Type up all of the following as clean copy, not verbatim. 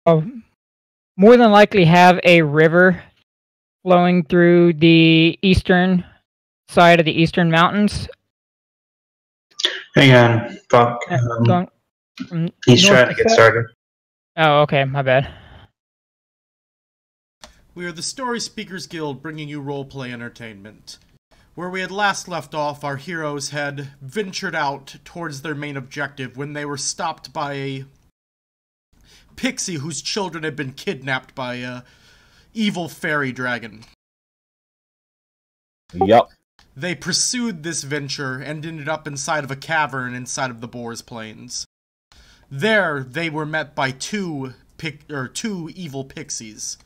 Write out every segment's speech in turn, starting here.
more than likely have a river flowing through the eastern side of the eastern mountains. Hang on, fuck. He's trying to get started. Oh, okay, my bad. We are the Storyspeakers Guild, bringing you roleplay entertainment. Where we had last left off, our heroes had ventured out towards their main objective when they were stopped by a pixie whose children had been kidnapped by a evil fairy dragon. Yep. They pursued this venture and ended up inside of a cavern inside of the Boar's Plains. There, they were met by two evil pixies,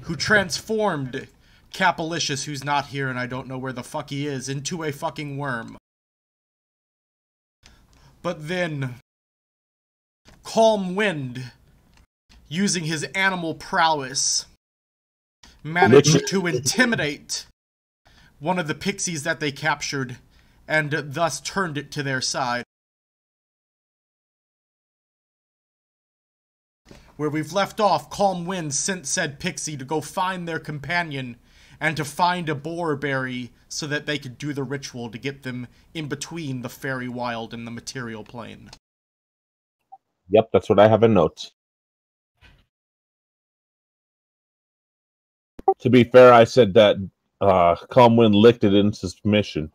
who transformed Capalicious, who's not here and I don't know where the fuck he is, into a fucking worm. But then, Calm Wind, using his animal prowess, managed to intimidate one of the pixies that they captured, and thus turned it to their side. Where we've left off, Calm Wind sent said pixie to go find their companion, and to find a boar berry so that they could do the ritual to get them in between the fairy wild and the material plane. Yep, that's what I have in notes. To be fair, I said that Calm Wind licked it into submission.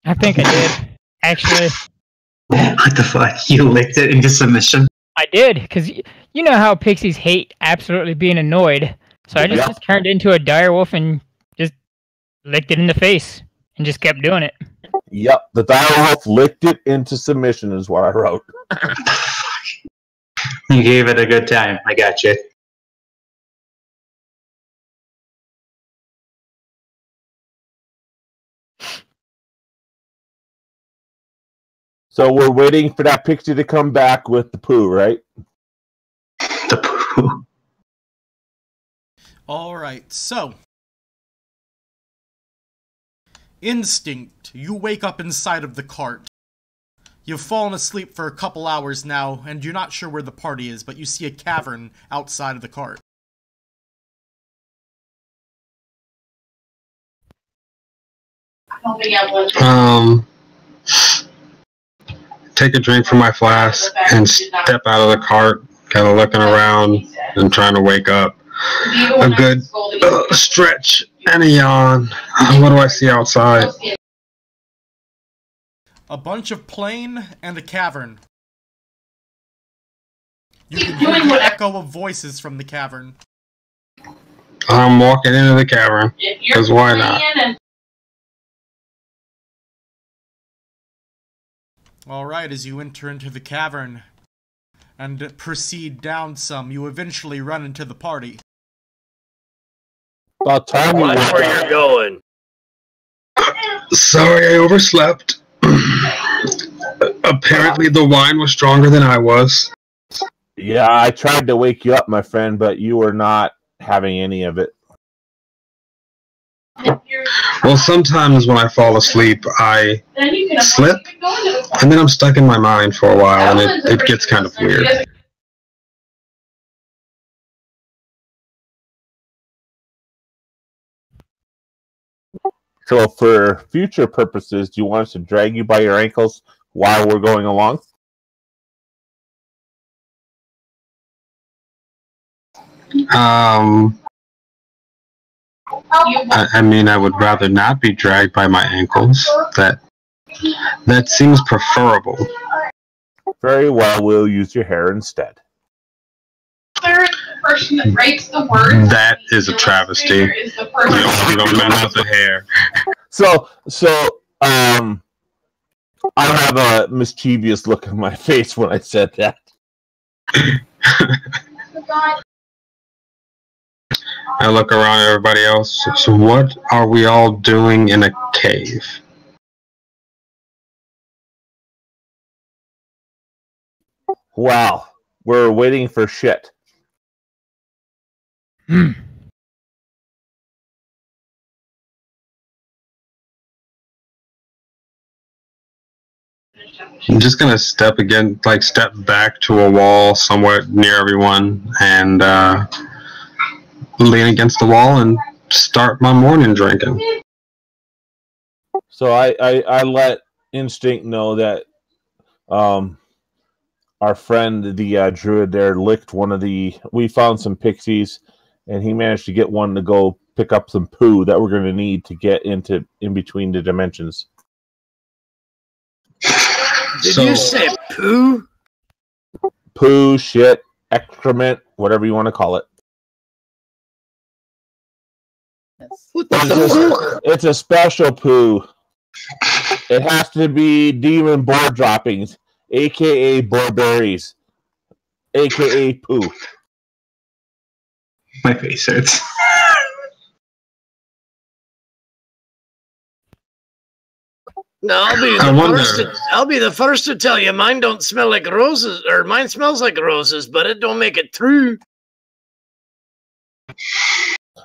I think I did, actually. What the fuck? You licked it into submission? I did, because you know how pixies hate absolutely being annoyed. So I just turned into a direwolf and just licked it in the face and just kept doing it. Yep, the direwolf licked it into submission is what I wrote. You gave it a good time. I got you. So we're waiting for that pixie to come back with the poo, right? The poo. Alright, so. Instinct, you wake up inside of the cart. You've fallen asleep for a couple hours now, and you're not sure where the party is, but you see a cavern outside of the cart. Take a drink from my flask and step out of the cart, kind of looking around and trying to wake up. A good stretch and a yawn. What do I see outside? A bunch of plain and a cavern. You can hear the echo of voices from the cavern. I'm walking into the cavern, because why not? Alright, as you enter into the cavern and proceed down some, you eventually run into the party. About time you watch where you're going. Sorry, I overslept. Apparently the wine was stronger than I was. Yeah, I tried to wake you up, my friend, but you were not having any of it. Well, sometimes when I fall asleep, I slip, and then I'm stuck in my mind for a while, and it gets kind of weird. So for future purposes, do you want us to drag you by your ankles while we're going along? I mean, I would rather not be dragged by my ankles. That seems preferable. Very well, we'll use your hair instead. That is a travesty. You don't mess with the hair. So, I have a mischievous look on my face when I said that. I look around at everybody else. So what are we all doing in a cave? Wow, we're waiting for shit. I'm just gonna step back to a wall somewhere near everyone and lean against the wall and start my morning drinking. So I let Instinct know that our friend, the druid there, licked one of the... We found some pixies, and he managed to get one to go pick up some poo that we're going to need to get in between the dimensions. Did you say poo? Poo, shit, excrement, whatever you want to call it. It's a special poo. It has to be demon boar droppings, a.k.a. boar berries, a.k.a. poo. My face hurts. No, I'll be the first to tell you mine don't smell like roses, or mine smells like roses, but it don't make it through.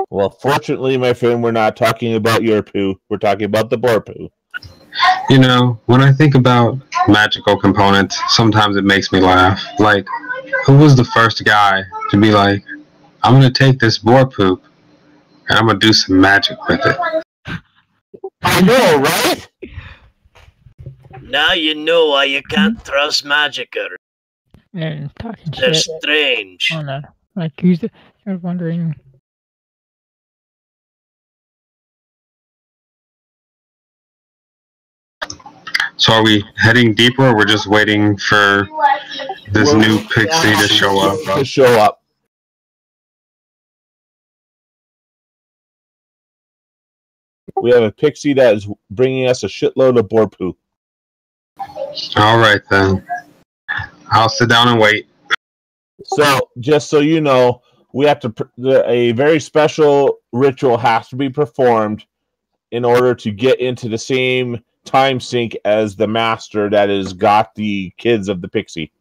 Well, fortunately, my friend, we're not talking about your poo. We're talking about the boar poo. You know, when I think about magical components, sometimes it makes me laugh. Like, who was the first guy to be like, I'm going to take this boar poop and I'm going to do some magic with it? I know, right? Now you know why you can't trust magic. And talking They're shit. strange. Oh no! Like who's the? I was wondering. So are we heading deeper, or we're just waiting for this new pixie to show up? We have a pixie that is bringing us a shitload of boar poo. All right, then. I'll sit down and wait. So, just so you know, we have to... a very special ritual has to be performed in order to get into the same time sync as the master that has got the kids of the pixie.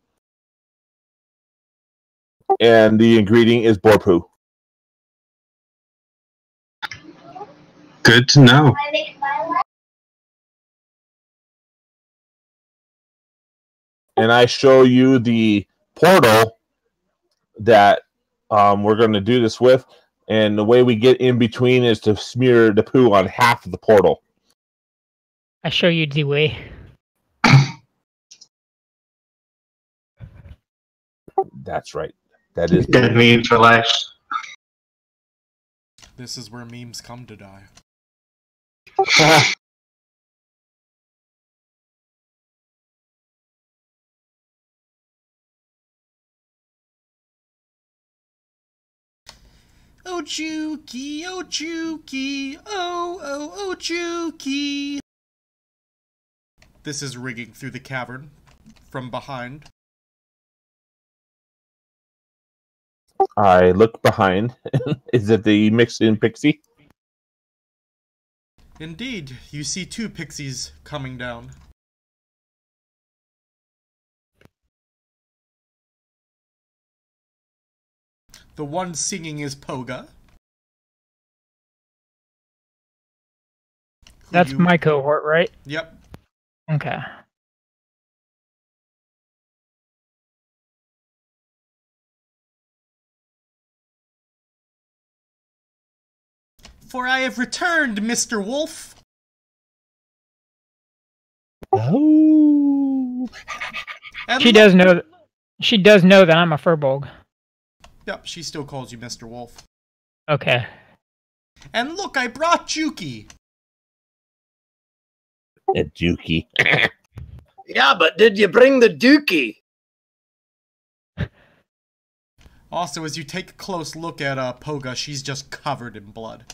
And the ingredient is boar poo. Good to know. And I show you the portal that we're going to do this with. And the way we get in between is to smear the poo on half of the portal. I show you the way. That's right. That is Good meme for life. This is where memes come to die. Oh, Juki, oh, Juki, oh, Juki. This is rigging through the cavern from behind. I look behind. Is it the mixed-in pixie? Indeed, you see two pixies coming down. The one singing is Poga. That's my cohort, right? Yep. Okay. For I have returned, Mr. Wolf. Oh. And She does know. She does know that I'm a furbolg. Yep, she still calls you Mr. Wolf. Okay. And look, I brought Juki. A Juki. Yeah, but did you bring the dookie? Also, as you take a close look at Poga, she's just covered in blood.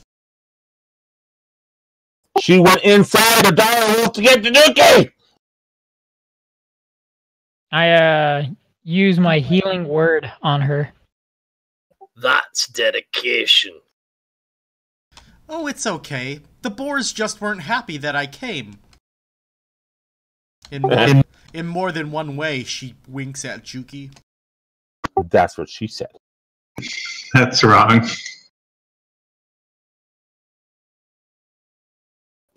She went inside the dire wolf to get the Juki! I use my healing word on her. That's dedication. Oh, it's okay. The boars just weren't happy that I came. In more than one way, she winks at Juki. That's what she said. That's wrong.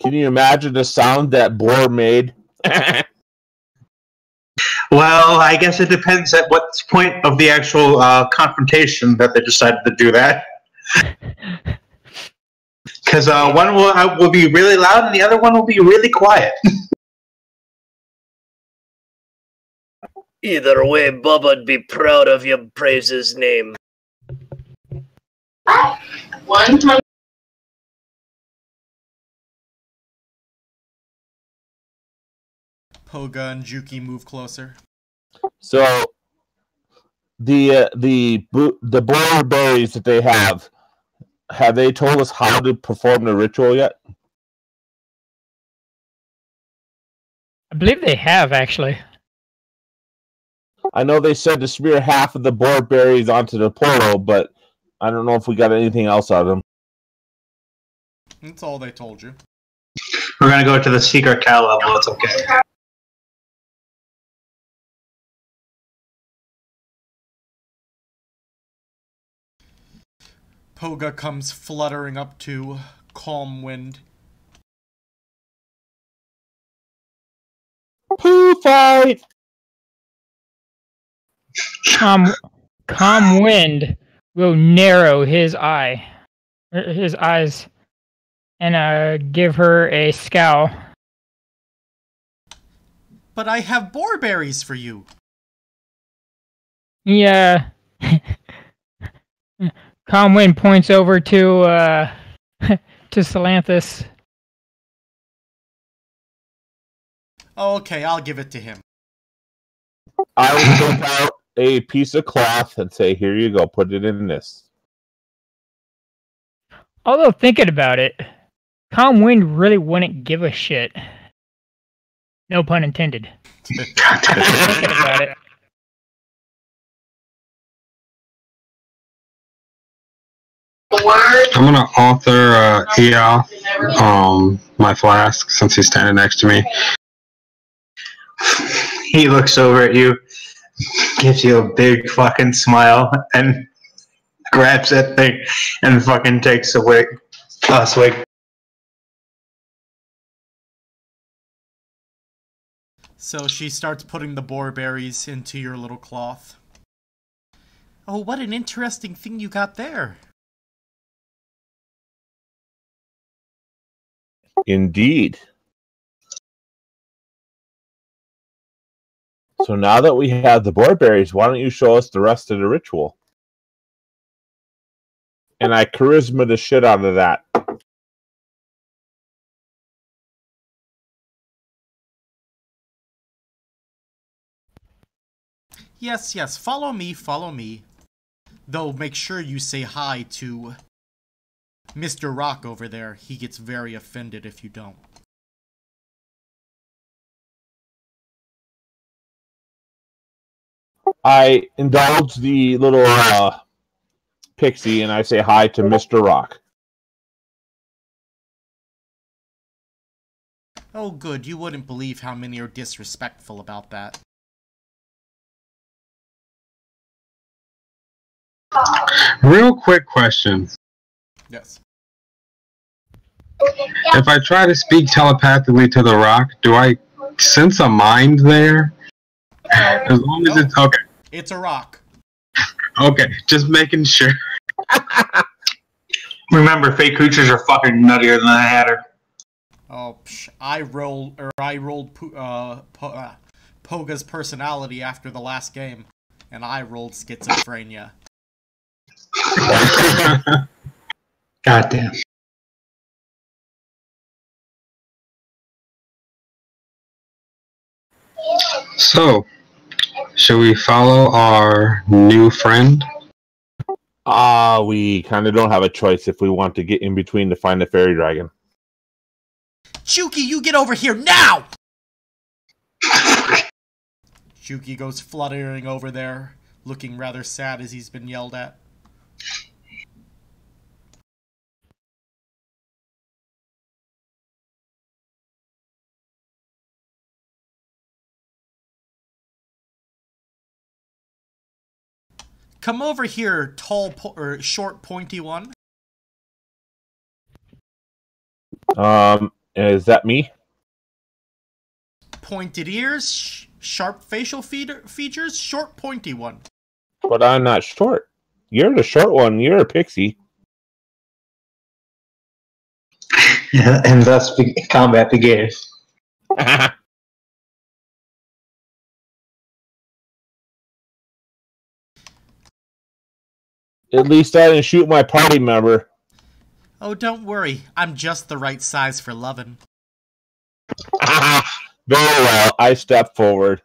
Can you imagine the sound that boar made? Well, I guess it depends at what point of the actual confrontation that they decided to do that. Because one will be really loud and the other one will be really quiet. Either way, Bubba'd be proud of you. Praise his name. 100. Poga and Juki move closer. So the boiler berries that they have they told us how to perform the ritual yet? I believe they have, actually. I know they said to smear half of the boar berries onto the portal, but I don't know if we got anything else out of them. That's all they told you. We're going to go to the secret cow level. It's okay. Poga comes fluttering up to Calm Wind. Poo fight! Calm Wind will narrow his eyes, and give her a scowl. But I have boar berries for you. Yeah. Calm Wind points over to Salanthus. Oh, okay, I'll give it to him. I will take out a piece of cloth and say, here you go, put it in this. Although thinking about it, Calm Wind really wouldn't give a shit. No pun intended. Thinking about it. I'm gonna author Eoth, my flask, since he's standing next to me. He looks over at you, gives you a big fucking smile, and grabs that thing and fucking takes a swig. So she starts putting the boar berries into your little cloth. Oh, what an interesting thing you got there. Indeed. So now that we have the boar berries, why don't you show us the rest of the ritual? And I charisma the shit out of that. Yes, follow me. Though make sure you say hi to Mr. Rock over there. He gets very offended if you don't. I indulge the little pixie and I say hi to Mr. Rock. Oh, good. You wouldn't believe how many are disrespectful about that. Real quick question. Yes. If I try to speak telepathically to the rock, do I sense a mind there? As long as it's okay. It's a rock. Okay, just making sure. Remember, fake creatures are fucking nuttier than the Hatter. Oh, I rolled Poga's personality after the last game, and I rolled schizophrenia. Goddamn. So, should we follow our new friend? We kind of don't have a choice if we want to get in between to find the fairy dragon. Juki, you get over here now! Juki goes fluttering over there, looking rather sad as he's been yelled at. Come over here, tall or short, pointy one. Is that me? Pointed ears, Sharp facial features, short pointy one. But I'm not short. You're the short one. You're a pixie. And thus combat begins. At least I didn't shoot my party member. Oh, don't worry. I'm just the right size for lovin'. Very well. I step forward.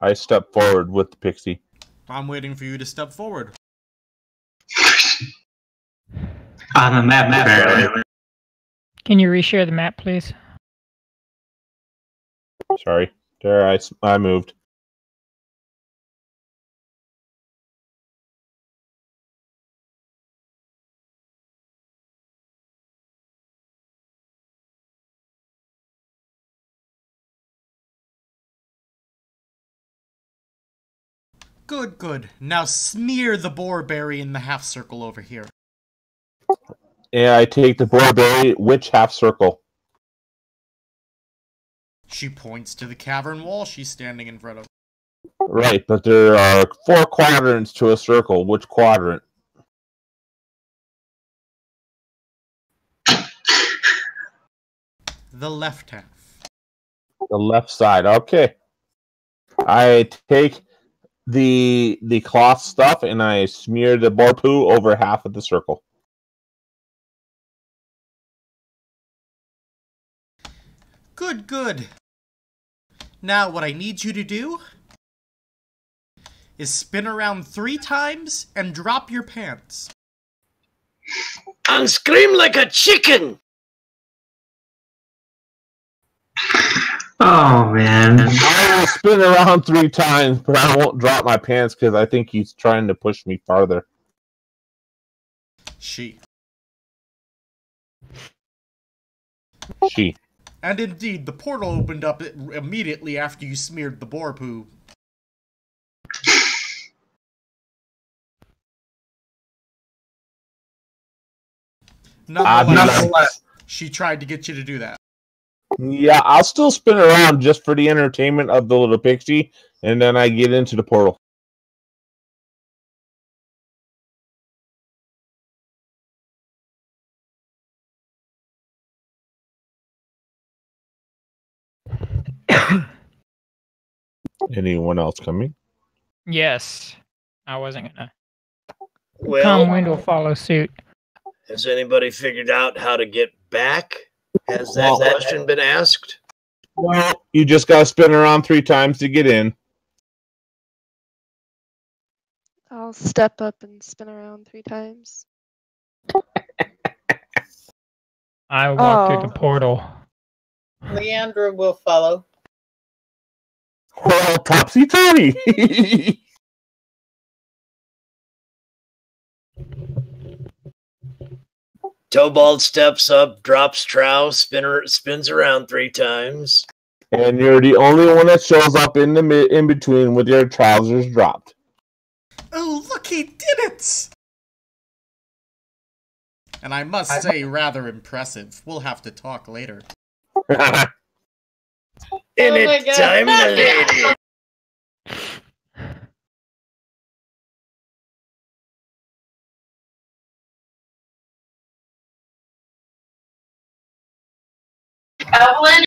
I step forward with the pixie. I'm waiting for you to step forward. On the map, barely. Can you reshare the map, please? Sorry. There, I moved. Good, good. Now smear the boarberry in the half circle over here. And I take the boarberry. Which half circle? She points to the cavern wall she's standing in front of. Right, but there are 4 quadrants to a circle. Which quadrant? The left half. The left side. Okay. I take the cloth stuff and I smear the boar poo over half of the circle. Good, good. Now what I need you to do is spin around 3 times and drop your pants. And scream like a chicken! Oh, man. I will spin around 3 times, but I won't drop my pants because I think he's trying to push me farther. She. And indeed, the portal opened up immediately after you smeared the boar poo. Nonetheless, she tried to get you to do that. Yeah, I'll still spin around just for the entertainment of the little pixie, and then I get into the portal. Anyone else coming? Yes. I wasn't gonna. Well, Tom Wind will follow suit. has anybody figured out how to get back? Has that question been asked? Well, you just gotta spin around 3 times to get in. I'll step up and spin around 3 times. I walk through the portal. Leandra will follow. Well, topsy-turvy! Tobald steps up, drops trow, spins around 3 times. And you're the only one that shows up in the in between with your trousers dropped. Oh, look, he did it! And I must say, rather impressive. We'll have to talk later. In it time, lady. Evelyn?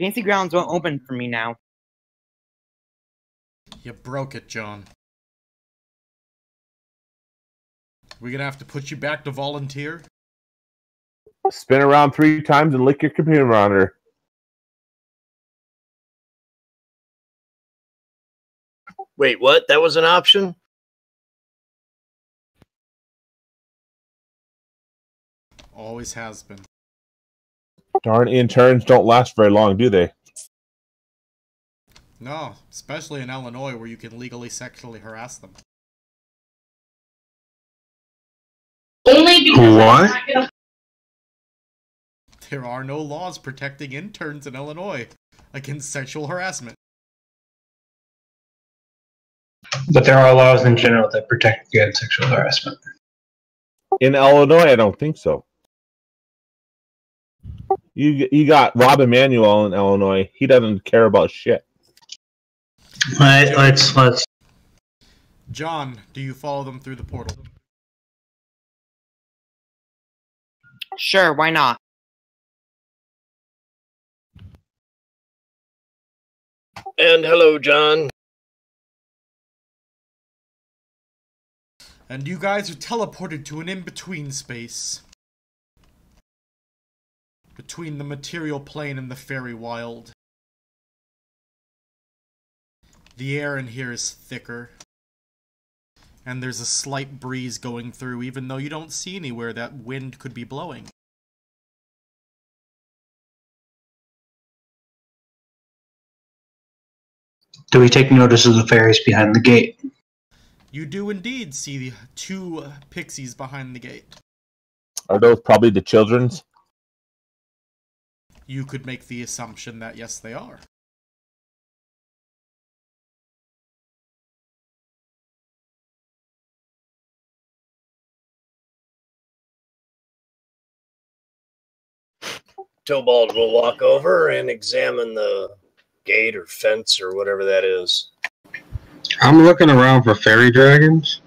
Fancy grounds won't open for me now. You broke it, John. We gonna have to put you back to volunteer? Spin around 3 times and lick your computer monitor. Wait, what? That was an option? Always has been. Darn interns don't last very long, do they? No, especially in Illinois where you can legally sexually harass them. Only because What? There are no laws protecting interns in Illinois against sexual harassment. But there are laws in general that protect against sexual harassment. In Illinois, I don't think so. You got Rob Emanuel in Illinois. He doesn't care about shit. Let's. John, do you follow them through the portal? Sure, why not? And hello, John. And you guys are teleported to an in-between space. Between the material plane and the fairy wild. The air in here is thicker. And there's a slight breeze going through, even though you don't see anywhere that wind could be blowing. Do we take notice of the fairies behind the gate? You do indeed see the 2 pixies behind the gate. Are those probably the children's? You could make the assumption that yes, they are. Tobald will walk over and examine the gate or fence or whatever that is. I'm looking around for fairy dragons.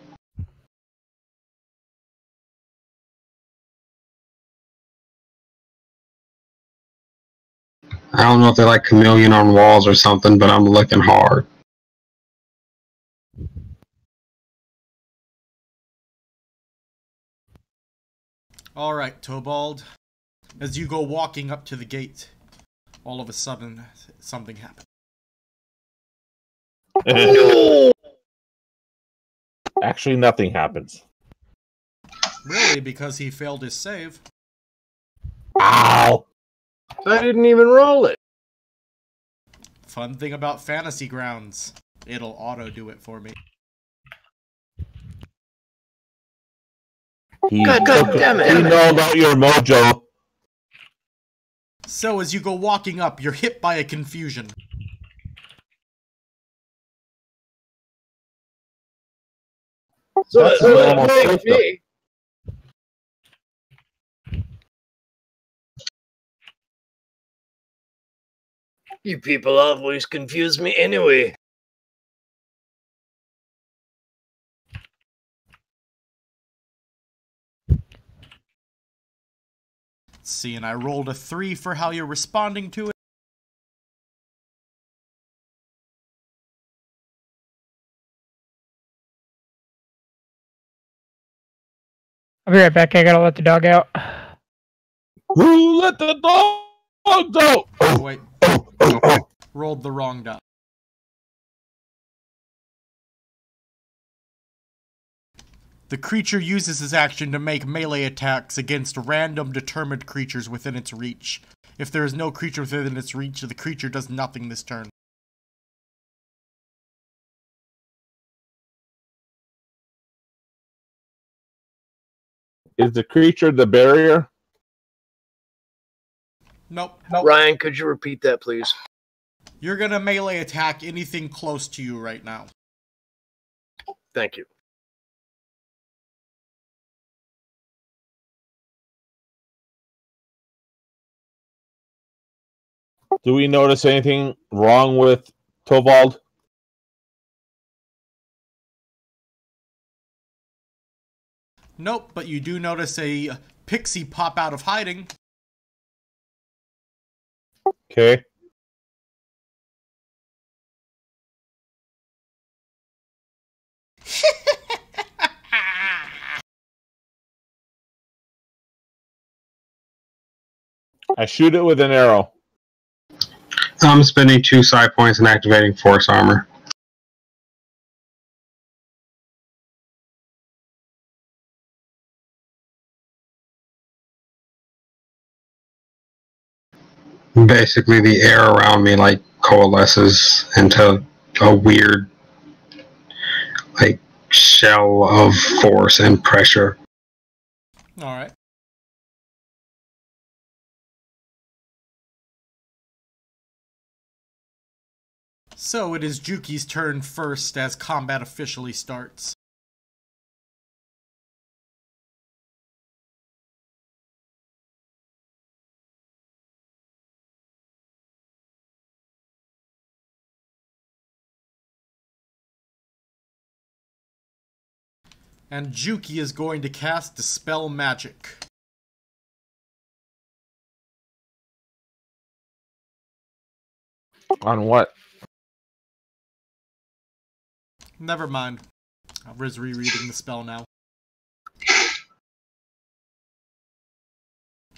I don't know if they're like chameleon on walls or something, but I'm looking hard. Alright, Tobald. As you go walking up to the gate, all of a sudden, something happens. Actually, nothing happens. Really, because he failed his save. Ow! I didn't even roll it. Fun thing about Fantasy Grounds, it'll auto-do it for me. God damn it. You know about your mojo. So as you go walking up, you're hit by a confusion. So that's me. You people always confuse me anyway. Let's see, and I rolled a 3 for how you're responding to it. I'll be right back. I gotta let the dog out. Who let the dogs out? Oh, wait. Rolled the wrong die. The creature uses his action to make melee attacks against random determined creatures within its reach. If there is no creature within its reach, the creature does nothing this turn. Is the creature the barrier? Nope. Ryan, could you repeat that, please? You're gonna melee attack anything close to you right now. Thank you. Do we notice anything wrong with Tovald? Nope, but you do notice a pixie pop out of hiding. Okay. I shoot it with an arrow. I'm spending 2 psi points and activating force armor. Basically, the air around me like coalesces into a weird, like, shell of force and pressure. All right. So it is Juki's turn first as combat officially starts. And Juki is going to cast Dispel Magic. On what? Never mind. I was rereading the spell now.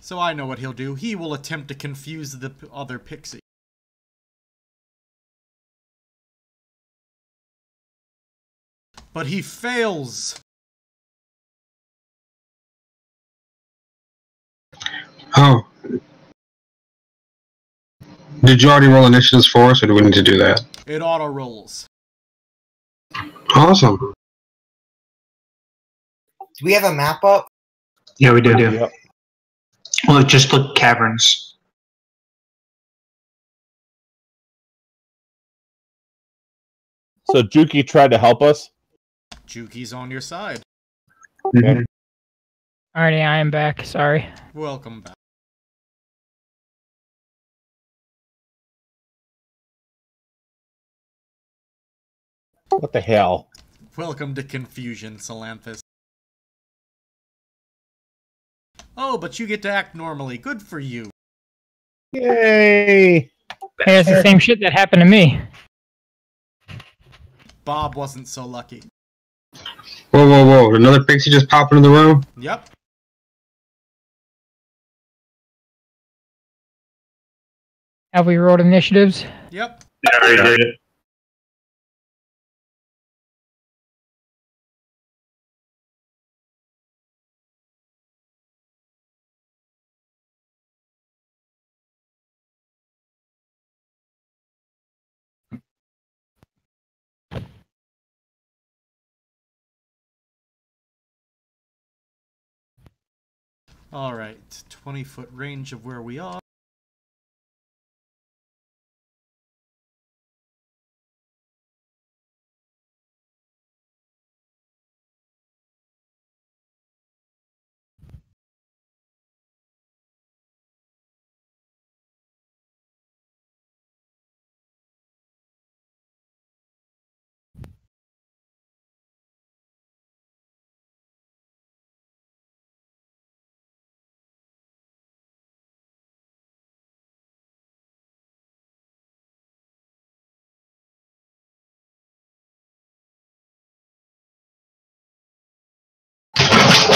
So I know what he'll do. He will attempt to confuse the other pixie. But he fails! Oh. Did you already roll initiatives for us, or do we need to do that? It auto-rolls. Awesome. Do we have a map up? Yeah, we do. Yep. Well, just look caverns. So Juki tried to help us? Juki's on your side. Mhm. Alrighty, I am back. Sorry. Welcome back. What the hell? Welcome to confusion, Salanthus. Oh, but you get to act normally. Good for you. Yay! Hey, it's the same shit that happened to me. Bob wasn't so lucky. Whoa, whoa, whoa. Did another pixie just pop into the room? Yep. Have we rolled initiatives? Yep. I already did it. Alright. 20-foot range of where we are.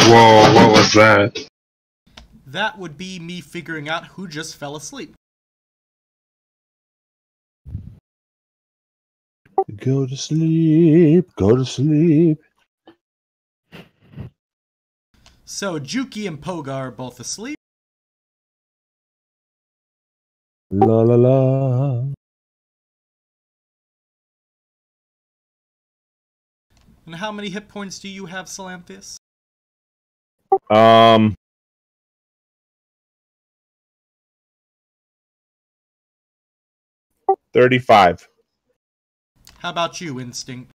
Whoa, what was that? That would be me figuring out who just fell asleep. Go to sleep. Go to sleep. So, Juki and Poga are both asleep. La la la. And how many hit points do you have, Salanthus? 35. How about you, Instinct?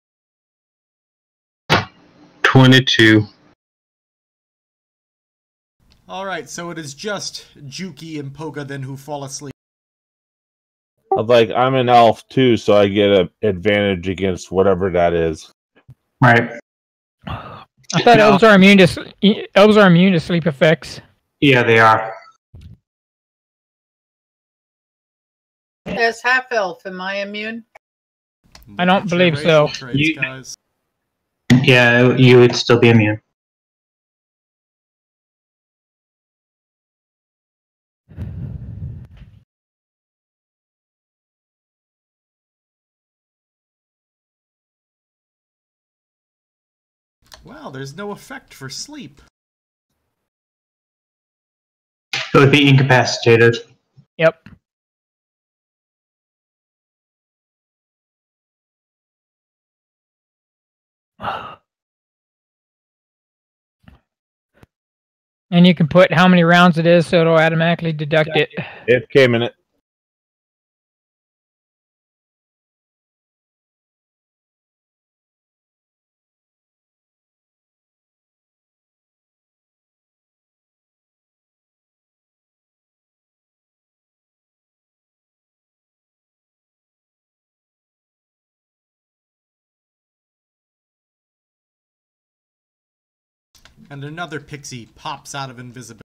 22. Alright, so it is just Juki and Poga then who fall asleep. I'm an elf too, so I get an advantage against whatever that is. Right. I thought elves are immune to sleep effects. Yeah, they are. As half elf, am I immune? I don't believe so. Traits, guys. Yeah, you would still be immune. Well, there's no effect for sleep. It would be incapacitated. Yep. And you can put how many rounds it is, so it'll automatically deduct it. It came in it. And another pixie pops out of invisibility.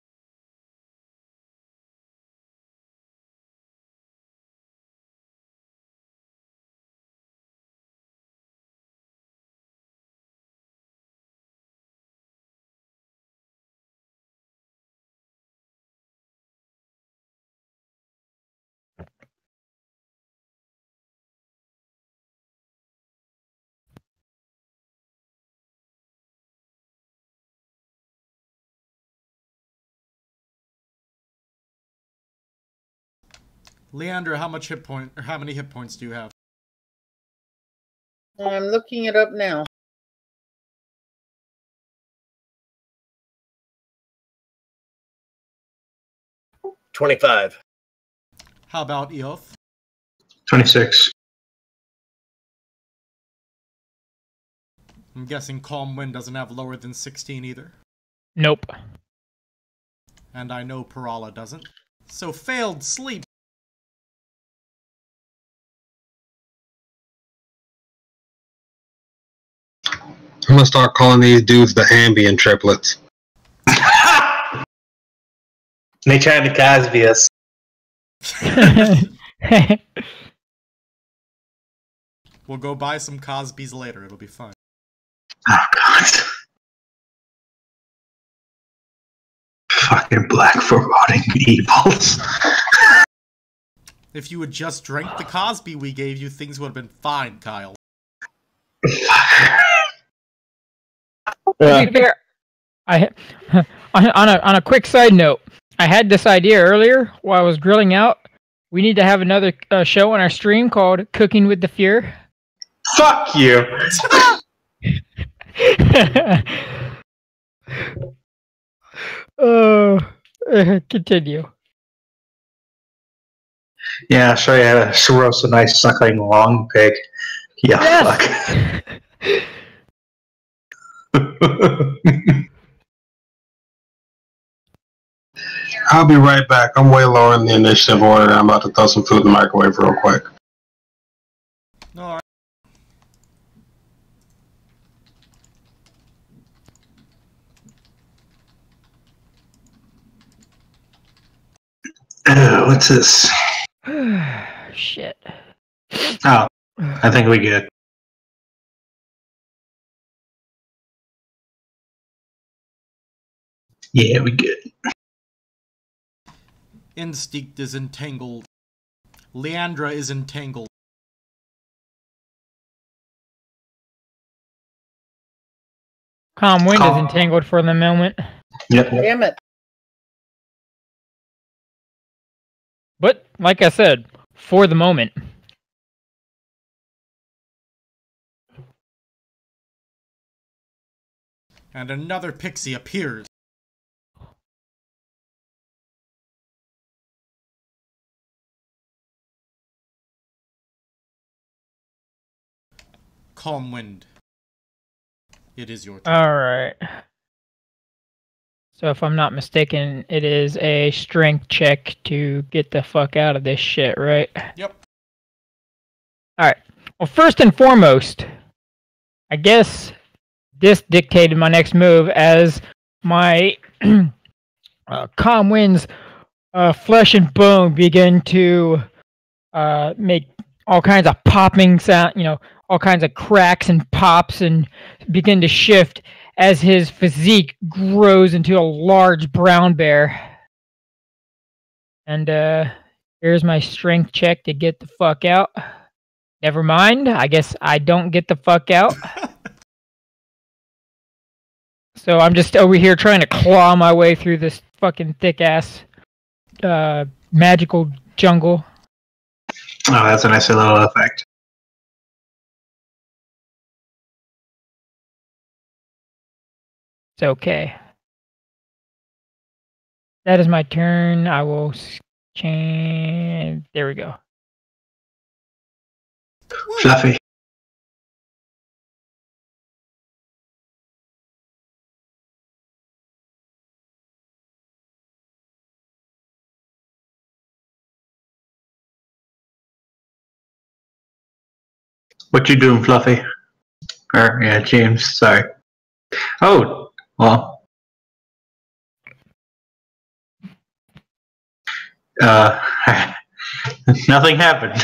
Leandra, how many hit points do you have? I'm looking it up now. $25. How about Eoth? 26. I'm guessing Calm Wind doesn't have lower than 16 either. Nope. And I know Parala doesn't. So failed sleep. I'm gonna start calling these dudes the ambient triplets. They tried to Cosby us. We'll go buy some Cosbys later. It'll be fun. Oh, God. Fucking black foreboding evils. If you had just drank the Cosby we gave you, things would have been fine, Kyle. To be fair, on a quick side note, I had this idea earlier while I was grilling out. We need to have another show on our stream called Cooking with the Fear. Fuck you. Continue. Yeah, I'll show you how to roast a nice suckling long pig. Yeah, Yes! fuck. I'll be right back. I'm way lower in the initiative order. I'm about to throw some food in the microwave real quick. Alright. What's this? Shit. Oh, I think we good. Yeah, we good. Instinct is entangled. Leandra is entangled. Calm Wind is entangled for the moment. Yep. Damn it. But, like I said, for the moment. And another pixie appears. Calm Wind. It is your turn. Alright. So if I'm not mistaken, it is a strength check to get the fuck out of this shit, right? Yep. Alright. Well, first and foremost, I guess this dictated my next move as my Calm Wind's flesh and bone begin to make all kinds of popping sound, all kinds of cracks and pops and begin to shift as his physique grows into a large brown bear. And here's my strength check to get the fuck out. Never mind. I guess I don't get the fuck out. So I'm just over here trying to claw my way through this fucking thick ass magical jungle. Oh, that's a nice little effect. It's okay. That is my turn. I will change. There we go. Fluffy. What you doing, Fluffy? Or, yeah, James, sorry. Oh, well. Nothing happened.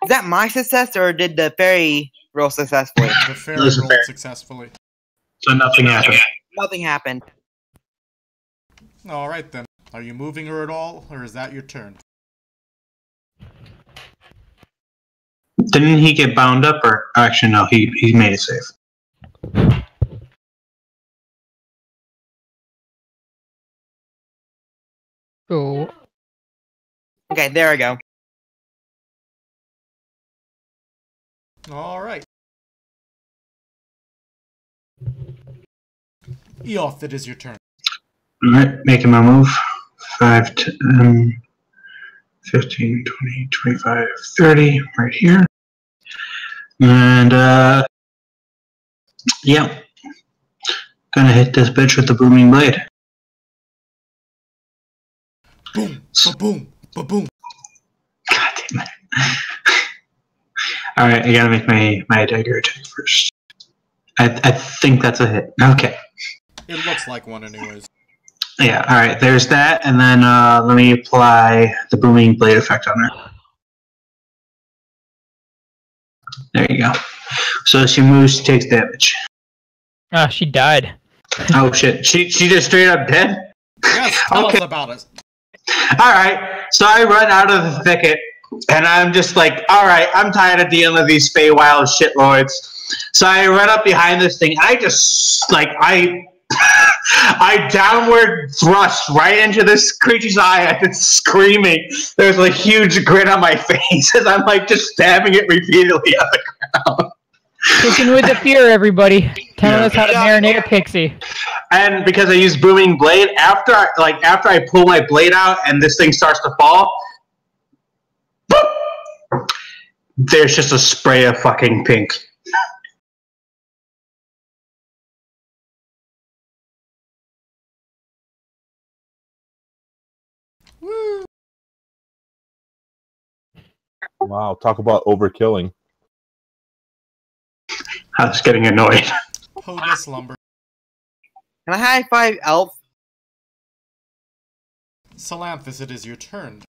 Is that my success, or did the fairy roll successfully? The fairy rolled successfully. So nothing happened. Nothing happened. Alright then. Are you moving her at all, or is that your turn? Didn't he get bound up, or actually no, he made it safe. Cool. Okay, there we go. Alright. Eoth, it is your turn. Alright, making my move. 5, 10, 15, 20, 25, 30, right here. And, yeah. Gonna hit this bitch with the booming blade. Boom! Ba-boom! Ba-boom! God damn it. Alright, I gotta make my dagger attack first. I think that's a hit. Okay. It looks like one anyways. Yeah, alright, there's that, and then let me apply the booming blade effect on her. There you go. So as she moves, she takes damage. Ah, she died. Oh shit, she just straight up dead? Yes, tell us about it. Alright, so I run out of the thicket, and I'm just like, alright, I'm tired of dealing with these Feywild shitlords. So I run up behind this thing, I just, like, I downward thrust right into this creature's eye and it's screaming. There's a huge grin on my face as I'm like just stabbing it repeatedly on the ground. Cooking with the fear, everybody. Telling us how to marinate a pixie. And because I use booming blade, after I pull my blade out and this thing starts to fall, boop, there's just a spray of fucking pink. Wow, talk about overkilling. I was getting annoyed. Hoga slumber. Can I high five Elf? Salanthus, it is your turn.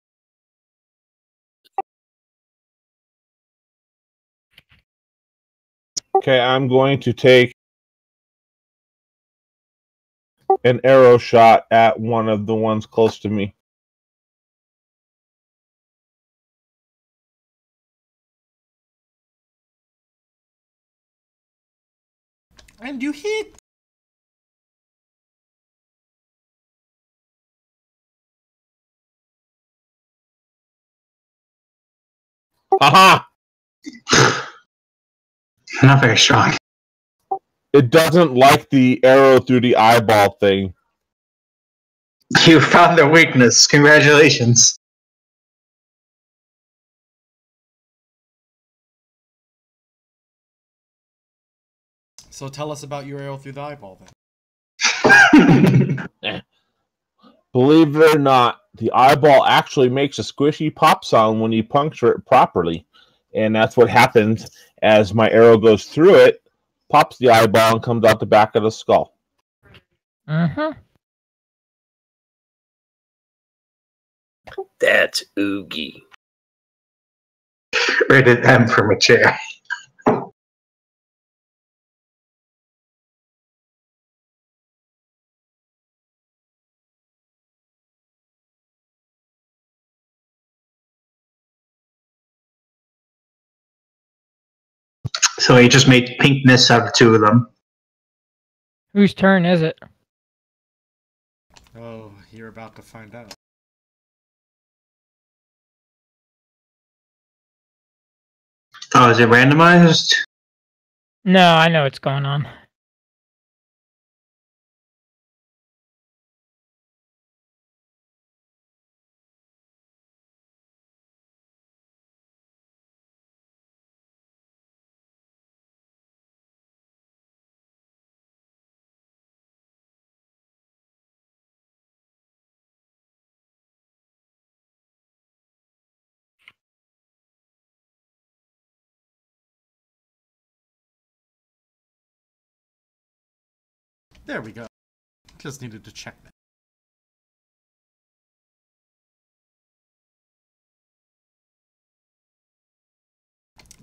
Okay, I'm going to take an arrow shot at one of the ones close to me. And you hit! Aha! Not very strong. It doesn't like the arrow through the eyeball thing. You found their weakness. Congratulations. So tell us about your arrow through the eyeball then. Believe it or not, the eyeball actually makes a squishy pop sound when you puncture it properly. And that's what happens as my arrow goes through it, pops the eyeball, and comes out the back of the skull. Uh-huh. That's oogie. Rated M for mature. So he just made pink mists out of 2 of them. Whose turn is it? Oh, you're about to find out. Oh, is it randomized? No, I know what's going on. There we go. Just needed to check that.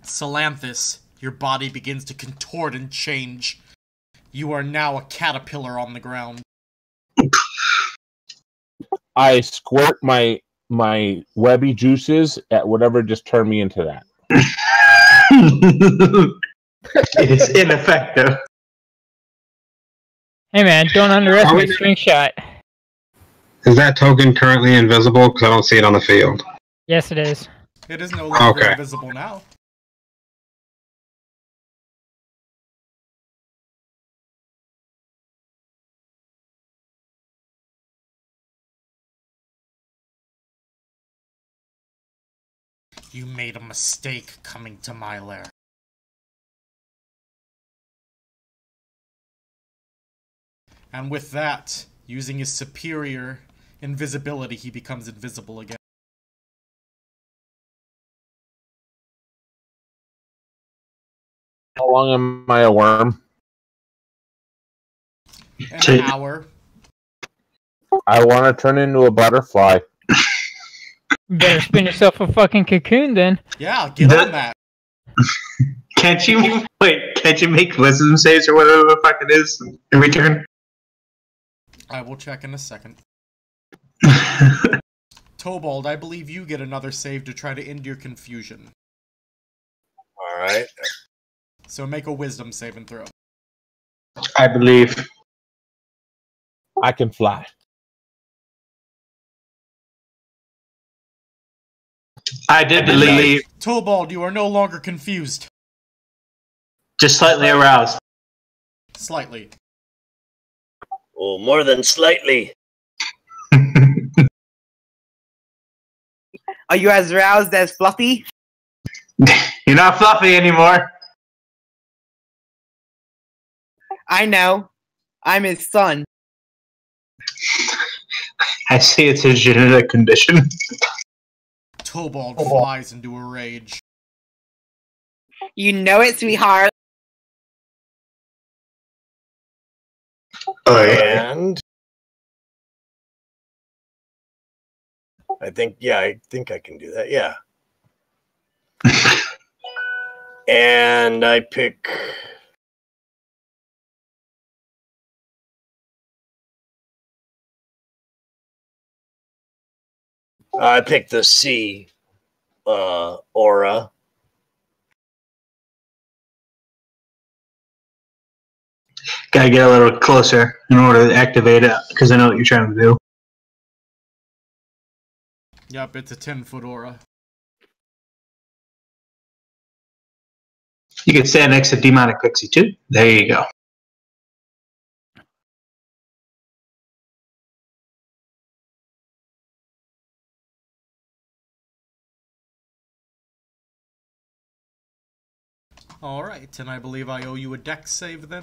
Salanthus, your body begins to contort and change. You are now a caterpillar on the ground. I squirt my webby juices at whatever just turned me into that. It's ineffective. Hey man, don't underestimate string shot. Is that token currently invisible? Because I don't see it on the field. Yes, it is. It is no longer Okay. invisible now. You made a mistake coming to my lair. And with that, using his superior invisibility, he becomes invisible again. How long am I a worm? An hour. I want to turn into a butterfly. You better spin yourself a fucking cocoon then. Yeah, get on that. Can't you make wisdom saves or whatever the fuck it is in return? I will check in a second. Tobald, I believe you get another save to try to end your confusion. Alright. So make a wisdom save and throw. I believe. I can fly. I did believe. Tobald, you are no longer confused. Just slightly aroused. Slightly. Oh, more than slightly. Are you as roused as Fluffy? You're not fluffy anymore. I know. I'm his son. I see it's a genetic condition. Tobald flies into a rage. You know it, sweetheart. And I think I can do that. Yeah. And I pick the C aura. Gotta get a little closer in order to activate it, because I know what you're trying to do. Yep, it's a 10-foot aura. You can stand next to Demonic Pixie too. There you go. Alright, and I believe I owe you a dex save then?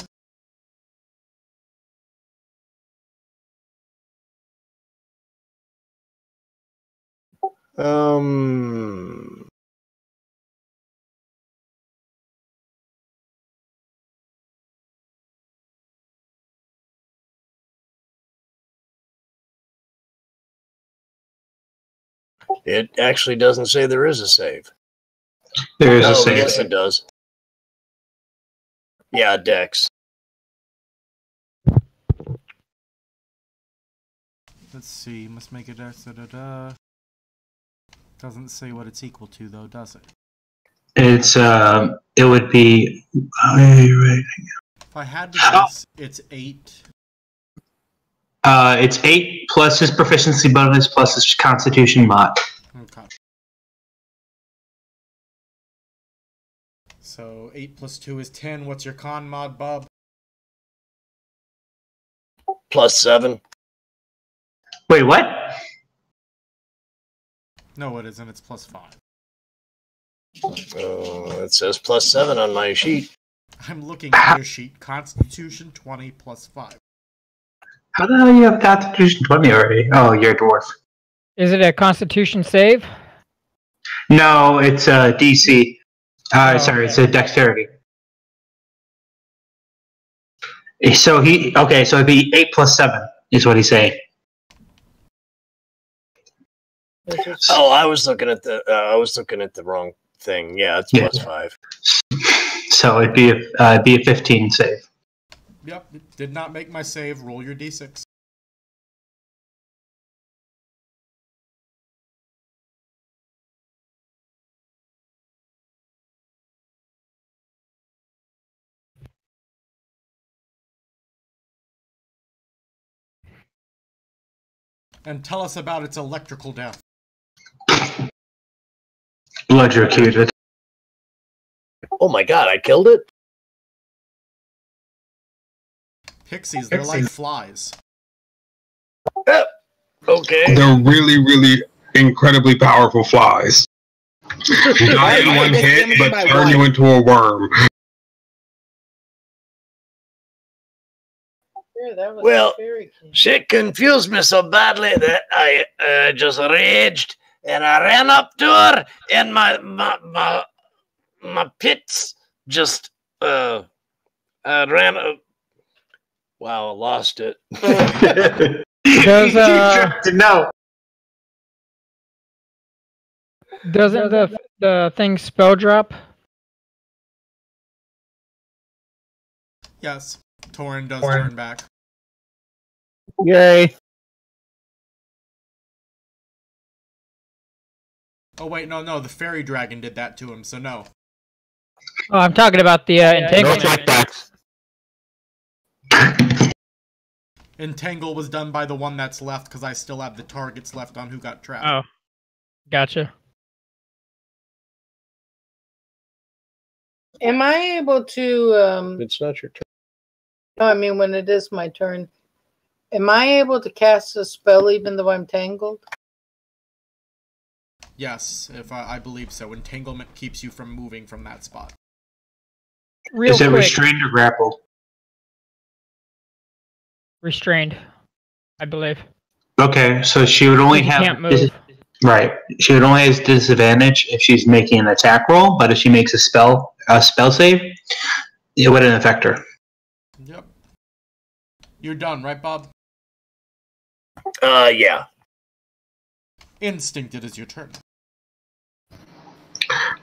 It actually doesn't say there is a save. There is a save. Yes, it does. Yeah, dex. Let's see, must make a dex, Doesn't say what it's equal to though, does it? It's it would be. If I had to guess, it's 8. It's 8 plus his proficiency bonus plus his Constitution mod. Okay. So 8 plus 2 is 10. What's your con mod, Bob? +7. Wait, what? No, it isn't. It's +5. It says +7 on my sheet. I'm looking at your sheet. Constitution 20 plus 5. How the hell you have Constitution 20 already? Oh, you're a dwarf. Is it a Constitution save? No, it's a DC. Sorry, it's a Dexterity. So so it'd be 8 plus 7 is what he's saying. Oh, I was looking at the wrong thing. Yeah, it's +5. So it'd be a 15 save. Yep, did not make my save. Roll your d6. And tell us about its electrical death. Electrocuted. Oh my god, I killed it? Pixies, they're like flies. Okay. They're really, really incredibly powerful flies. Die in one hit, but turn you into a worm. Well, shit confused me so badly that I just raged and I ran up to her and my pits just I ran up. Wow, I lost it. Doesn't the thing spell drop? Yes, Torin does turn back. Yay! Oh wait, no, the fairy dragon did that to him, so no. Oh, I'm talking about the entanglement. No checkbacks. Entangle was done by the one that's left because I still have the targets left on who got trapped. Oh, gotcha. Am I able to? It's not your turn. No, I mean when it is my turn. Am I able to cast a spell even though I'm tangled? Yes, if I believe so. Entanglement keeps you from moving from that spot. Is it restrained or grappled? Restrained, I believe. Okay, so she would only have can't move. Right. She would only have disadvantage if she's making an attack roll, but if she makes a spell save, it wouldn't affect her. Yep. You're done, right, Bob? Yeah. Instinct, it is your turn.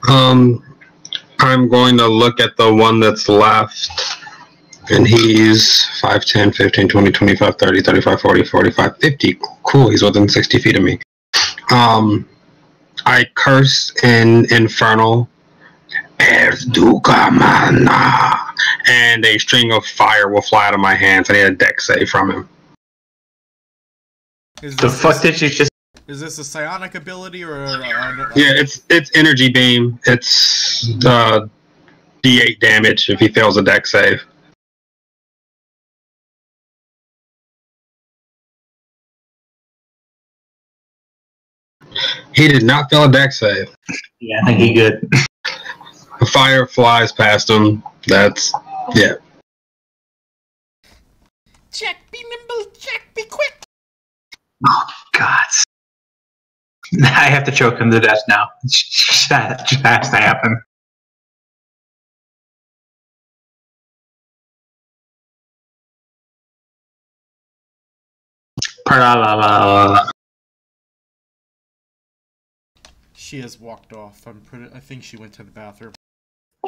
I'm going to look at the one that's left. And he's 5, 10, 15, 20, 25, 30, 35, 40, 45, 50. Cool, he's within 60 feet of me. I curse in Infernal. And a string of fire will fly out of my hands. I need a dex save from him. The fuck did you just... Is this a psionic ability or Yeah, it's energy beam. It's D8 damage if he fails a dex save. He did not fail a dex save. Yeah, I think he good. The fire flies past him. That's yeah. Jack, be nimble, Jack, be quick. Oh God! I have to choke him to death now. That has to happen. She has walked off. I think she went to the bathroom.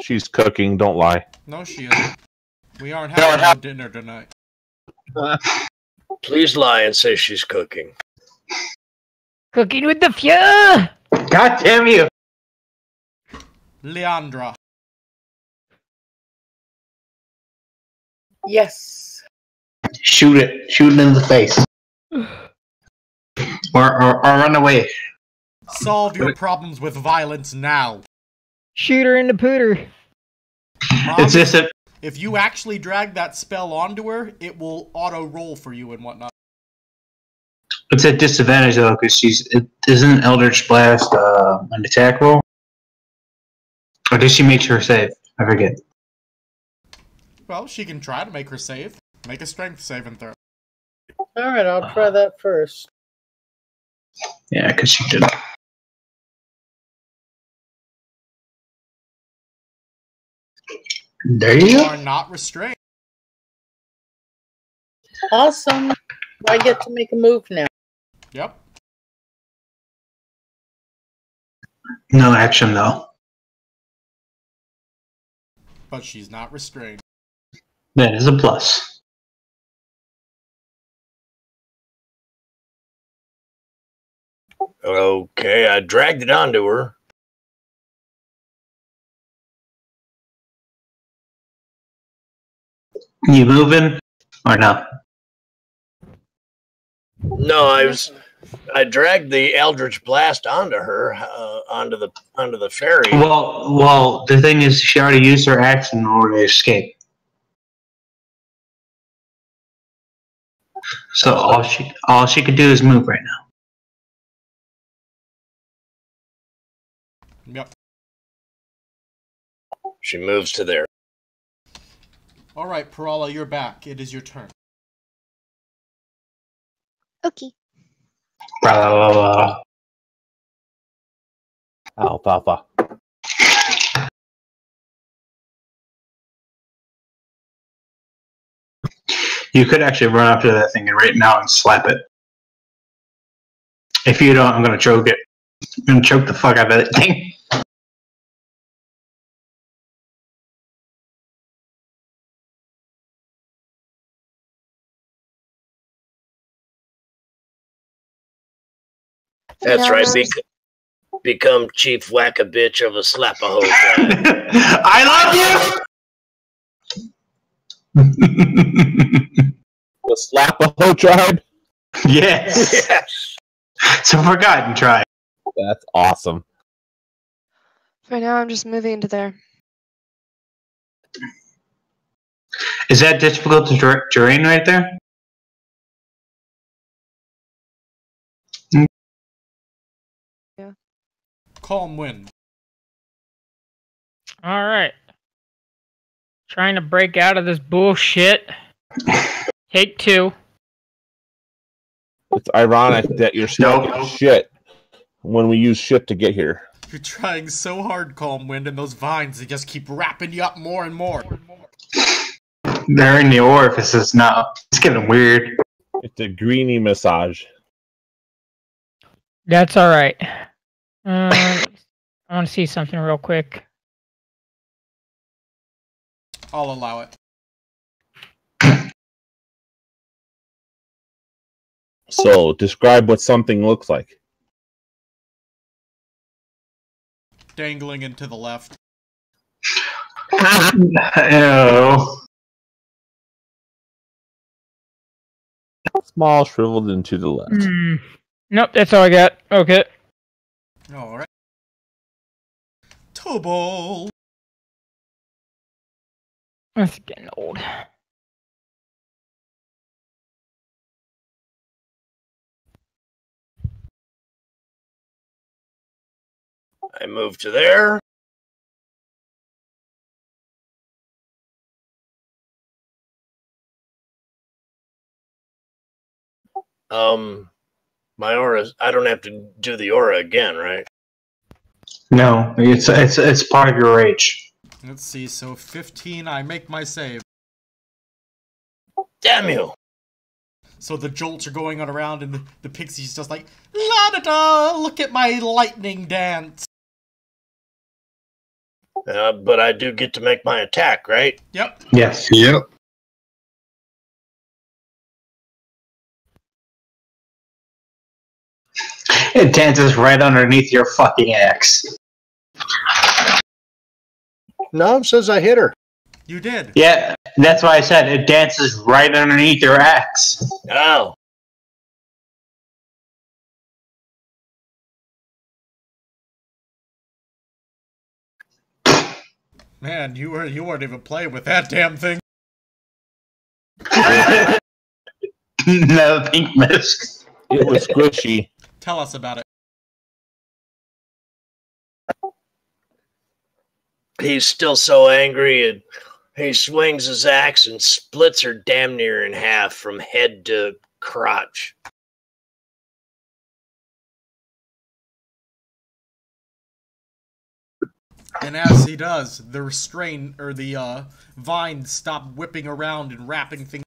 She's cooking, don't lie. No, she isn't. We aren't having dinner tonight. Please lie and say she's cooking. Cooking with the fire! God damn you! Leandra. Yes. Shoot it. Shoot it in the face. Or run away. Solve your problems with violence now. Shoot her in the pooter. Mom, It's just a... if you actually drag that spell onto her, it will auto-roll for you and whatnot. It's at disadvantage though, because isn't Eldritch Blast an attack roll? Or does she make her save? I forget. Well, she can try to make her save. Make a strength saving throw. Alright, I'll try that first. Yeah, because she did. There you You go. are not restrained. Awesome. I get to make a move now. Yep. No action though. But she's not restrained. That is a plus. Okay, I dragged it onto her. You moving or no? No, I dragged the Eldritch Blast onto her, onto the ferry. Well, the thing is, she already used her action in order to escape. So all she could do is move right now. Yep. She moves to there. Alright, Parala, you're back. It is your turn. Okay. Alfalfa. You could actually run up to that thing and right now and slap it. If you don't, I'm gonna choke it. I'm gonna choke the fuck out of that thing. That's right. Become Chief Whack-a-Bitch of a Slap-a-Hoe tribe. I love you! The Slap-a-Hoe tribe? Yes. Yes. It's a forgotten tribe. That's awesome. For now, I'm just moving to there. Is that difficult terrain right there? Yeah. Calm wind. Alright. Trying to break out of this bullshit. Take 2. It's ironic that you're stuck in shit when we use shit to get here. You're trying so hard, Calm Wind, and those vines, they just keep wrapping you up more and more. They're in the orifices now. It's getting weird. It's a greenie massage. That's alright. I want to see something real quick. I'll allow it. So, describe what something looks like. Dangling into the left. Ew. Small, shriveled into the left. Nope, that's all I got. Okay. Alright. Tobal. That's getting old. I move to there. My aura, I don't have to do the aura again, right? No, it's part of your rage. Let's see, so 15, I make my save. Damn you! So the jolts are going on around, and the pixie's just like, la-da-da, look at my lightning dance. But I do get to make my attack, right? Yep. Yes. Yep. It dances right underneath your fucking axe. No, it says I hit her. You did. Yeah, that's why I said it dances right underneath your axe. Oh. Man, you weren't even playing with that damn thing. No, pink mist. It was squishy. Tell us about it. He's still so angry, and he swings his axe and splits her damn near in half from head to crotch. And as he does, the restraint or the vines stop whipping around and wrapping things.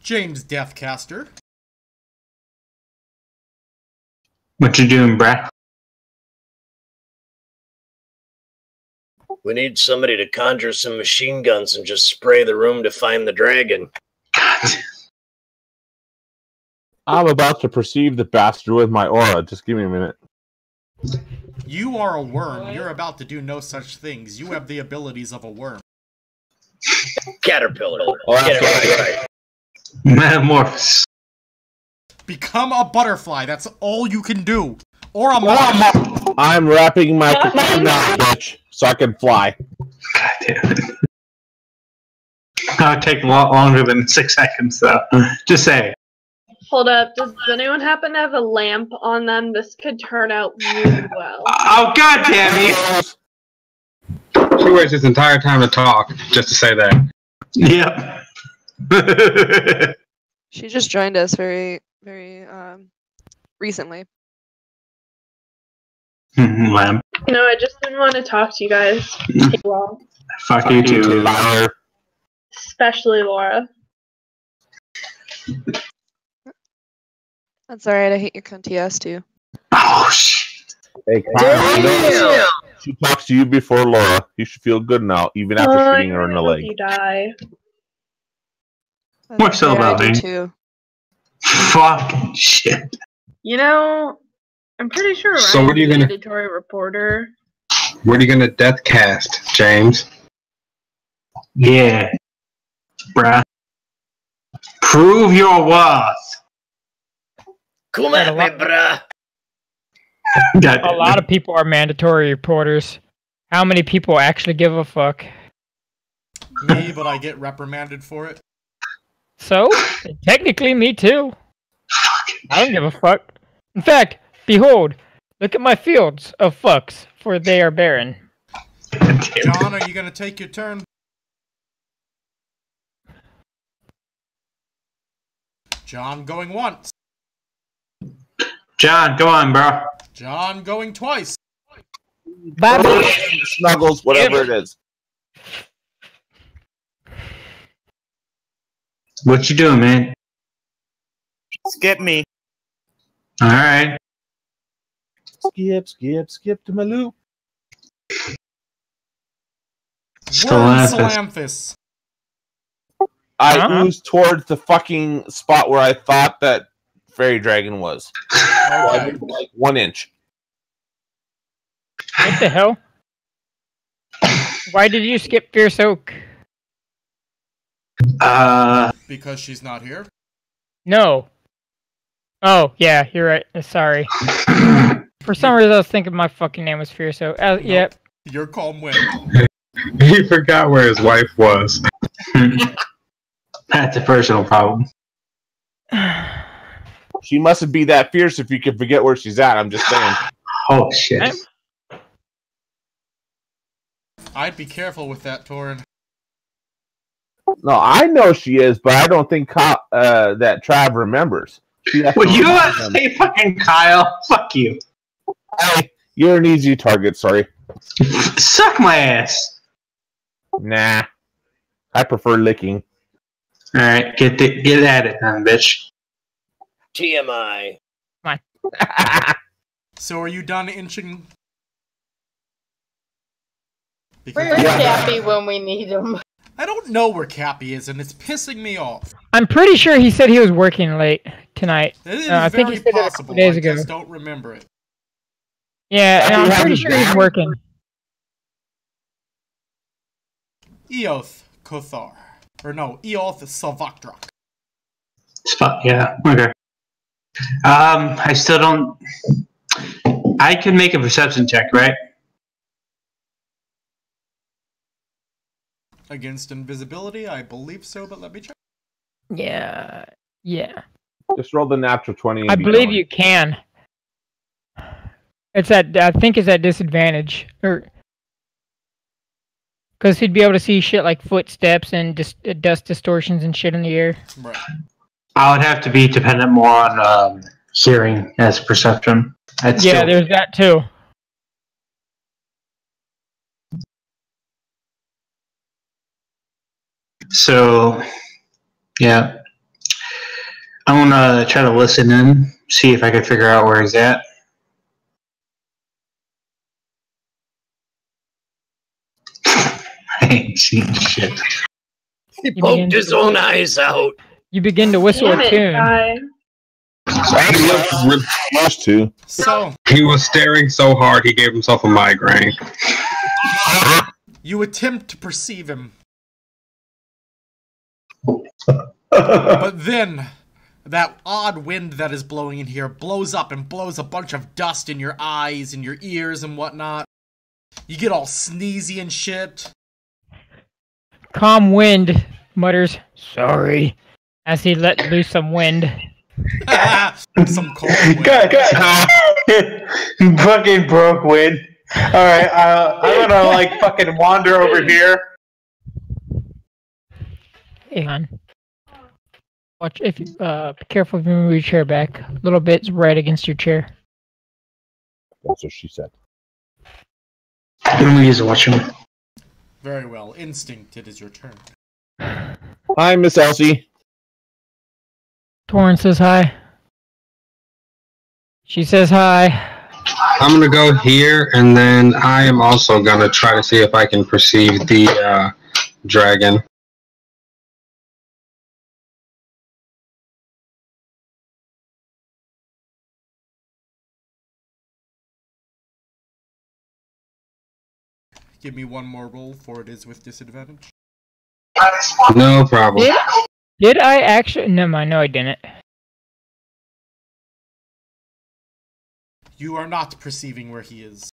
James Deathcaster. What you doing, bruh? We need somebody to conjure some machine guns and just spray the room to find the dragon. I'm about to perceive the bastard with my aura. Just give me a minute. You are a worm. You're about to do no such things. You have the abilities of a worm. Caterpillar. Oh, Get it right. Metamorphosis. Become a butterfly. That's all you can do. Or a moth. I'm wrapping my cocoon now, bitch, so I can fly. God damn it. That'll take a lot longer than 6 seconds, though. Just say. Hold up. Does anyone happen to have a lamp on them? This could turn out really well. Oh, god damn you! She waits this entire time to talk just to say that. Yep. She just joined us very recently. Lamb. You know, I just didn't want to talk to you guys too long. Fuck you too. Especially Laura. That's alright, I hate your cunt TS too. Oh, shit. Hey, Kyle, she talks to you before Laura. You should feel good now, even after shooting her in the leg. You die. More so about me. Too. Fucking shit. You know, I'm pretty sure So what are you Ryan's gonna- a mandatory reporter. What are you gonna death cast, James? Yeah. Bruh. Prove your worth. Come at me, bruh. A lot of people are mandatory reporters. How many people actually give a fuck? Me, but I get reprimanded for it. So, technically me too. I don't give a fuck. In fact, behold, look at my fields of fucks, for they are barren. John, are you gonna take your turn? John going once. John, go on, bro. John going twice. Snuggles, whatever it is. What you doing, man? Skip me. Alright. Skip to my loop. Word Salanthus. I oozed towards the fucking spot where I thought that fairy dragon was. Okay. Like 1 inch. What the hell? Why did you skip Fierce Oak? Because she's not here. No. Oh, yeah, you're right. Sorry. For some reason, I was thinking my fucking name was Fierce Oak. Yep. Your calm win. He forgot where his wife was. That's a personal problem. She mustn't be that fierce if you can forget where she's at. I'm just saying. Oh, shit. I'd be careful with that, Torin. No, I know she is, but I don't think that Trav remembers. Well, you want to say fucking Kyle? Fuck you. Hey, you're an easy target, sorry. Suck my ass. Nah. I prefer licking. Alright, get at it then, bitch. TMI. So are you done inching? Where's Cappy when we need him? I don't know where Cappy is, and it's pissing me off. I'm pretty sure he said he was working late tonight. It is I think he very said that a possible. couple days I ago. just don't remember it. Yeah, and I'm pretty sure he's working. Eoth Kothar. Or no, Eoth Salvaktrak. Yeah, okay. I still don't... I can make a perception check, right? Against invisibility? I believe so, but let me check. Yeah. Just roll the natural 20. I believe you can. It's at, I think it's at disadvantage. Because he'd be able to see shit like footsteps and dust distortions and shit in the air. Right. I would have to be dependent more on hearing as perception. There's that too. So, yeah. I'm gonna try to listen in, see if I can figure out where he's at. I ain't seen shit. He poked his own eyes out. You begin to whistle a tune. So he was staring so hard he gave himself a migraine. You attempt to perceive him. But then that odd wind that is blowing in here blows up and blows a bunch of dust in your eyes and your ears and whatnot. You get all sneezy and shit. Calm Wind mutters, "Sorry," as he let loose some wind. Some cold wind. Fucking broke wind. Alright, I'm gonna like fucking wander over here. Hang on. Watch if you be careful if you move your chair back. A little bit's right against your chair. That's what she said. I'm gonna use a watchman. Very well. Instinct, it is your turn. Hi, Miss Elsie. Torrance says hi. She says hi. I'm gonna go here, and then I am also gonna try to see if I can perceive the dragon. Give me one more roll, for it is with disadvantage. No problem. Did I actually? No, I didn't. You are not perceiving where he is.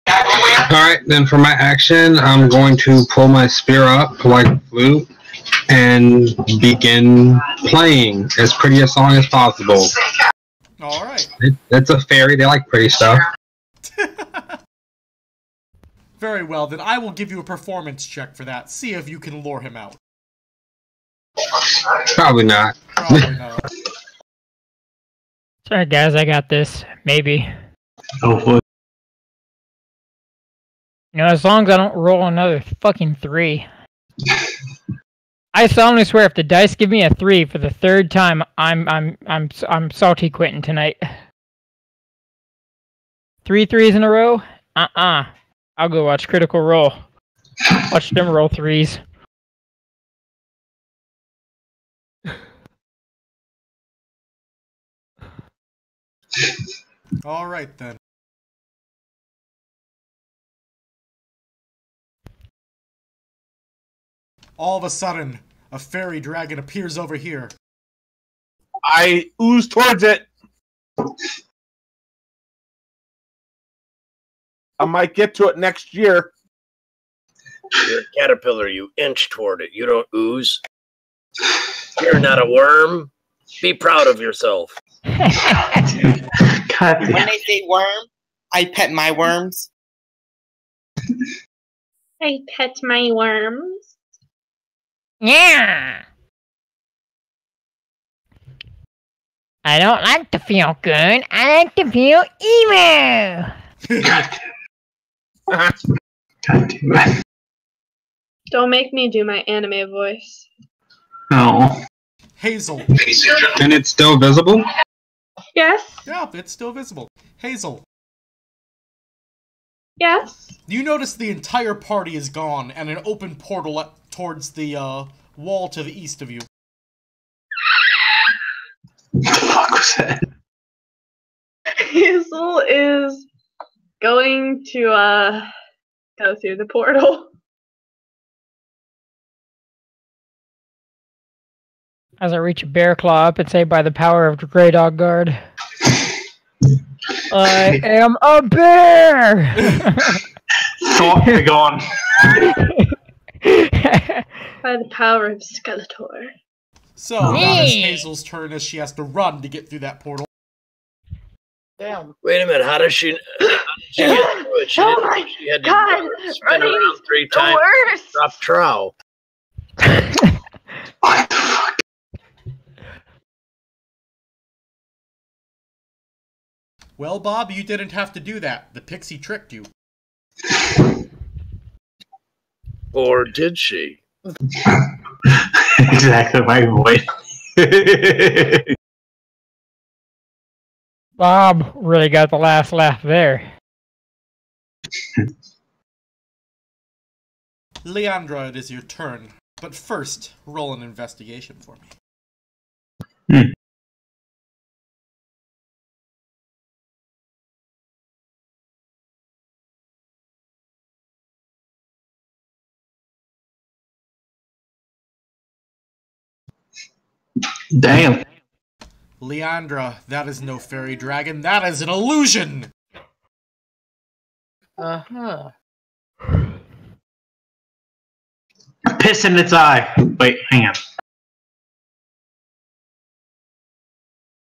Alright, then for my action, I'm going to pull my spear up like a flute and begin playing as pretty a song as possible. Alright. It's a fairy, they like pretty stuff. Very well, then I will give you a performance check for that. See if you can lure him out. Probably not. Probably not. Sorry, guys, I got this. Maybe. Oh, you know, as long as I don't roll another fucking 3. I solemnly swear, if the dice give me a 3 for the 3rd time, I'm salty quitting tonight. 3 3s in a row? I'll go watch Critical Role. Watch them roll 3s. Alright then. All of a sudden, a fairy dragon appears over here. I ooze towards it. I might get to it next year. You're a caterpillar, you inch toward it. You don't ooze. You're not a worm. Be proud of yourself. When they say worm, I pet my worms. I pet my worms. Yeah. I don't like to feel good. I like to feel evil. Don't make me do my anime voice. No. Hazel. And it's still visible? Yes. Yeah, it's still visible. Hazel. Yes. You notice the entire party is gone, and an open portal towards the wall to the east of you. What the fuck was that? Hazel is going to go through the portal. As I reach a bear claw up and say, by the power of the Grey Dog Guard, I am a bear! Thought be gone. By the power of Skeletor. So, that is Hazel's turn as she has to run to get through that portal. Damn. Wait a minute, how does she get through it? She had to God, spin around 3 times. worst. Drop trow. What the fuck? Well, Bob, you didn't have to do that. The pixie tricked you. Or did she? Exactly my voice. Bob really got the last laugh there. Leandra, it is your turn. But first, roll an investigation for me. Damn. Leandra, that is no fairy dragon. That is an illusion! Uh-huh. Piss in its eye. Wait, hang on.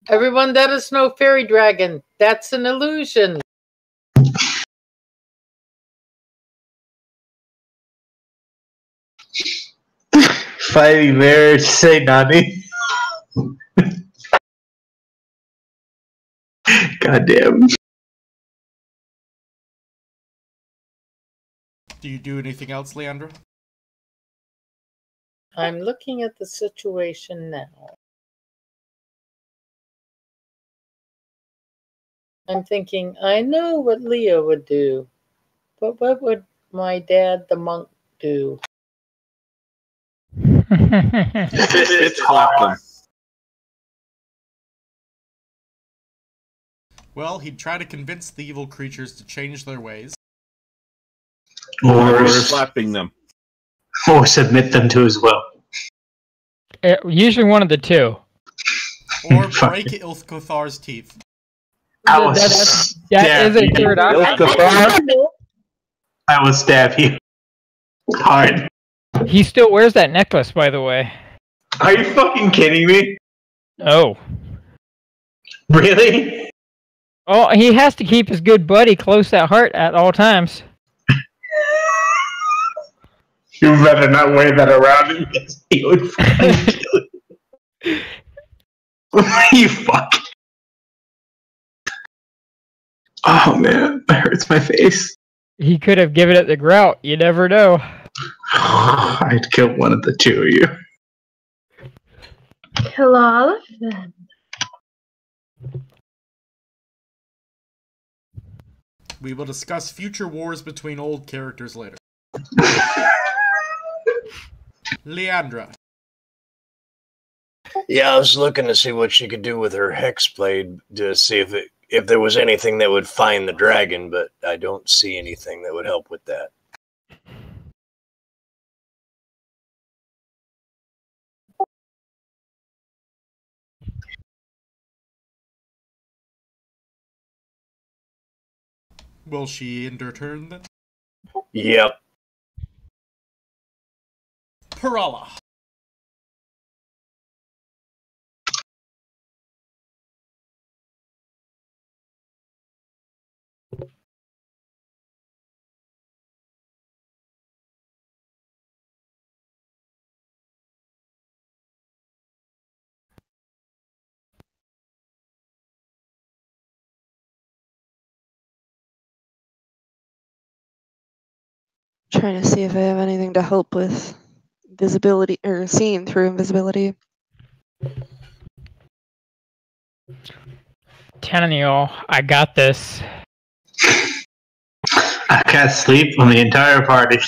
Everyone, that is no fairy dragon. That's an illusion. Fighting there, say Nani. Goddamn. Do you do anything else, Leandra? I'm looking at the situation now. I'm thinking, I know what Leah would do, but what would my dad, the monk, do? It's hot. Well, he'd try to convince the evil creatures to change their ways. Or slapping them. Or submit them to his will. Usually one of the two. Or break Ilthkothar's teeth. I will That stab is a you. third option. I will stab you. Hard. He still wears that necklace, by the way. Are you fucking kidding me? Oh. Really? Oh, he has to keep his good buddy close at heart at all times. You better not wear that around him because he would fucking kill you. You fuck. Oh man, that hurts my face. He could have given it the grout. You never know. I'd kill one of the two of you. Kill all of them. We will discuss future wars between old characters later. Leandra. Yeah, I was looking to see what she could do with her hex blade to see if there was anything that would find the dragon, but I don't see anything that would help with that. Will she end her turn then? Yep. Parala. Trying to see if I have anything to help with visibility or seeing through invisibility. Telling y'all, I got this. I can't sleep on the entire party.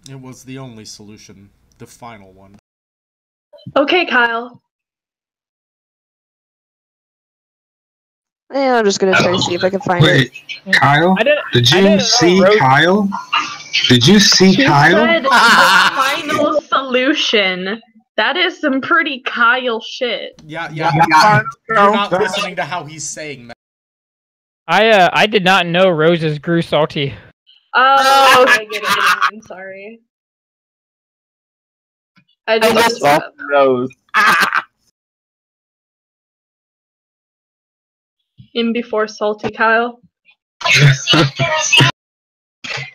It was the only solution. The final one. Okay, Kyle. Yeah, I'm just gonna try to see if I can find Wait, it. Kyle? Did you didn't see know Rose- Kyle? Did you see He Kyle? said the final solution. That is some pretty Kyle shit. Yeah. You're not listening to how he's saying that. I did not know roses grew salty. Oh, okay, I get it. I'm sorry. I just Rose. in before salty Kyle.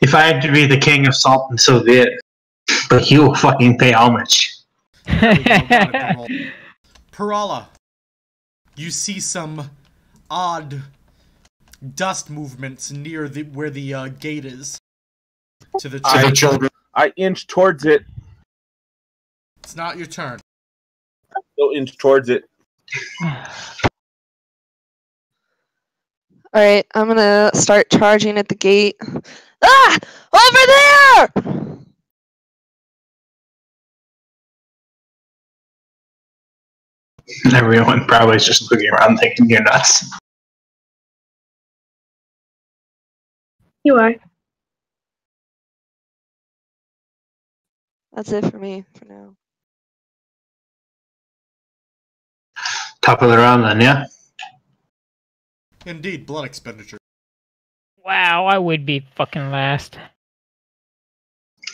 If I had to be the king of salt, and so be it. But he will fucking pay homage. Perala, you see some odd dust movements near where the gate is. To the children. I inch towards it. It's not your turn. Go inch towards it. Alright, I'm gonna start charging at the gate. Ah! Over there! Everyone probably is just looking around thinking you're nuts. You are. That's it for me for now. Top of the round then, yeah? Indeed, blood expenditure. Wow, I would be fucking last.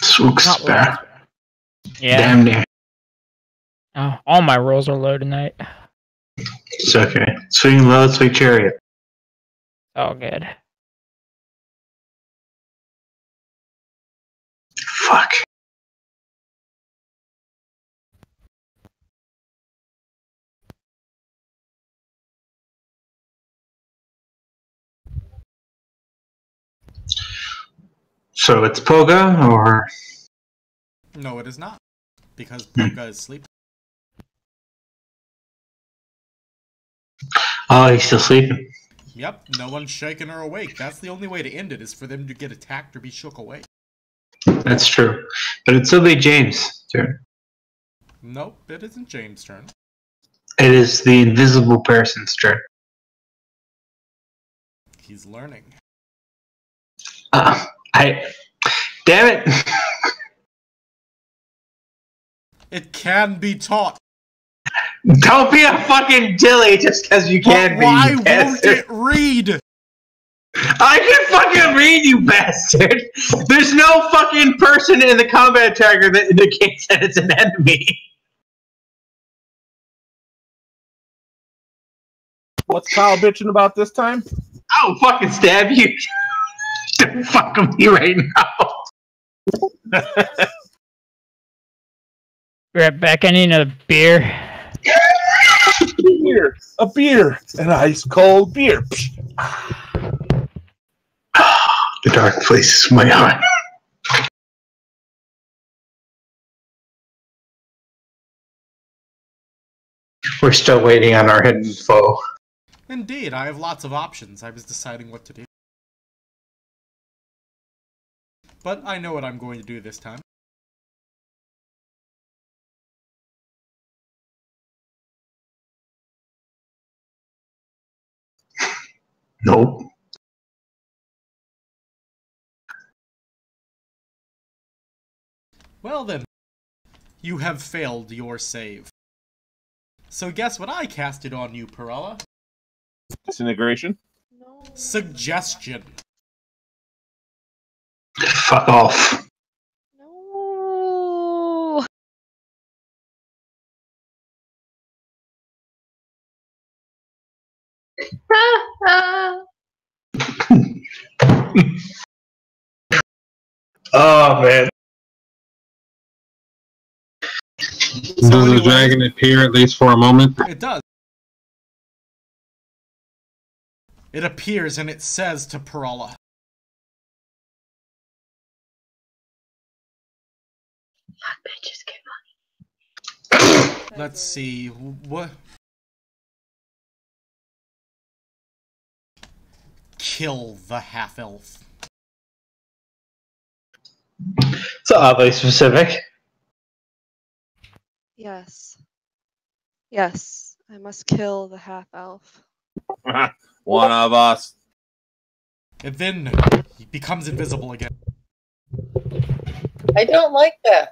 Swooks. Not last. Yeah. Damn near. Oh, all my rolls are low tonight. It's okay. Swing low, swing chariot. All good. Fuck. So it's Poga, or? No, it is not. Because Poga is sleeping. Oh, he's still sleeping. Yep, no one's shaking her awake. That's the only way to end it, is for them to get attacked or be shook awake. That's true. But it'd still be James' turn. Nope, it isn't James' turn. It is the invisible person's turn. He's learning. Damn it! It can be taught. Don't be a fucking dilly just because you can't be. Why you won't bastard. it read? I can fucking read, you bastard! There's no fucking person in the combat tracker that indicates that it's an enemy. What's Kyle bitching about this time? I'll fucking stab you. Don't fuck with me right now. Right back, I need another beer. A beer, an ice cold beer. The dark place is my heart. We're still waiting on our hidden foe. Indeed, I have lots of options. I was deciding what to do. But I know what I'm going to do this time. Nope. Well then, you have failed your save. So guess what I casted on you, Perella? Disintegration? Suggestion. Fuck off. No. Oh, man. Does the dragon appear at least for a moment? It does. It appears and it says to Parala. That bitches get money. Let's see. What? Kill the half-elf. It's oddly specific. Yes. Yes, I must kill the half-elf. One of us. And then he becomes invisible again. I don't like that.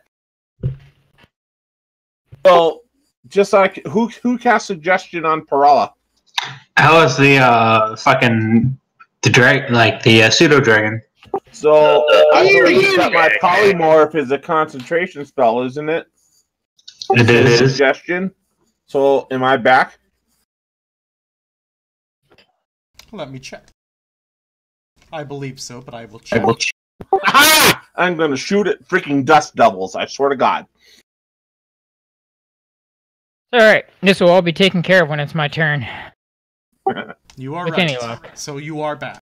So, just like who cast suggestion on Parala? How was the pseudo dragon? So I believe that my polymorph is a concentration spell, isn't it? It is. Suggestion. So am I back? Let me check. I believe so, but I will check. I'm gonna shoot at freaking dust devils, I swear to God. Alright, this will all be taken care of when it's my turn. You are With right. any luck. So you are back.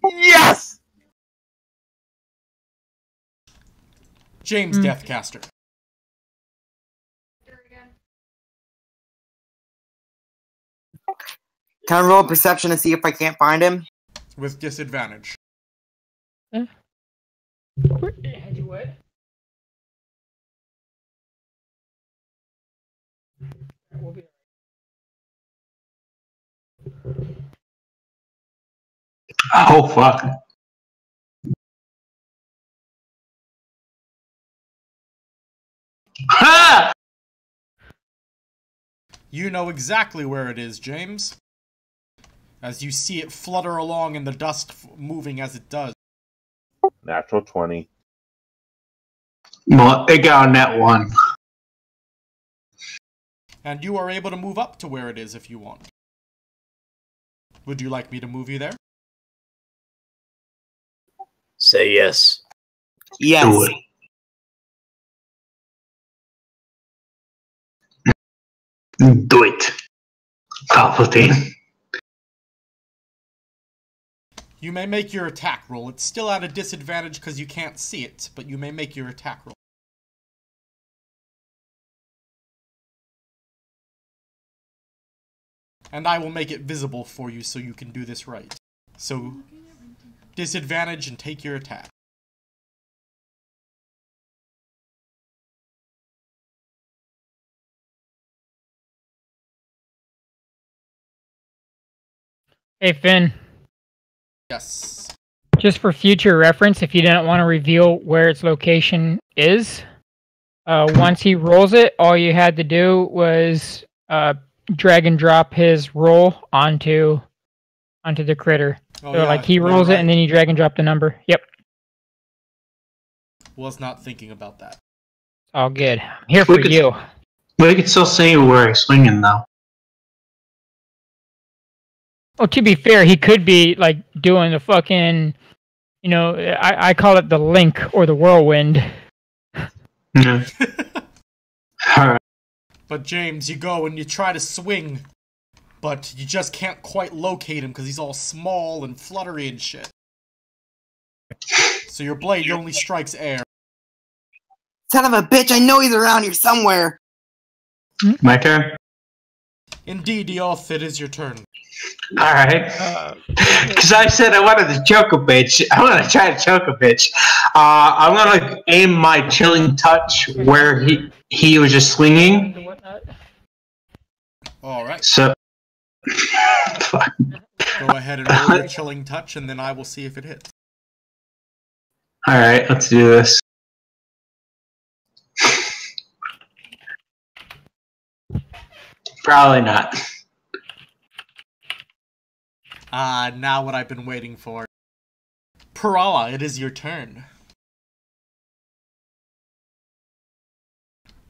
Yes! James Deathcaster. Can I roll a perception to see if I can't find him? With disadvantage. Had you what? Oh fuck! Ha! You know exactly where it is, James. As you see it flutter along in the dust, moving as it does. Natural 20. Well, it got on that one. And you are able to move up to where it is if you want. Would you like me to move you there? Say yes. Yes. Do it. Do it. Palpatine. You may make your attack roll. It's still at a disadvantage because you can't see it, but you may make your attack roll. And I will make it visible for you so you can do this right. So, disadvantage and take your attack. Hey, Finn. Yes. Just for future reference, if you didn't want to reveal where its location is, once he rolls it, all you had to do was drag and drop his roll onto the critter. Oh, so yeah, like he you're rolls right. it and then you drag and drop the number. Yep. Was not thinking about that. All good. I'm here for you. But you can still see where he's swinging, though. Well, to be fair, he could be like doing the fucking, I call it the link or the whirlwind. Yeah. Alright. But James, you go and you try to swing, but you just can't quite locate him because he's all small and fluttery and shit. So your blade only strikes air. Son of a bitch, I know he's around here somewhere. My turn? Indeed, Eoth, it is your turn. Alright. Because I said I wanted to choke a bitch. I want to try to choke a bitch. I'm going to aim my chilling touch where he was just swinging. Alright. So. Fuck. Go ahead and roll your chilling touch, and then I will see if it hits. Alright, let's do this. Probably not. Now what I've been waiting for. Parala, it is your turn.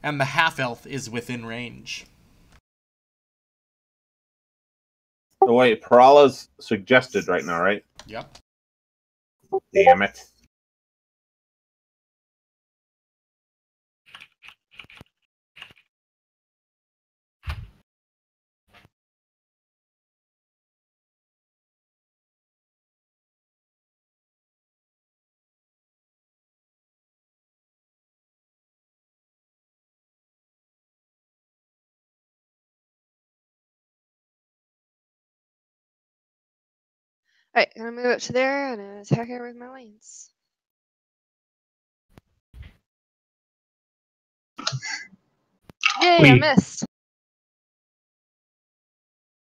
And the half-elf is within range. Oh, wait, Parala's suggested right now, right? Yep. Damn it. Alright, I'm gonna move up to there and attack her with my lance. Yay, I missed.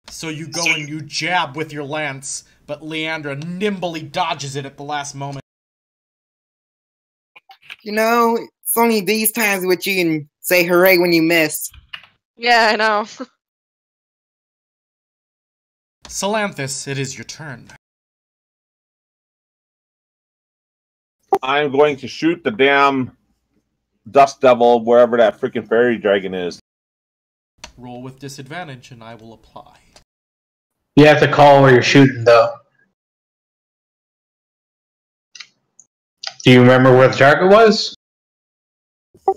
So you go and you jab with your lance, but Leandra nimbly dodges it at the last moment. You know, it's only these times which you can say hooray when you miss. Yeah, I know. Salanthus, it is your turn. I'm going to shoot the damn dust devil wherever that freaking fairy dragon is. Roll with disadvantage, and I will apply. You have to call where you're shooting, though. Do you remember where the target was?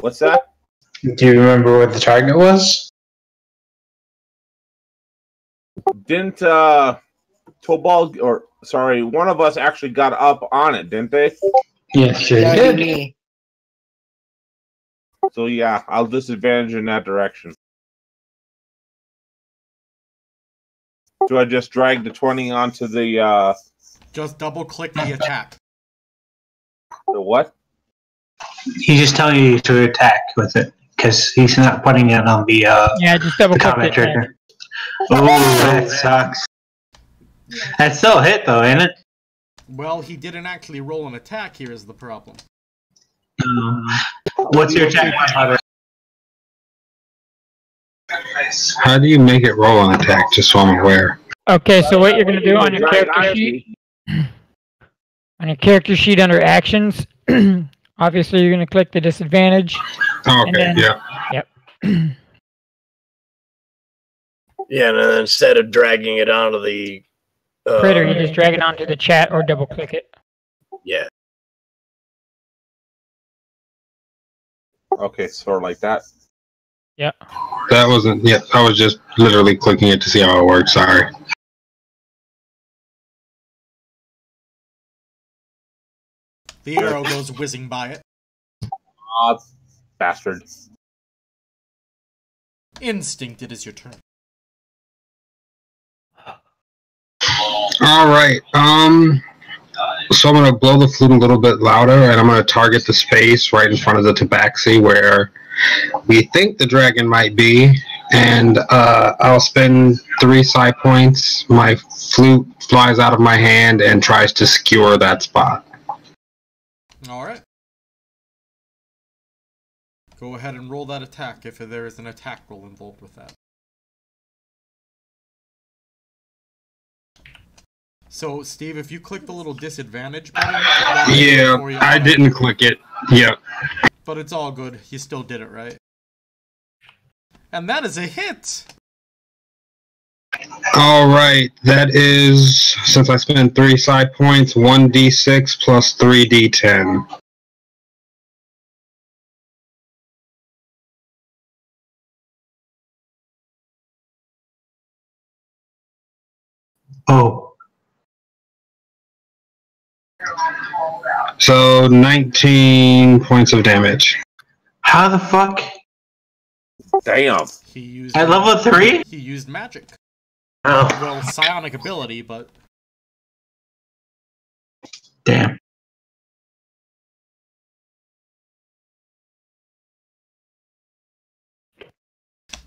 What's that? Do you remember where the target was? Didn't Tobal, or sorry, one of us actually got up on it, didn't they? Yes, you did. Me. So yeah, I'll disadvantage in that direction. Do I just drag the 20 onto the Just double click the attack. The what? He's just telling you to attack with it because he's not putting it on the Yeah, just double the click combat it. trigger. Oh, that sucks. That's still a hit though, ain't it? Well, he didn't actually roll an attack. Here is the problem. What's your attack? How do you make it roll an attack, just so I'm aware? Okay, so what you're going to do on your character sheet, under actions, obviously you're going to click the disadvantage. Oh, okay, then, yeah. Yep. Yeah, and then instead of dragging it onto the critter, you just drag it onto the chat or double click it. Yeah. Okay, sort of like that. Yeah. That wasn't, yeah, I was just literally clicking it to see how it works, sorry. The arrow goes whizzing by it. Ah, bastard. Instinct, it is your turn. Alright, so I'm going to blow the flute a little bit louder, and I'm going to target the space right in front of the tabaxi where we think the dragon might be, and I'll spend 3 psi points. My flute flies out of my hand and tries to skewer that spot. Alright. Go ahead and roll that attack if there is an attack roll involved with that. So, Steve, if you click the little disadvantage button... Yeah, I didn't click it. Yep. But it's all good. You still did it, right? And that is a hit! Alright, that is, since I spent 3 psi points, 1d6 plus 3d10. Oh. So 19 points of damage. How the fuck? Damn. He used At level 3? He used magic. Oh. Well, psionic ability, but... Damn.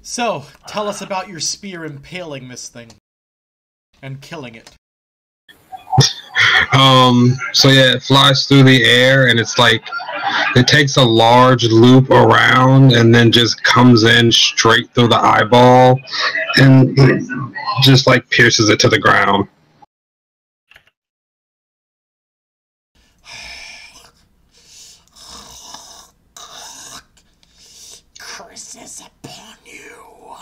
So, tell us about your spear impaling this thing. And killing it. So yeah, it flies through the air, and it's like, it takes a large loop around, and then just comes in straight through the eyeball, and just like pierces it to the ground. Curse is upon you.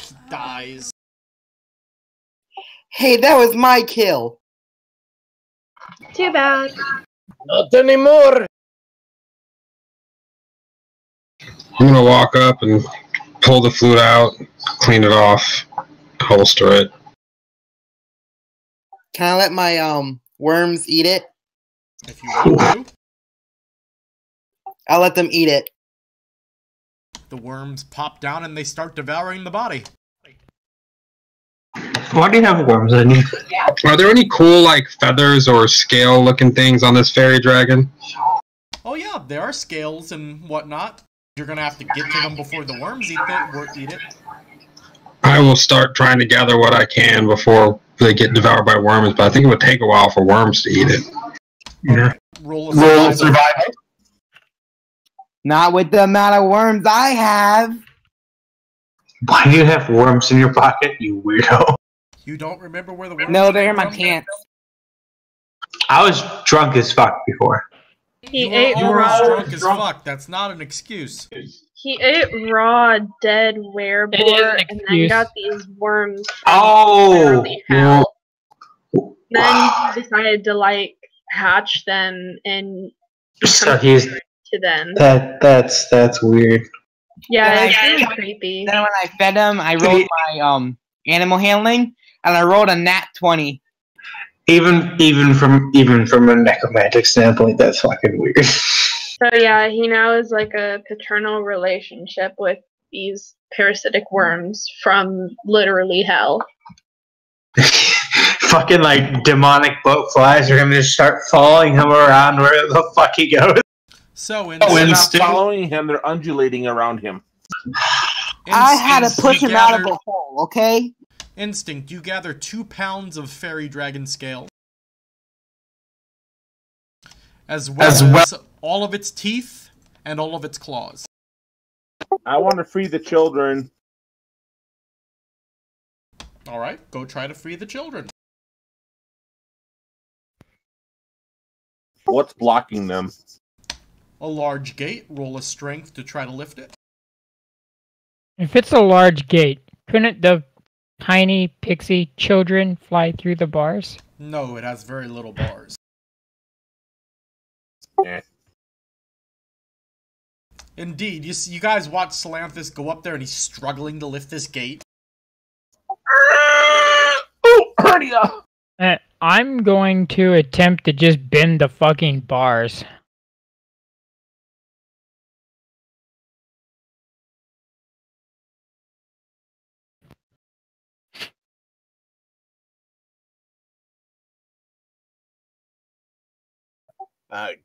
He dies. Hey, that was my kill. Too bad. Not anymore. I'm gonna walk up and pull the flute out, clean it off, holster it. Can I let my worms eat it? If you want to. I'll let them eat it. The worms pop down and they start devouring the body. Why do you have worms on you? Are there any cool, like, feathers or scale-looking things on this fairy dragon? Oh yeah, there are scales and whatnot. You're gonna have to get to them before the worms eat it. I will start trying to gather what I can before they get devoured by worms, but I think it would take a while for worms to eat it. Yeah. Roll a survival. Not with the amount of worms I have. Why do you have worms in your pocket, you weirdo? You don't remember where the worms No, they're in my from? pants. I was drunk as fuck before. He ate You were raw. drunk as fuck. That's not an excuse. He ate raw, dead wereboar, and then excuse. got these worms. Oh! Literally hell. Then he decided to like hatch them and So he's to them. that's weird. Yeah, it's really creepy. Then when I fed him, I rolled my animal handling, and I rolled a nat 20. Even from a necromantic standpoint, that's fucking weird. So yeah, he now is like a paternal relationship with these parasitic worms from literally hell. Fucking like demonic boat flies are gonna just start following him around where the fuck he goes. So They're not following him, they're undulating around him. I had to push him out of gather- the hole, okay? Instinct, you gather 2 pounds of fairy dragon scale. As well as all of its teeth and all of its claws. I want to free the children. Alright, go try to free the children. What's blocking them? A large gate, roll a strength to try to lift it. If it's a large gate, couldn't the tiny pixie children fly through the bars? No, it has very little bars. Eh. Indeed, you guys watch Salanthus go up there and he's struggling to lift this gate. Oh, hernia! I'm going to attempt to just bend the fucking bars.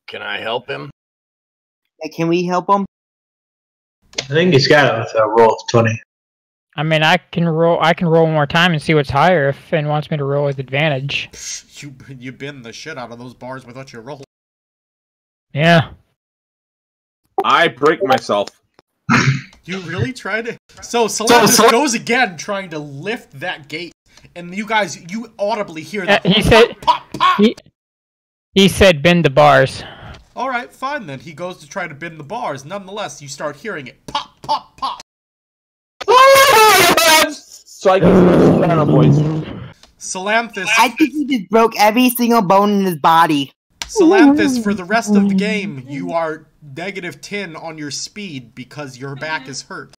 Can I help him? Hey, can we help him? I think he's got it with a roll of 20. I mean, I can roll one more time and see what's higher if Finn wants me to roll with advantage. You bend the shit out of those bars without your roll. Yeah. I break myself. You really tried to... So Salanthus goes again trying to lift that gate. And you guys, you audibly hear that. He said... Pop, pop, pop. He said bend the bars. Alright, fine then. He goes to try to bend the bars. Nonetheless, you start hearing it. Pop, pop, pop. So I can piano voice. Salanthus... I think he just broke every single bone in his body. Salanthus, for the rest of the game, you are -10 on your speed because your back is hurt.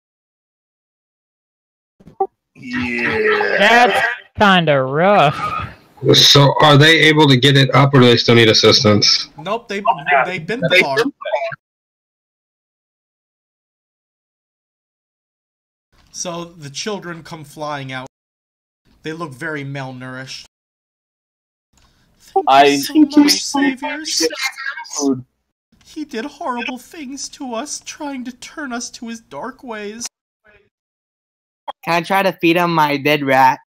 Yeah. That's kind of rough. So are they able to get it up, or do they still need assistance? Nope, they bent the bar. So the children come flying out. They look very malnourished. Thank you so much, saviors. He did horrible things to us, trying to turn us to his dark ways. Can I try to feed him my dead rat?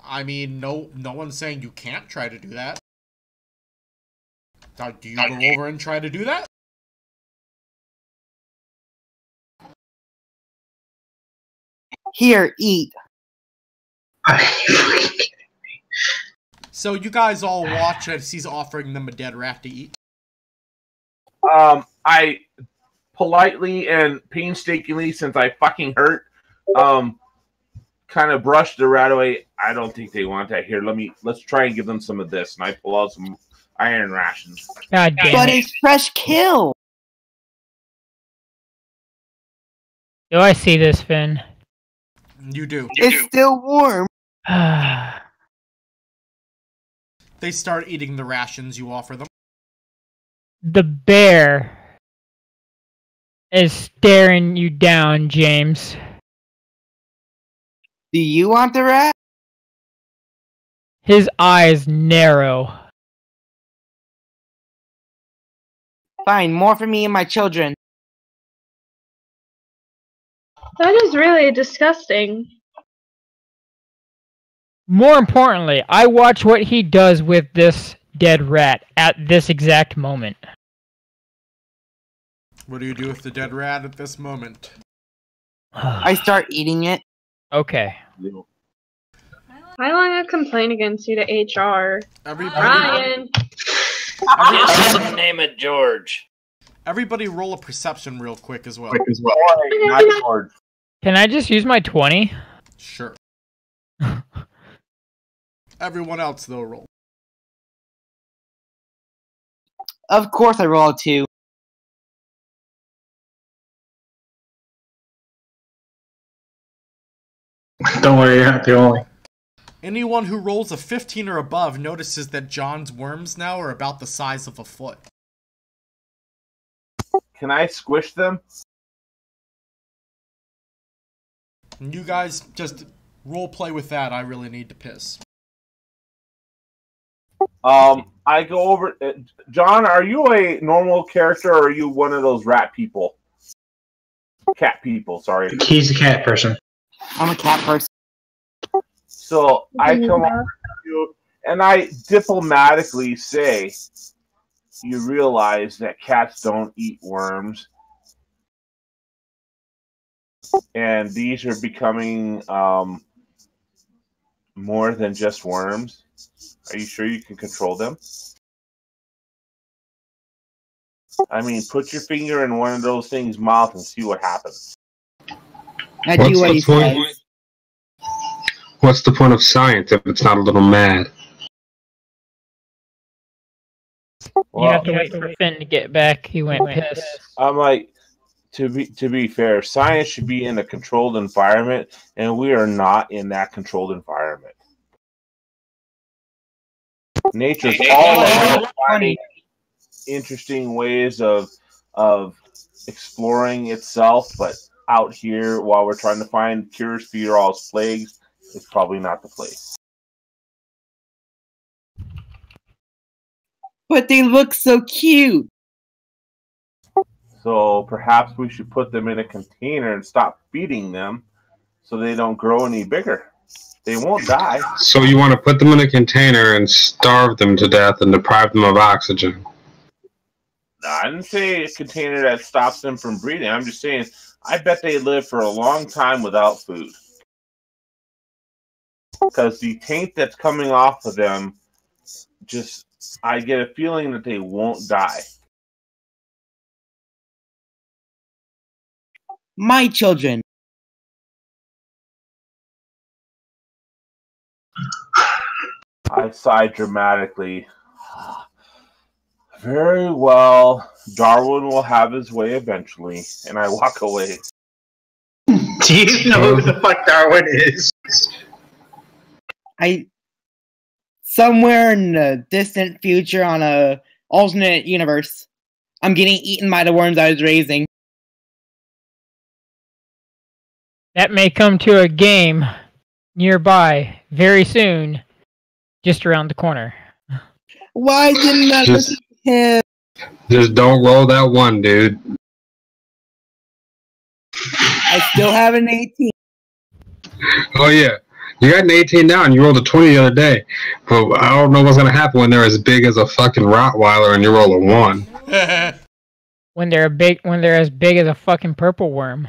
I mean, no one's saying you can't try to do that. Do you go over and try to do that? Here, eat. So you guys all watch as he's offering them a dead rat to eat. I politely and painstakingly, since I fucking hurt, kind of brushed the rat away. I don't think they want that here. Let's try and give them some of this. And I pull out some iron rations. God damn But it. it's fresh kill. Do I see this, Finn? You do. It's still warm. They start eating the rations you offer them. The bear is staring you down, James. Do you want the rat? His eyes narrow. Fine, more for me and my children. That is really disgusting. More importantly, I watch what he does with this dead rat at this exact moment. What do you do with the dead rat at this moment? I start eating it. Okay. I want to complain against you to HR. Ryan! Just name it George. Everybody roll a perception real quick as well. Not George. Can I just use my 20? Sure. Everyone else, though, roll. Of course I roll a 2. Don't worry, you're not the only. Anyone who rolls a 15 or above notices that John's worms now are about the size of a foot. Can I squish them? And you guys just role play with that. I really need to piss. I go over. John, are you a normal character or are you one of those rat people? Cat people, sorry. He's a cat person. I'm a cat person. So I come over to you and I diplomatically say, you realize that cats don't eat worms. And these are becoming more than just worms. Are you sure you can control them? I mean, put your finger in one of those things' mouth and see what happens. I do what he says. What's the point of science if it's not a little mad? You have to wait for Finn to get back. He went pissed. I'm like, to be fair, science should be in a controlled environment, and we are not in that controlled environment. Nature's all about finding interesting ways of exploring itself, but out here, while we're trying to find cures for all plagues, it's probably not the place. But they look so cute. So perhaps we should put them in a container and stop feeding them so they don't grow any bigger. They won't die. So you want to put them in a container and starve them to death and deprive them of oxygen? No, I didn't say a container that stops them from breeding. I'm just saying, I bet they live for a long time without food. Because the taint that's coming off of them, I get a feeling that they won't die. My children. I sigh dramatically. Very well. Darwin will have his way eventually. And I walk away. Do you know who the fuck Darwin is? Somewhere in the distant future on a alternate universe, I'm getting eaten by the worms I was raising. That may come to a game nearby very soon, just around the corner. Why didn't I listen to him? Just don't roll that one, dude. I still have an 18. Oh, yeah. You got an 18 now, and you rolled a 20 the other day. But I don't know what's going to happen when they're as big as a fucking Rottweiler and you roll a 1. When they're as big as a fucking purple worm.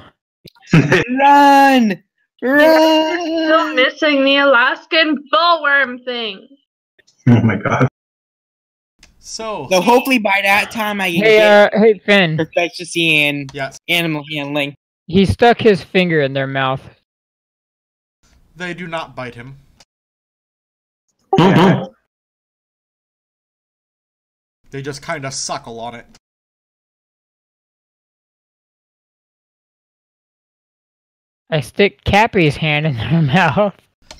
Run! Run! Still missing the Alaskan bullworm thing. Oh my god. So hopefully by that time I can Hey Finn. proficiency in animal handling. He stuck his finger in their mouth. they do not bite him. Mm-hmm. They just kind of suckle on it. I stick Cappy's hand in their mouth.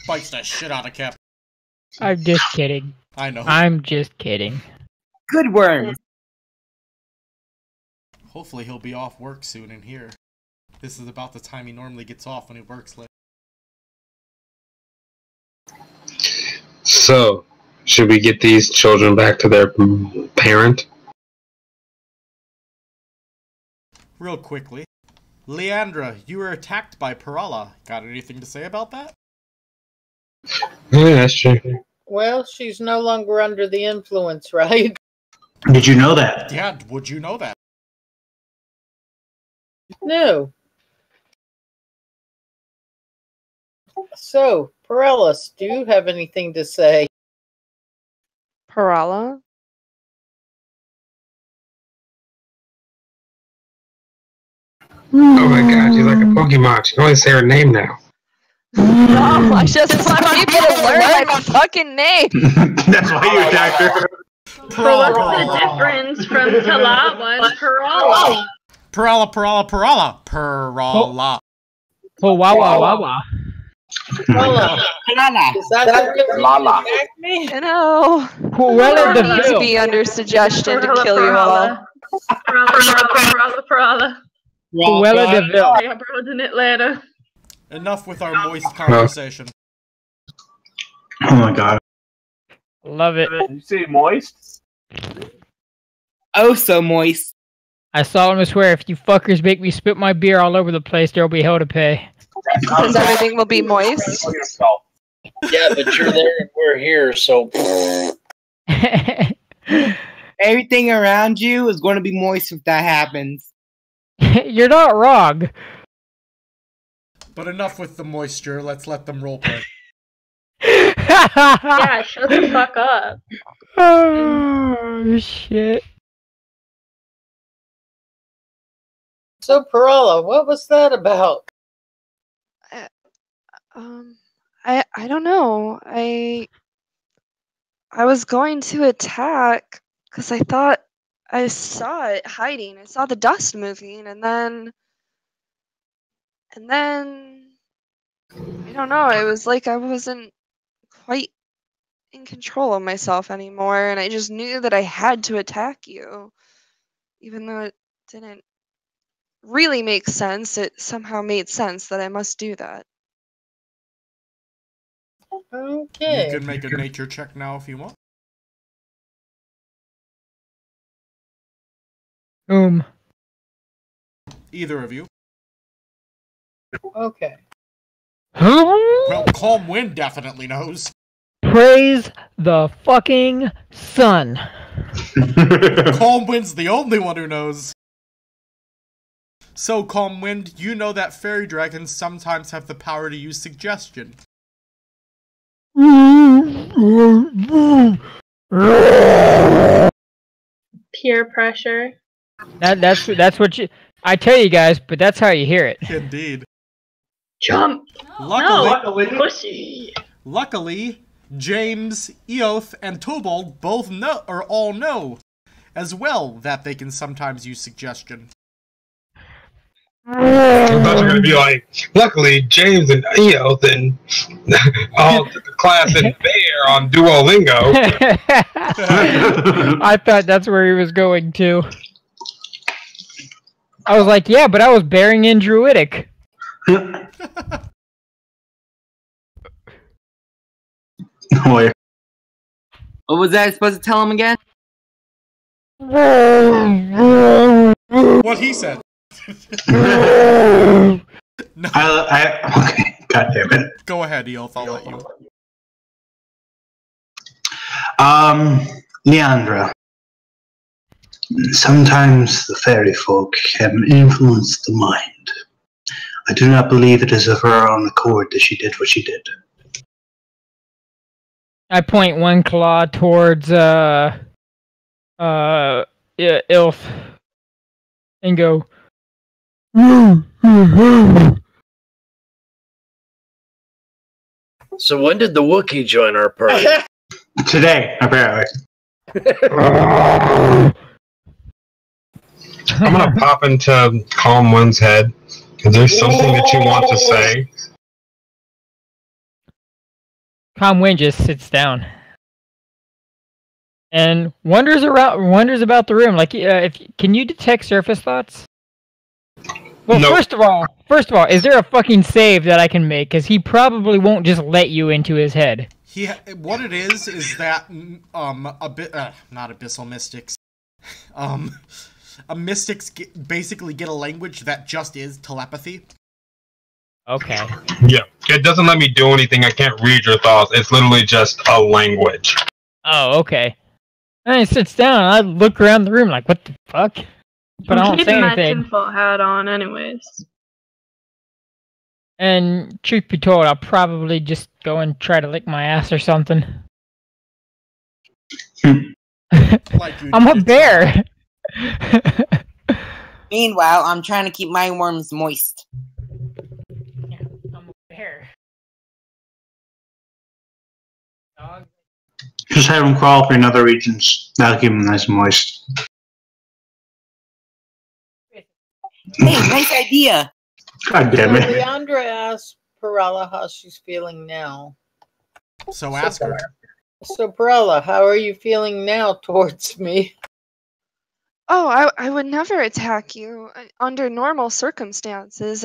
Bites the shit out of Cap. I'm just kidding. I know. I'm just kidding. Good worm. Hopefully he'll be off work soon in here. This is about the time he normally gets off when he works late. So, should we get these children back to their parent? Real quickly. Leandra, you were attacked by Perala. Got anything to say about that? Yeah, that's true. Well, she's no longer under the influence, right? Did you know that? Yeah, would you know that? No. So, Perellis, do you have anything to say? Parala? Oh my god, she's like a Pokemon. She can only say her name now. No, I just want people to learn my fucking name. That's why you attacked her. What's the difference from Talawa and Perala? Perala. Oh, wow, wow, wow, wow. Perella. Is that the reason you attacked me? I know. Cruella de needs to Vil. be under suggestion to kill you all. Perala. Cruella de Vil. Yeah, bro, in Atlanta. Enough with our moist conversation. Oh my god. Love it. Did you say moist? Oh, so moist. I solemnly swear, if you fuckers make me spit my beer all over the place, there'll be hell to pay. Because everything will be moist. Yeah, but you're there and we're here, so. Everything around you is going to be moist if that happens. You're not wrong. But enough with the moisture. Let's let them roleplay. Yeah, shut the fuck up. Oh, shit. So, Perella, what was that about? I don't know. I was going to attack because I thought I saw it hiding. I saw the dust moving, and then I don't know. It was like I wasn't quite in control of myself anymore, and I just knew that I had to attack you, even though it didn't really make sense. It somehow made sense that I must do that. Okay. You can make a nature check now if you want. Either of you. Okay. Well, Calm Wind definitely knows. Praise the fucking sun. Calm Wind's the only one who knows. So, Calm Wind, you know that fairy dragons sometimes have the power to use suggestion. Peer pressure. That's what you. I tell you guys, but that's how you hear it. Indeed. Jump. Luckily, Pussy. Luckily, James, Eoth, and Tobald both know, or all know, as well, that they can sometimes use suggestion. I thought you were going to be like, luckily, James and Eoth and all the class in there on Duolingo. I thought that's where he was going to. I was like, yeah, but I was bearing in Druidic. What was that supposed to tell him again? What he said. No. Okay, god damn it. Go ahead, Eoth, I'll let you. Leandra. Sometimes the fairy folk can influence the mind. I do not believe it is of her own accord that she did what she did. I point one claw towards Ilf and go. So when did the Wookiee join our party? Today, apparently. I'm going to pop into Calm One's head. Is there something that you want to say? Calm Wind just sits down and wonders about the room. Like, can you detect surface thoughts? Well, Nope. First of all, is there a fucking save that I can make? Because he probably won't just let you into his head. What it is that not abyssal mystics, mystics basically get a language that just is telepathy. Okay. Yeah, it doesn't let me do anything. I can't read your thoughts. It's literally just a language. Oh, okay. And he sits down, and I look around the room like, what the fuck? But I I'm don't say keeping my anything. tinfoil hat on anyways. And truth be told, I'll probably just go and try to lick my ass or something. I'm a bear! Meanwhile, I'm trying to keep my worms moist. Yeah, I'm a bear. Dog. Just have them crawl up in other regions. That'll keep them nice and moist. Hey, nice idea! God damn it. Leandra asked Perella how she's feeling now. So ask her. So Perella, how are you feeling now towards me? Oh, I would never attack you under normal circumstances.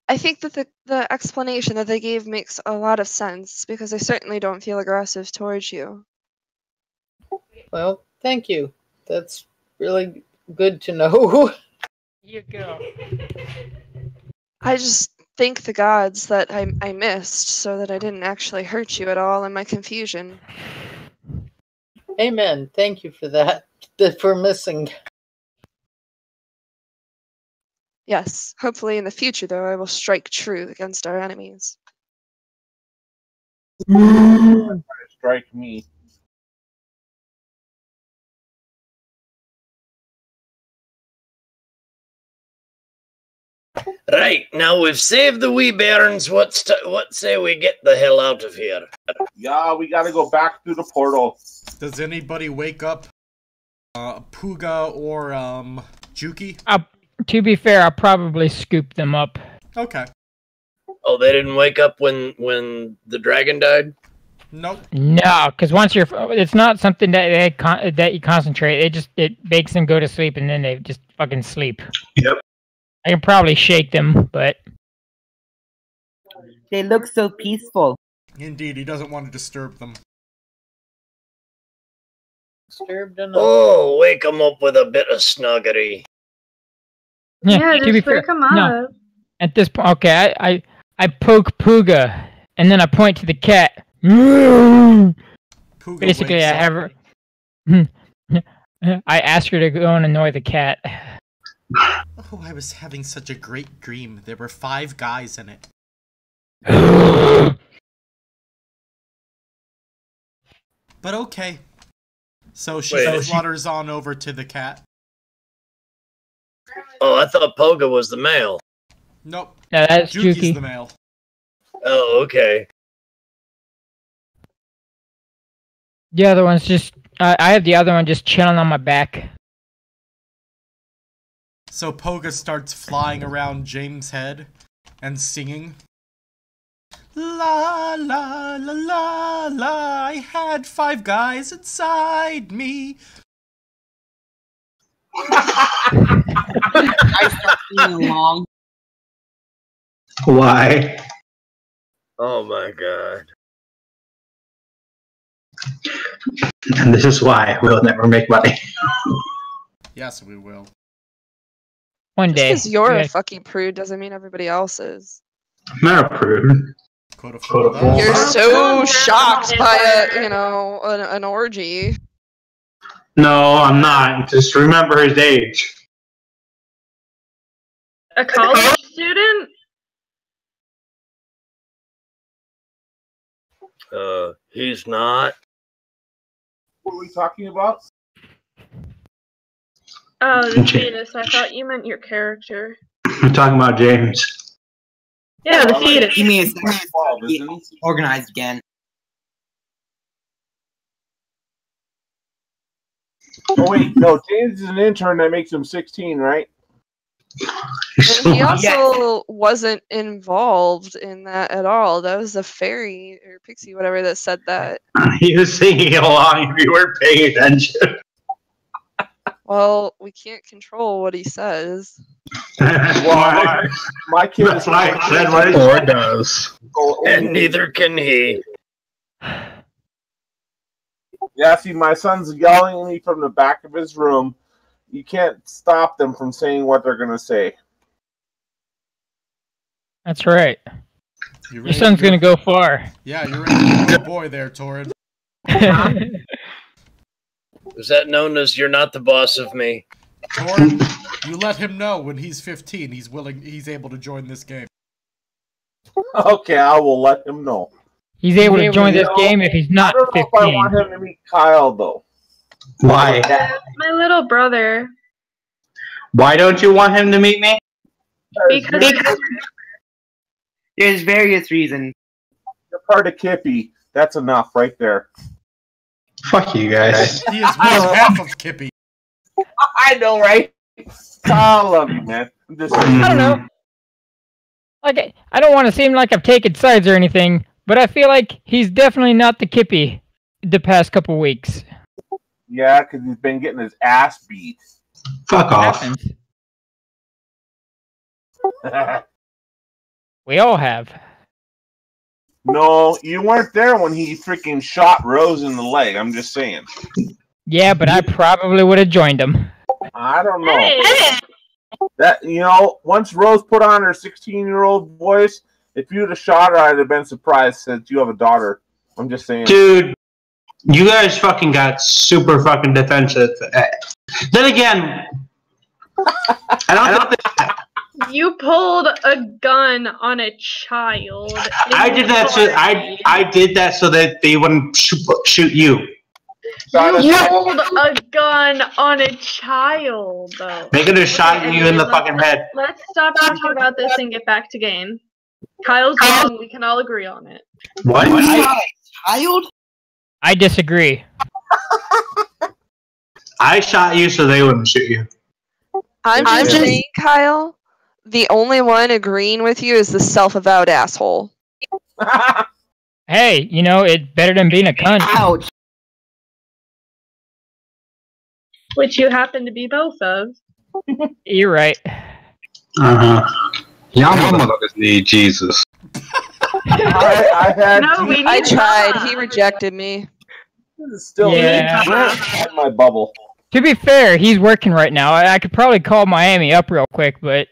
I think that the explanation that they gave makes a lot of sense because I certainly don't feel aggressive towards you. Well, thank you. That's really good to know. You go. I just thank the gods that I missed so that I didn't actually hurt you at all in my confusion. Amen. Thank you for that. For missing. Yes, hopefully in the future, though, I will strike true against our enemies. Strike me. Right, now we've saved the wee bairns. What say we get the hell out of here? Yeah, we gotta go back through the portal. Does anybody wake up Puga or Juki? To be fair, I'll probably scoop them up. Okay. Oh, they didn't wake up when the dragon died? Nope. No, because once you're, it's not something that you concentrate. It makes them go to sleep, and then they just fucking sleep. Yep. I can probably shake them, but they look so peaceful. Indeed, he doesn't want to disturb them. Disturbed enough. Oh, wake them up with a bit of snuggery. Yeah, to be just fair, wake them up. no. At this point, okay, I poke Puga, and then I point to the cat. Puga Basically, I have her. I ask her to go and annoy the cat. Oh, I was having such a great dream. There were 5 guys in it. But okay. So she flutters on over to the cat. Oh, I thought Poga was the male. Nope. No, that's Juki's Juki. the male. Oh, okay. The other one's just... I have the other one just chilling on my back. So Poga starts flying around James' head and singing. La la la la la, I had 5 guys inside me. I start singing along. Why? Oh my god. And this is why we'll never make money. Yes, we will. One day. Just because you're a fucking prude doesn't mean everybody else is. I'm not a prude. You're so shocked by an orgy. No, I'm not. Just remember his age. A college student? He's not. What are we talking about? Oh, the fetus. I thought you meant your character. I'm talking about James. Yeah, the fetus. Give me a second. Organized again. Oh wait, no, James is an intern that makes him 16, right? And he also wasn't involved in that at all. That was a fairy or pixie, whatever, that said that. He was singing along if you weren't paying attention. Well, we can't control what he says. Well, my kid is or does. And neither can he. Yeah, see, my son's yelling at me from the back of his room. You can't stop them from saying what they're going to say. That's right. Your son's going to go far. Yeah, you're a good boy there, Torrid. Is that known as "you're not the boss of me"? Torrid, you let him know when he's 15. He's able to join this game. Okay, I will let him know. He's able to join this game if he's not 15. I don't know if I want him to meet Kyle, though. Why? My little brother. Why don't you want him to meet me? Because there's various reasons. You're part of Kippy. That's enough right there. Fuck you guys. He is half of Kippy. I know, right? I love you, man. I'm just saying. I don't know. Like, I don't want to seem like I've taken sides or anything, but I feel like he's definitely not the Kippy the past couple weeks. Yeah, because he's been getting his ass beat. Fuck off. We all have. No, you weren't there when he freaking shot Rose in the leg. I'm just saying. Yeah, but I probably would have joined him. I don't know. Hey. That, you know, once Rose put on her 16-year-old voice, if you'd have shot her, I'd have been surprised since you have a daughter. I'm just saying. Dude, you guys fucking got super fucking defensive. Then again, I don't think You pulled a gun on a child. I did that so I did that so that they wouldn't shoot you. You pulled a gun on a child, though. They could have shot you in the fucking head. Let's stop talking about this and get back to game. Kyle's wrong. We can all agree on it. What? Child? I disagree. I shot you so they wouldn't shoot you. I'm just saying, Kyle, the only one agreeing with you is the self-avowed asshole. Hey, you know, it's better than being a cunt. Ouch. Which you happen to be both of. You're right. Y'all motherfuckers need Jesus. I had I tried. He rejected me. Still Yeah. in my bubble. To be fair, he's working right now. I could probably call Miami up real quick, but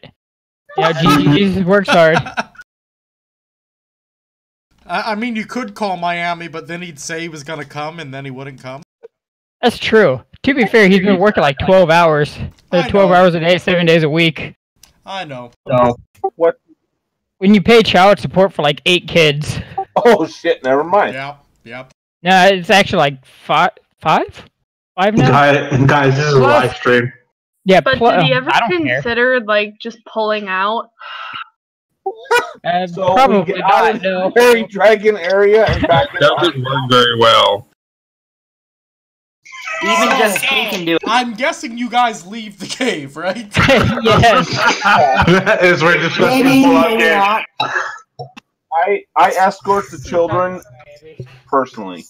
you know, Jesus works hard. I mean, you could call Miami, but then he'd say he was gonna come, and then he wouldn't come. That's true. To be fair, he's been working like 12 hours. 12 hours a day, 7 days a week. I know. No. What? When you pay child support for like 8 kids. Oh shit, never mind. Yep. No, it's actually like 5 now? Guys, this is a live stream. Yeah, But did he ever consider, like, just pulling out? So probably we get not, out of no. the Fairy Dragon area and back in. Doesn't work very well. Even just he can do it. I'm guessing you guys leave the cave, right? Yes. That is where just pull out here. I escort the children personally.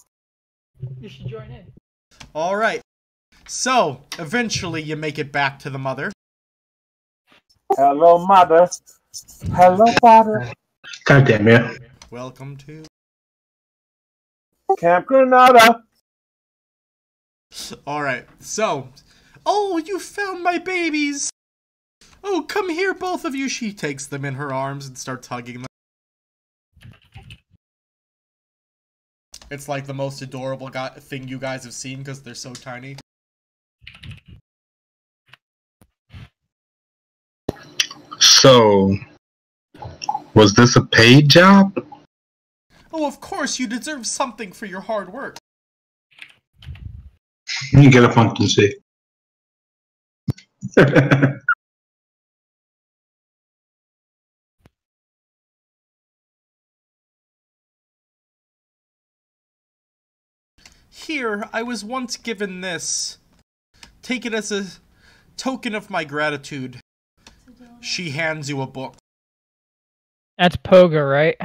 You should join in. Alright. So, eventually you make it back to the mother. Hello, mother. Hello, father. God damn you. Welcome to Camp Granada. Alright, so. Oh, you found my babies! Oh, come here, both of you. She takes them in her arms and starts hugging them. It's like the most adorable thing you guys have seen because they're so tiny. So, was this a paid job? Oh, of course, you deserve something for your hard work. You get a function see. Here, I was once given this. Take it as a token of my gratitude. She hands you a book. That's Poga, right?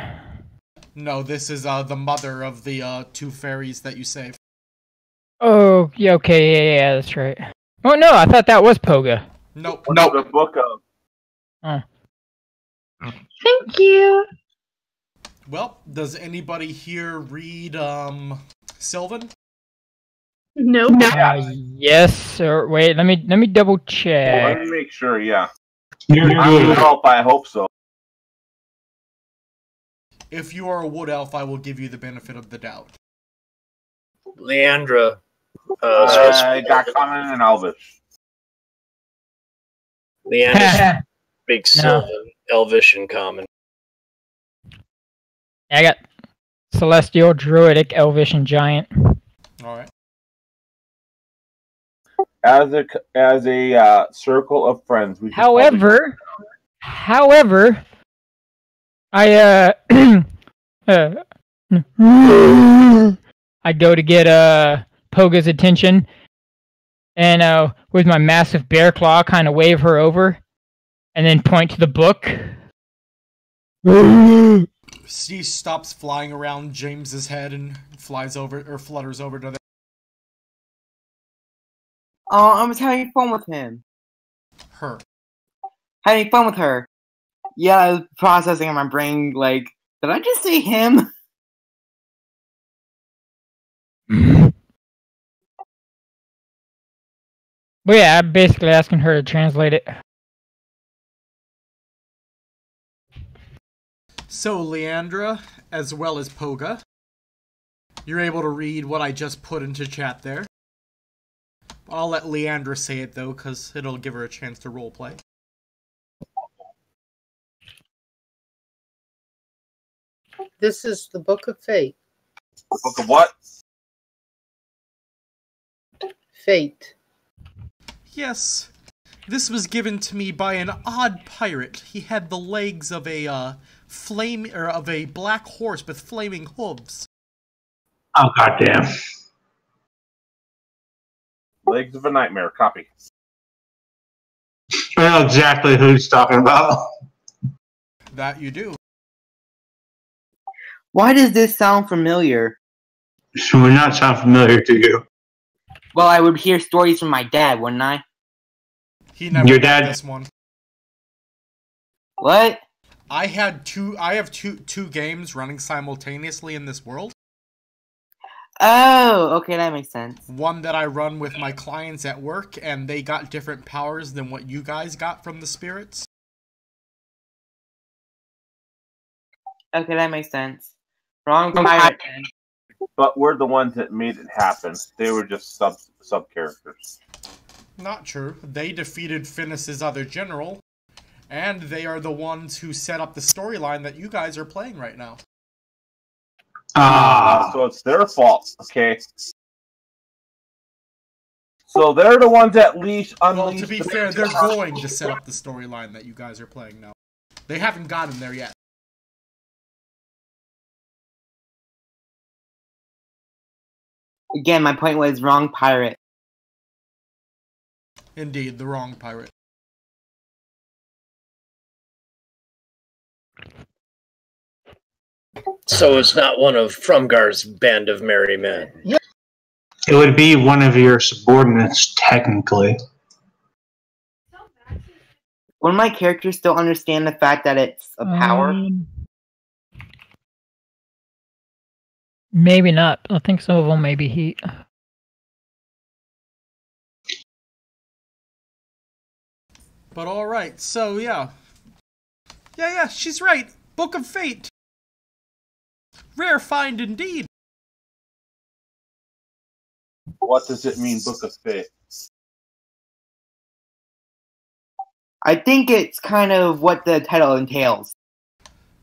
No, this is the mother of the 2 fairies that you saved. Oh, yeah, okay, yeah, that's right. Oh, no, I thought that was Poga. Nope. Nope. The book of. Oh. Thank you. Well, does anybody here read Sylvan? Nope. Yes, or wait, let me double check. Let me make sure, yeah. You're good. I hope so. If you are a wood elf, I will give you the benefit of the doubt. Leandra. I got common and Elvish. Leandra speaks No. Sylvan, Elvish, and Common. I got Celestial, Druidic, Elvish, and Giant. Alright. As a circle of friends, we should However, I I go to get Poga's attention, and with my massive bear claw, kind of wave her over, and then point to the book. She stops flying around James's head and flies over or flutters over to the. Oh, I was having fun with him. Her. Having fun with her. Yeah, I was processing in my brain, like, did I just say him? But yeah, I'm basically asking her to translate it. So, Leandra, as well as Poga, you're able to read what I just put into chat there. I'll let Leandra say it, though, because it'll give her a chance to roleplay. This is the Book of Fate. Book of what? Fate. Yes. This was given to me by an odd pirate. He had the legs of a of a black horse with flaming hooves. Oh, goddamn. Legs of a Nightmare. Copy. I know exactly who he's talking about. That you do. Why does this sound familiar? Would not sound familiar to you. Well, I would hear stories from my dad, wouldn't I? He never Your got dad- this one. What? I have two games running simultaneously in this world. Oh, okay, that makes sense. One that I run with my clients at work, and they got different powers than what you guys got from the spirits. Okay, that makes sense. Wrong pirate. But we're the ones that made it happen. They were just sub characters. Not true. They defeated Finis' other general, and they are the ones who set up the storyline that you guys are playing right now. So it's their fault. Okay. So they're the ones that unleashed. Well, to be fair, they're going to set up the storyline that you guys are playing now. They haven't gotten there yet. Again, my point was wrong pirate. Indeed, the wrong pirate. So it's not one of Frumgar's band of merry men. It would be one of your subordinates, technically. Will my characters still understand the fact that it's a power? Maybe not. I think some of them may be heat. But alright, so yeah. Yeah, she's right. Book of Fate. Rare find indeed. What does it mean, Book of Fate? I think it's kind of what the title entails.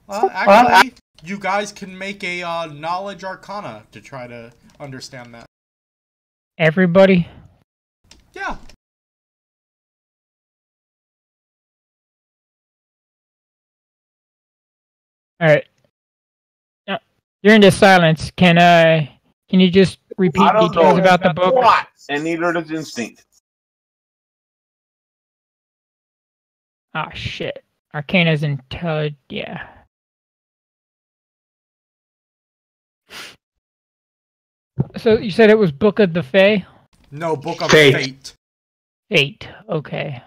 Actually, you guys can make a knowledge arcana to try to understand that. Everybody? Yeah. Alright. During this silence, can you just repeat I don't details know about the book? What? And neither does Instinct. Ah, shit. Arcana's intelligent. Yeah. So you said it was Book of the Fae? No, Book of Fate. Fate. Fate. Okay.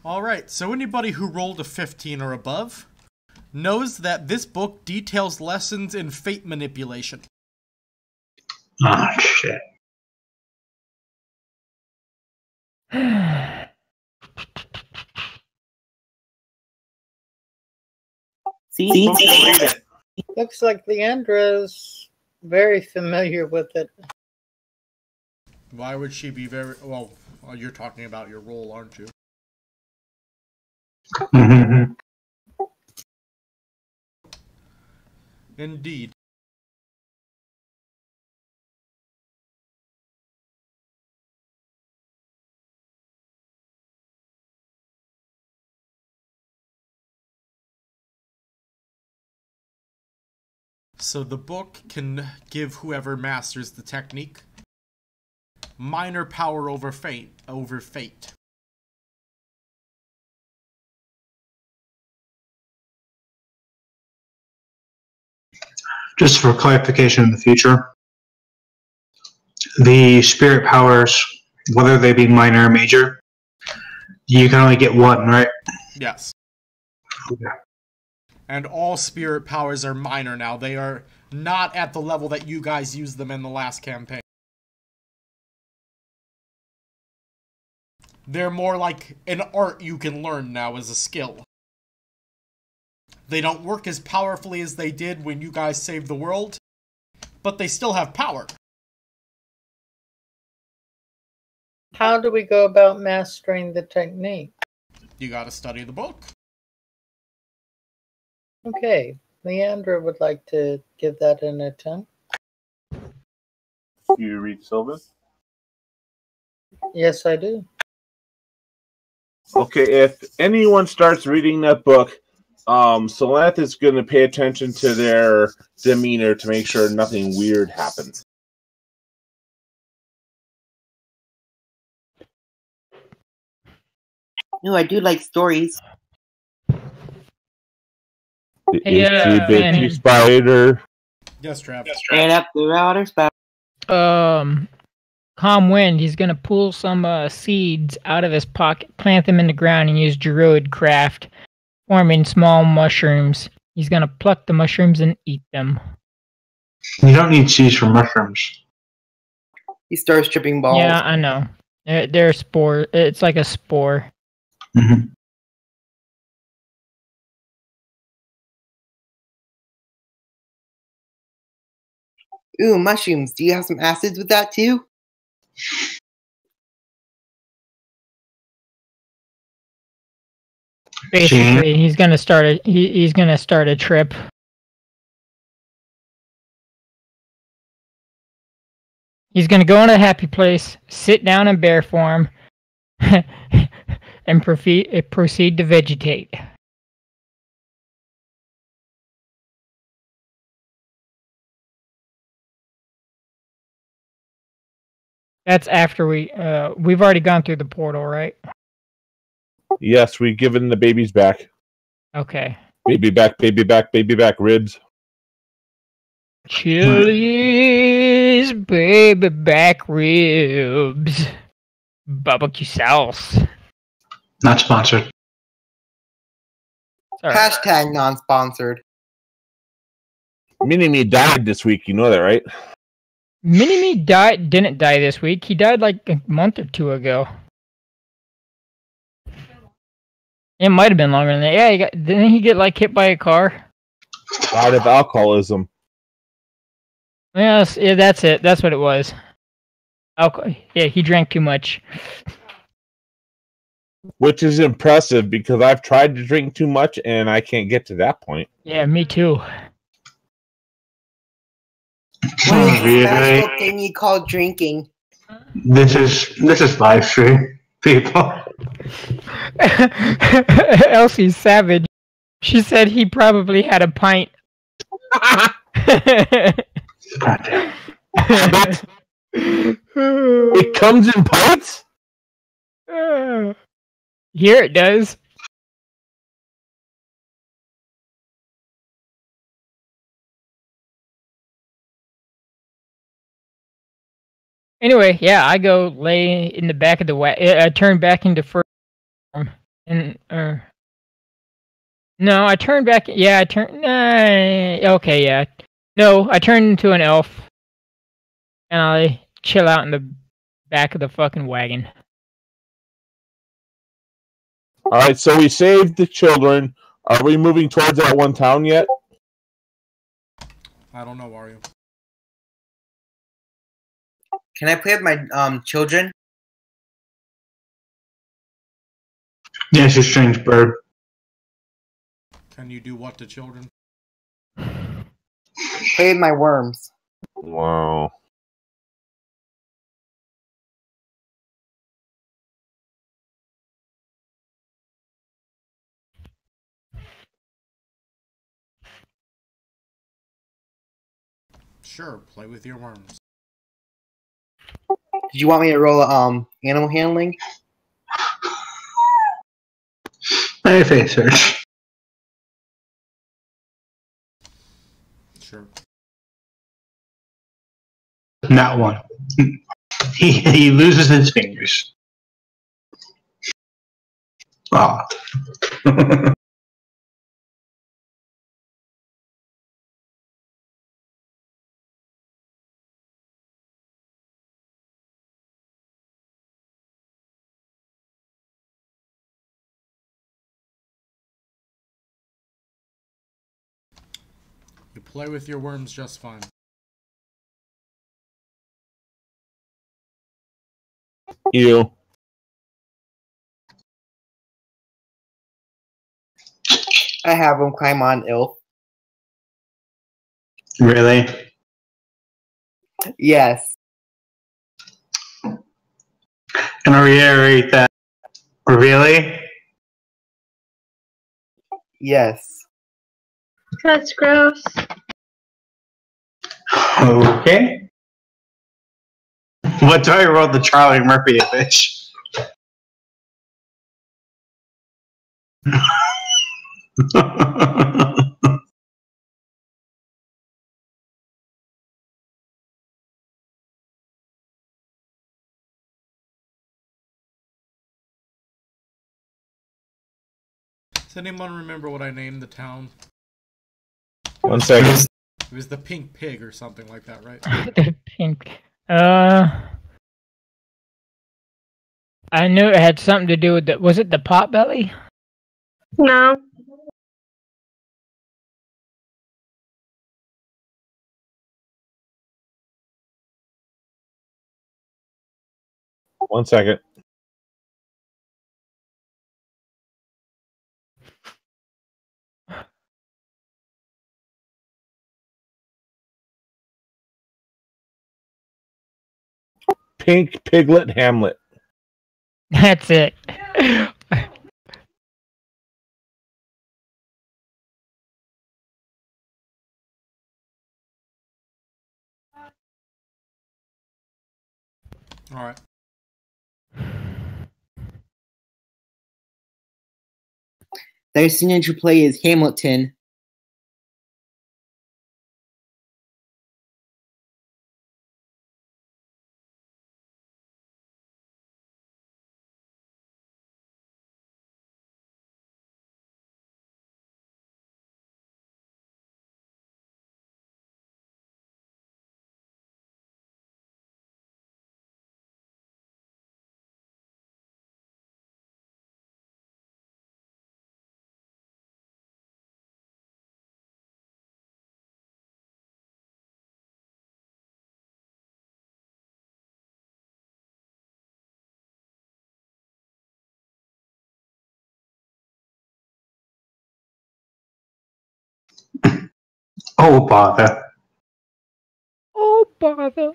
Alright, so anybody who rolled a 15 or above knows that this book details lessons in fate manipulation. Oh, shit. See? Looks like Leandra's very familiar with it. Why would she be very... Well, you're talking about your role, aren't you? Mm-hmm. Indeed. So the book can give whoever masters the technique minor power over fate. Just for clarification in the future, the spirit powers, whether they be minor or major, you can only get one, right? Yes. Okay. And all spirit powers are minor now. They are not at the level that you guys used them in the last campaign. They're more like an art you can learn now as a skill. They don't work as powerfully as they did when you guys saved the world, but they still have power. How do we go about mastering the technique? You gotta study the book. Okay, Leandra would like to give that an attempt. You read Sylvan? Yes, I do. Okay, if anyone starts reading that book, Solanthe is going to pay attention to their demeanor to make sure nothing weird happens. No, I do like stories. Hey, Big spider. Yes, Trav. Straight up the outer spout. Calm Wind, he's gonna pull some seeds out of his pocket, plant them in the ground, and use Druid craft, forming small mushrooms. He's gonna pluck the mushrooms and eat them. You don't need seeds for mushrooms. He starts tripping balls. Yeah, I know. They're spore. It's like a spore. Mm-hmm. Ooh, mushrooms. Do you have some acids with that too? Basically, he's gonna start a he's gonna start a trip. He's gonna go in a happy place, sit down in bear form, and proceed to vegetate. That's after we've already gone through the portal, right? Yes, we've given the babies back. Okay. Baby back, baby back, baby back ribs. Chili's baby back ribs. Barbecue sauce. Not sponsored. Sorry. Hashtag non-sponsored. Mini-Me died this week, you know that, right? Mini-Me didn't die this week. He died like a month or two ago. It might have been longer than that. Yeah, didn't he get like hit by a car? Died of alcoholism. Yes, yeah, that's it. That's what it was. Yeah, he drank too much. Which is impressive because I've tried to drink too much and I can't get to that point. Yeah, me too. What is the special thing you call drinking? This is live stream, people. Elsie's savage. She said he probably had a pint. It comes in pots? Here it does. Anyway, yeah, I go lay in the back of the wagon. I turn back into first form. And no, I turned back. Yeah, I turned. Okay, yeah. No, I turned into an elf, and I chill out in the back of the fucking wagon. All right, so we saved the children. Are we moving towards that one town yet? I don't know, are you? Can I play with my children? Yes, you strange bird. Can you do what to children? Play with my worms. Wow. Sure, play with your worms. Did you want me to roll animal handling? My face hurts. Sure. Not one. He loses his fingers. Oh. You play with your worms just fine. You. I have them climb on elf. Really? Yes. Can I reiterate that? Really? Yes. That's gross. Okay. What do I roll the Charlie Murphy bitch? Does anyone remember what I named the town? 1 second. It was the Pink Pig or something like that, right? The pink. I knew it had something to do with the. Was it the Potbelly? No. One second. Pink Piglet Hamlet. That's it. Alright. Their signature play is Hamilton. Oh, bother. Oh, bother.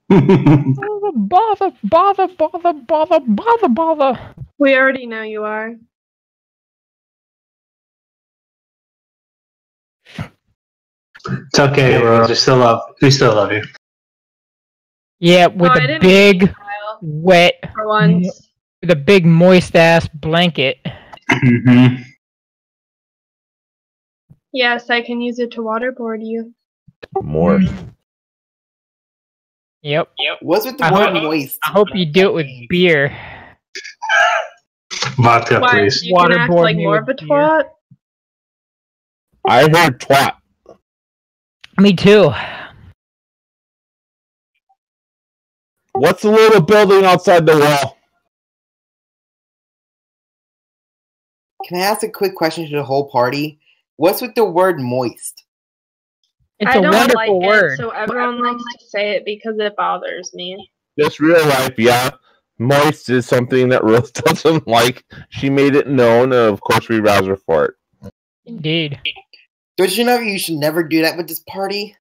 Bother, bother, bother, bother, bother, bother. We already know you are. It's okay, Rose. We still love you. Yeah, with I a didn't big, mean Kyle, wet, for once. with a big moist ass blanket. Mm-hmm. Yes, I can use it to waterboard you. More. Yep. What's with the I word hope- moist? I hope you do it with beer. Vodka, Why? please. You can act Waterboard like me more with of a beer. twat? I heard twat. Me too. What's the little building outside the wall? Can I ask a quick question to the whole party? What's with the word moist? It's I a don't wonderful like word. it, so everyone likes to say it because it bothers me. Just real life, yeah. Moist is something that Rose doesn't like. She made it known, and of course we rouse her for it. Indeed. Don't you know you should never do that with this party?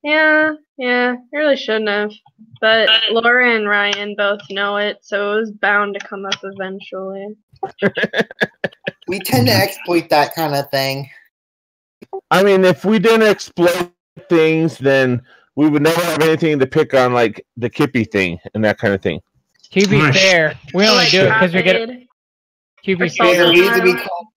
Yeah, you really shouldn't have. But Laura and Ryan both know it, so it was bound to come up eventually. We tend to exploit that kind of thing. I mean, if we didn't exploit things, then we would never have anything to pick on, like the Kippy thing and that kind of thing. To be fair, we only do it because we get. To be fair, It needs to be called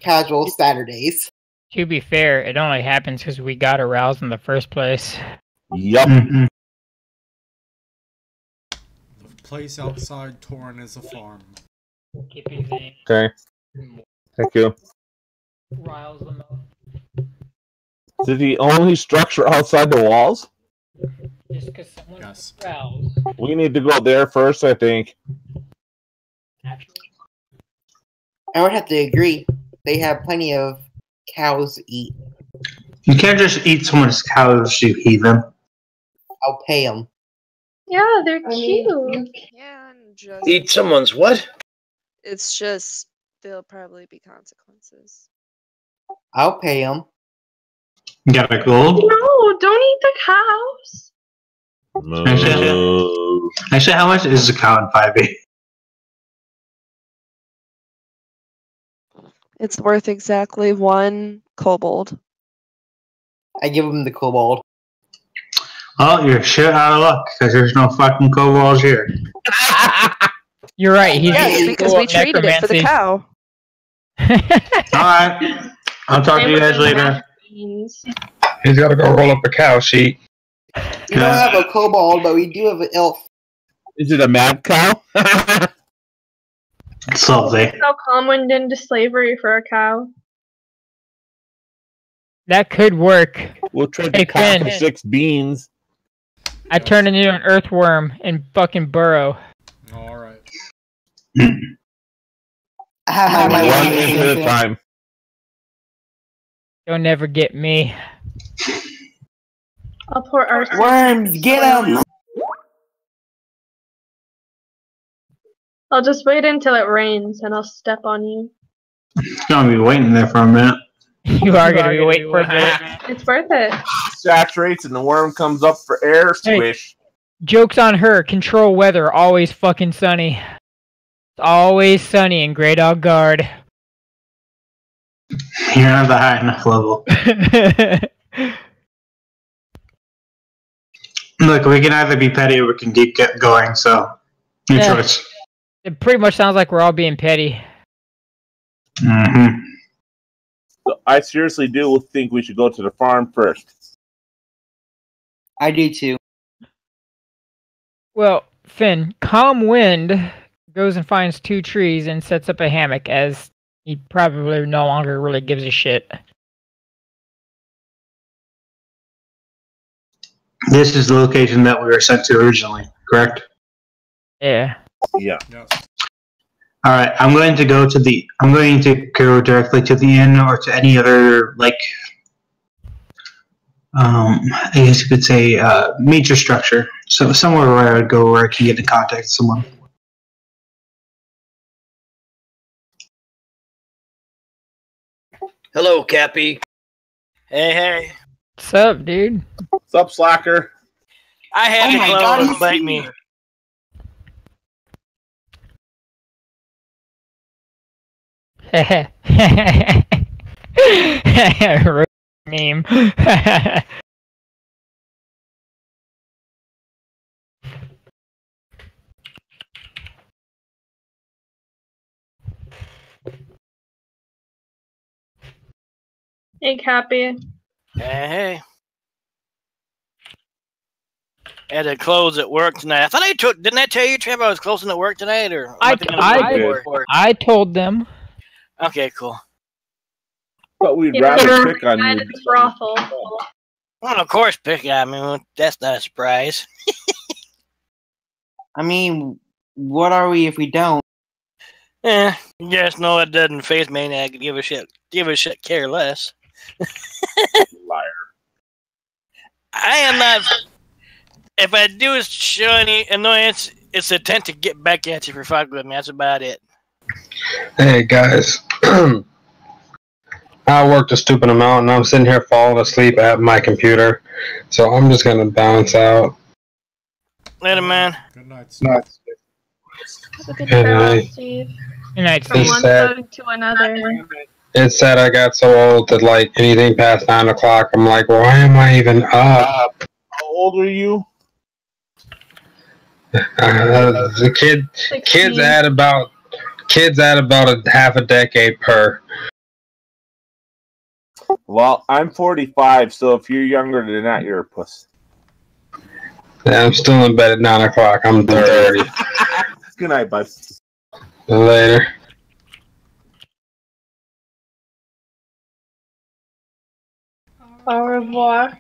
casual Saturdays. To be fair, it only happens because we got aroused in the first place. Yup. The place outside Torn is a farm. Kippy Okay. Thank you. riles them up. Is it the only structure outside the walls? Just because someone Yes. aroused. We need to go there first, I think. I would have to agree. They have plenty of cows to eat. You can't just eat someone's cows, you heathen. I'll pay them. Yeah, they're cute. You can just. Eat someone's what? It's just there'll probably be consequences. I'll pay them. You got a gold? No, don't eat the cows. Actually, how much is a cow in 5e? It's worth exactly 1 kobold. I give them the kobold. Well, you're shit out of luck because there's no fucking kobolds here. You're right. He's Yes, because we traded it for the cow. Alright. I'll talk to you guys later. He's got to go roll up a cow sheet. We don't have a kobold, but we do have an elf. Is it a mad cow? It's lovely. How Calm went into slavery for a cow. That could work. We'll trade the cow for 6 beans. I turned into an earthworm and fucking burrow. Alright. One inch at a time. You'll never get me. I'll pour our worms. Get them. I'll just wait until it rains and I'll step on you. It's gonna be waiting there for a minute. You are gonna be waiting for a minute. It's worth it. Saturates and the worm comes up for air. Squish. Joke's on her. Control weather. Always fucking sunny. It's always sunny in Grey Dog Guard. You're not the high enough level. Look, we can either be petty or we can keep going, so your choice. It pretty much sounds like we're all being petty. Mm-hmm. So I seriously do think we should go to the farm first. I do too. Well, Finn, Calm Wind goes and finds 2 trees and sets up a hammock, as he probably no longer really gives a shit. This is the location that we were sent to originally, correct? Yeah. Yeah. All right, I'm going to go directly to the inn or to any other, like, I guess you could say, major structure. So somewhere where I would go where I can get in contact with someone. Hello, Cappy. Hey. What's up, dude? What's up, Slacker? I had to go and bite me. Meme. Hey, Cappy. Hey. had to close at work tonight. I thought didn't I tell you, Trevor, I was closing at work tonight? Or I told them. Okay, cool. But we'd rather pick on you. Brothel. Well, of course, pick on me. That's not a surprise. I mean, what are we if we don't? Yeah, just know it doesn't faze me, and I could give a shit, care less. Liar. I am not. If I do show any annoyance, it's an attempt to get back at you for fucking with me. That's about it. Hey guys, I worked a stupid amount, and I'm sitting here falling asleep at my computer, so I'm just gonna bounce out. Later, man. Good night. Have a good Good travel, night. Steve. Good night, From Steve. one Sad. phone to another. It's sad I got so old that like anything past 9 o'clock, I'm like, why am I even up? How old are you? The kids add about a half a decade per. Well, I'm 45, so if you're younger than that, you're a puss. Yeah, I'm still in bed at 9 o'clock. I'm 30. Good night, bud. Later. Au revoir.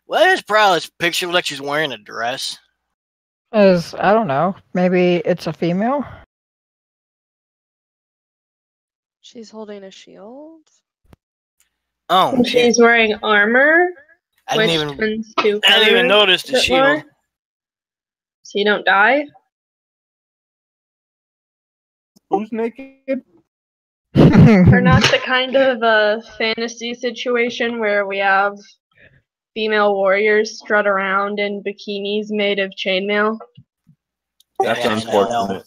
What is probably this picture like she's wearing a dress? I don't know. Maybe it's a female. She's holding a shield. Oh, And she's wearing armor. I which didn't tends to even cover notice the it shield. more, so you don't die. Who's naked? Or not the kind of fantasy situation where we have female warriors strut around in bikinis made of chainmail. That's unfortunate.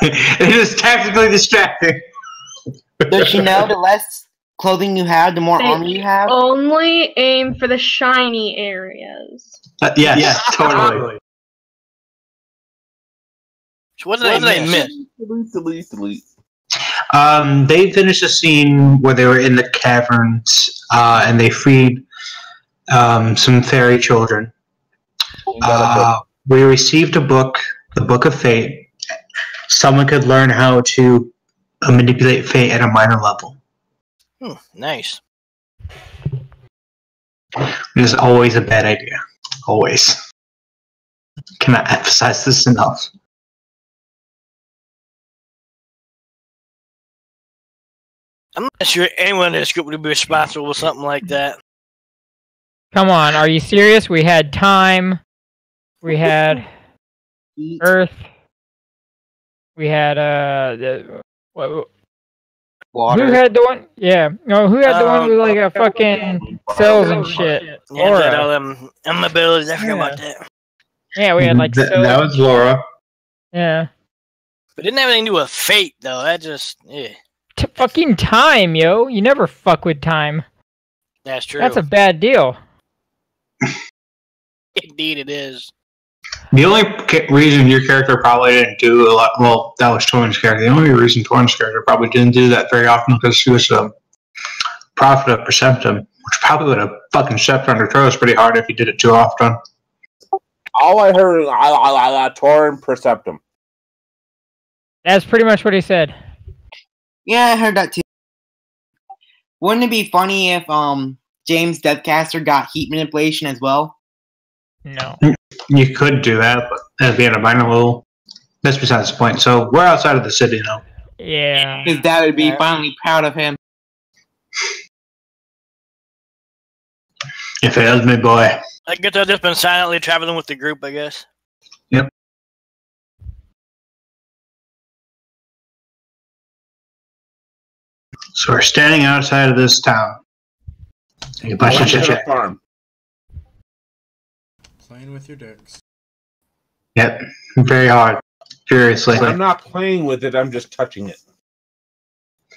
It is tactically distracting. Does she know the less clothing you have, the more armor you have? Only aim for the shiny areas. Yes, totally. So what did I miss? Delete. They finished a scene where they were in the caverns and they freed some fairy children. We received a book, the Book of Fate. Someone could learn how to manipulate fate at a minor level. Nice. It is always a bad idea. Always. Cannot emphasize this enough. I'm not sure anyone in this group would be responsible for something like that. Come on, are you serious? We had time. We had Earth. We had Water. Who had the one? Yeah. No, who had the one with like a fucking cells and shit? Yeah, Laura. that all them abilities. I forgot about that. Yeah, we had like cells. That was Laura. Yeah. But it didn't have anything to do with fate, though. That just, yeah. Fucking time, yo. You never fuck with time. That's true. That's a bad deal. Indeed, it is. The only reason your character probably didn't do a lot, well, that was Torn's character. The only reason Torn's character probably didn't do that very often because she was a prophet of Perceptum, which probably would have fucking stepped on her toes pretty hard if he did it too often. All I heard is Torn Perceptum. That's pretty much what he said. Yeah, I heard that too. Wouldn't it be funny if James Deathcaster got heat manipulation as well? No. You could do that, but that'd be at a minor level. That's besides the point. So we're outside of the city now. Yeah. His dad would be finally proud of him. If it was me, boy. I guess I've just been silently traveling with the group, I guess. Yep. So we're standing outside of this town. A bunch of chit-chat. Playing with your dicks. Yep. Very hard. Furiously. I'm not playing with it, I'm just touching it.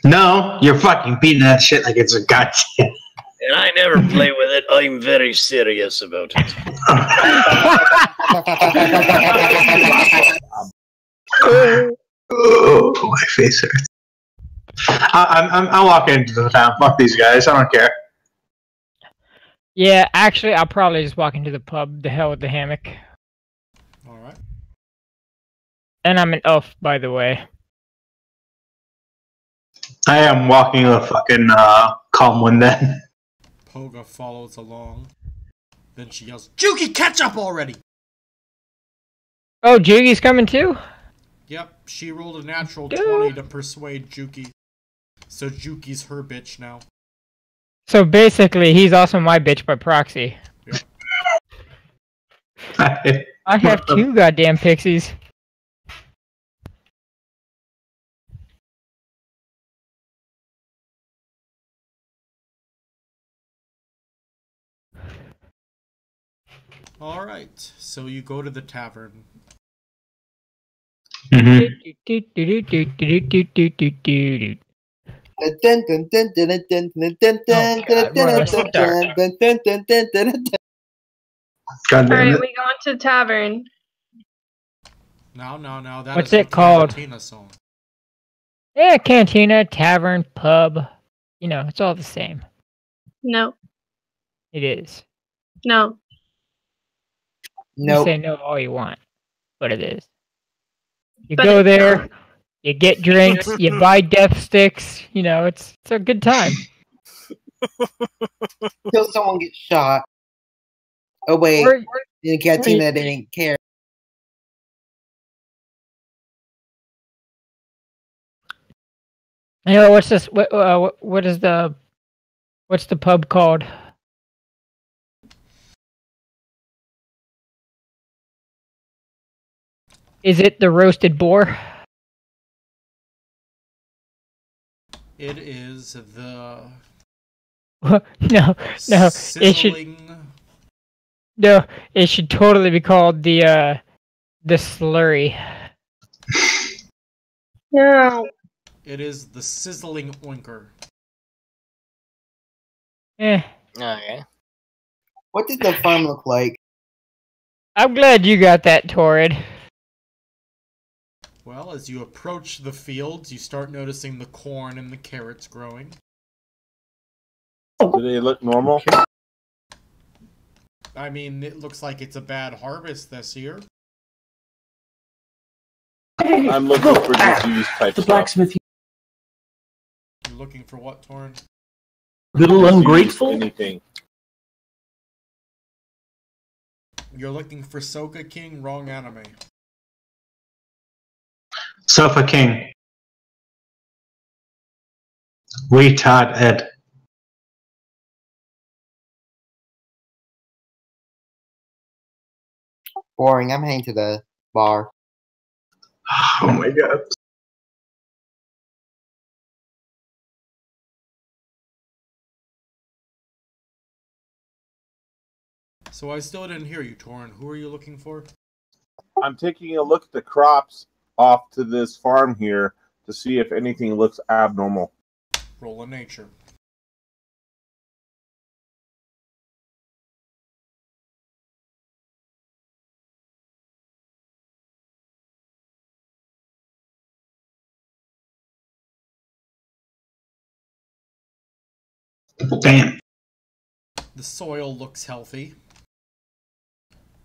No, you're fucking beating that shit like it's a goddamn. And I never play with it. I'm very serious about it. Oh, my face hurts. I'm walking into the town. Fuck these guys. I don't care. Yeah, actually, I'll probably just walk into the pub. The hell with the hammock. All right. And I'm an elf, by the way. I am walking a fucking calm one then. Poga follows along. Then she yells, "Juki, catch up already!" Oh, Jugi's coming too? Yep, she rolled a natural 20 to persuade Juki. So Juki's her bitch now. So basically, he's also my bitch by proxy. Yep. I have 2 goddamn pixies. Alright, so you go to the tavern. Alright, we go into the tavern. No, that What's is it called? Cantina song. Yeah, cantina, tavern, pub. You know, it's all the same. No. It is. No. You say no all you want, but it is. You But go it's there, not. you get drinks, you buy death sticks. You know, it's a good time. Till someone gets shot. Oh wait, Or- in the cantina they didn't care. You know, what's this? What is the? What's the pub called? Is it the Roasted Boar? It is the No. It should. sizzling. No, it should totally be called the slurry. No. It is the sizzling oinker. Okay. What did the farm look like? I'm glad you got that, Torrid. Well, as you approach the fields, you start noticing the corn and the carrots growing. Do they look normal? I mean, it looks like it's a bad harvest this year. I'm looking for disease type The stuff. blacksmith. You're looking for what, Torn? Little Disease, ungrateful. Anything. You're looking for Soka King, wrong anime. Sofa King. Retard Ed. Boring. I'm heading to the bar. Oh my god. So I still didn't hear you, Torn. Who are you looking for? I'm taking a look at the crops off to this farm here to see if anything looks abnormal. Roll a nature. Damn. The soil looks healthy.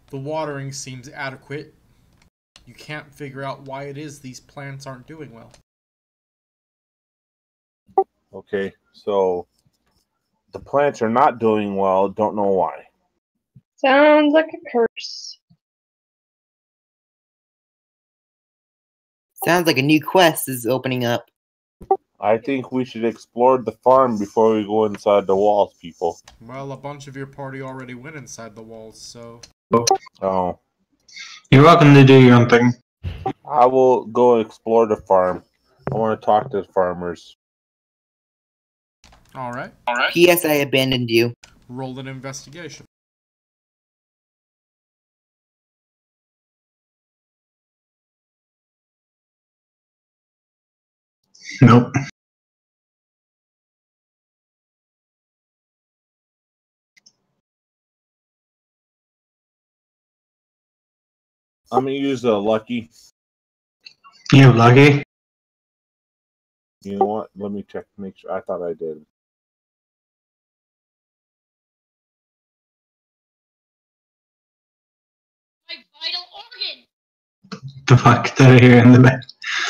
The watering seems adequate. You can't figure out why it is these plants aren't doing well. Okay, so the plants are not doing well. Don't know why. Sounds like a curse. Sounds like a new quest is opening up. I think we should explore the farm before we go inside the walls, people. Well, a bunch of your party already went inside the walls, so... Oh. You're welcome to do your own thing. I will go explore the farm. I want to talk to the farmers. Alright. P.S. I abandoned you. Roll an investigation. Nope. I'm gonna use the lucky. You lucky? You know what? Let me check. Make sure. I thought I did. The fuck that I hear in the back.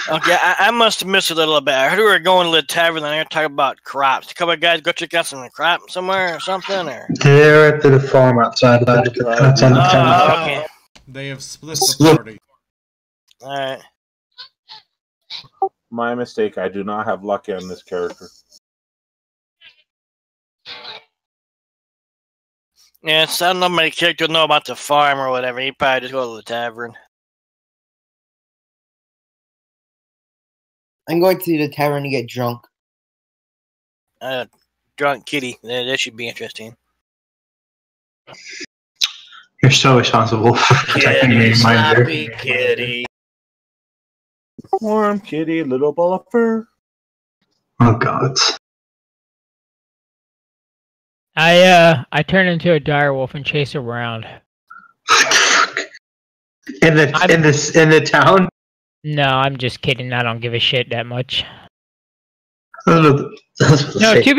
Okay, I must have missed a little bit. I heard we were going to the tavern and they were talking about crops. A couple of guys go check out some crop somewhere or something, or They're at the farm outside of the town. okay. They have split the party. Alright. My mistake. I do not have lucky on this character. Yeah, so I don't know my character know about the farm or whatever. He probably just go to the tavern. I'm going to the tavern to get drunk. Drunk kitty. That should be interesting. You're so responsible for protecting me, mind you. Kitty. Warm kitty, little ball of fur. Oh god. I turn into a direwolf and chase around. In the town? No, I'm just kidding. I don't give a shit that much. No, to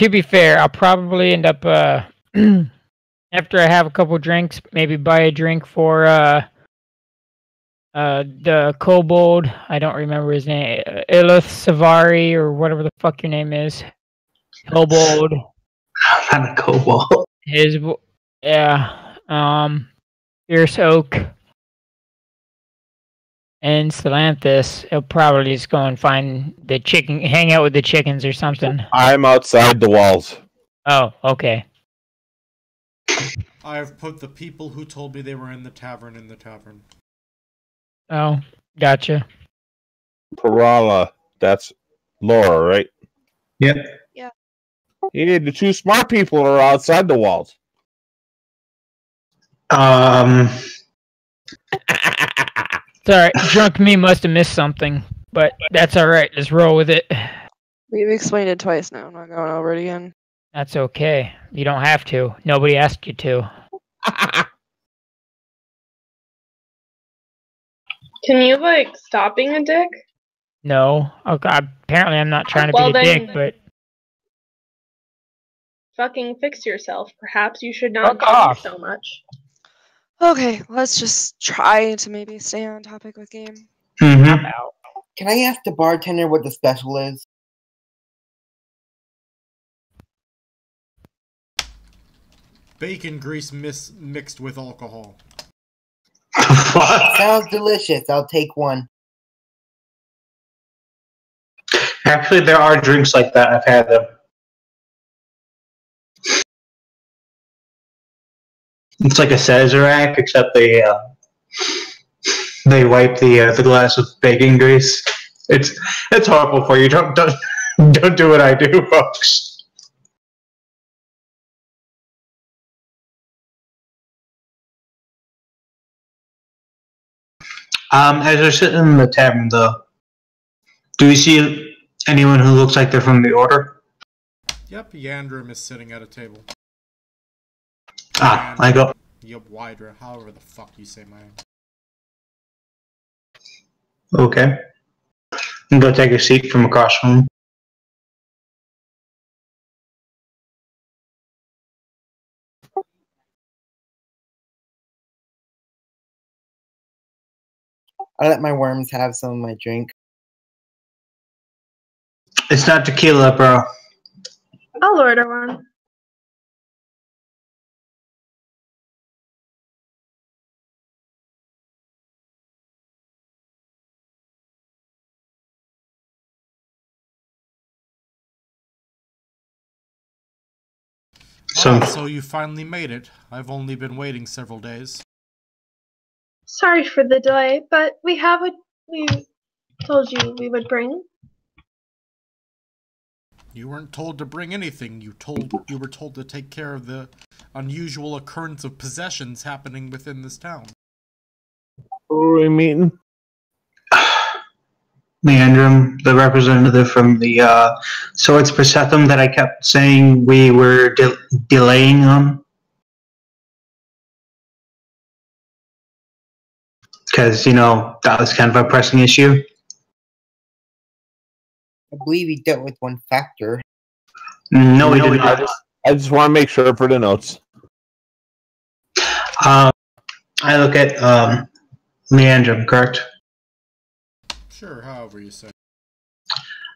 be fair, I'll probably end up after I have a couple drinks, maybe buy a drink for the kobold. I don't remember his name. Ilith Savari or whatever the fuck your name is. Kobold. Not a kobold. Fierce Oak. And Salanthus, he'll probably just go and find the chicken, hang out with the chickens or something. I'm outside the walls. Oh, okay. I have put the people who told me they were in the tavern in the tavern. Oh, gotcha. Parala, that's Laura, right? Yep. Yeah. Yeah, the two smart people are outside the walls. It's alright. Drunk me must have missed something, but that's alright. Just roll with it. We've explained it twice now. I'm not going over it again. That's okay. You don't have to. Nobody asked you to. Can you, stop being a dick? No. Okay, apparently I'm not trying to Well, be a then- dick, but... Fucking fix yourself. Perhaps you should not Fuck talk off. so much. Okay, let's just try to maybe stay on topic with game. Mm-hmm. I'm out. Can I ask the bartender what the special is? Bacon grease mixed with alcohol. Sounds delicious. I'll take one. Actually, there are drinks like that. I've had them. It's like a Sazerac, except they wipe the glass with bacon grease. It's horrible for you. Don't do what I do, folks. As we're sitting in the tavern, though, do we see anyone who looks like they're from the Order? Yep, Yandrim is sitting at a table. I go. Yep, Wydra, however the fuck you say my name. Okay. I'm gonna take a seat from across from him. I let my worms have some of my drink. It's not tequila, bro. I'll order one. So you finally made it. I've only been waiting several days. Sorry for the delay, but we have what we told you we would bring. You weren't told to bring anything. You were told to take care of the unusual occurrence of possessions happening within this town. Who are we meeting? Leandrum, the representative from the Swords Persephum that I kept saying we were delaying on. because that was kind of a pressing issue. I believe he dealt with one factor. No, he did not. I just want to make sure for the notes. I look at Leandrum, correct? Sure, however you say.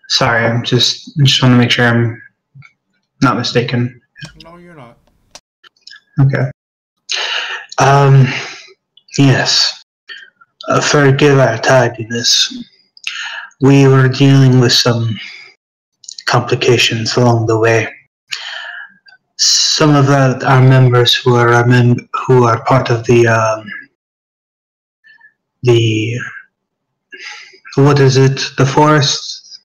Sorry, I just want to make sure I'm not mistaken. No, you're not. Okay. Yes. Forgive our tardiness. We were dealing with some complications along the way. Some of our members who are part of the what is it? The forest?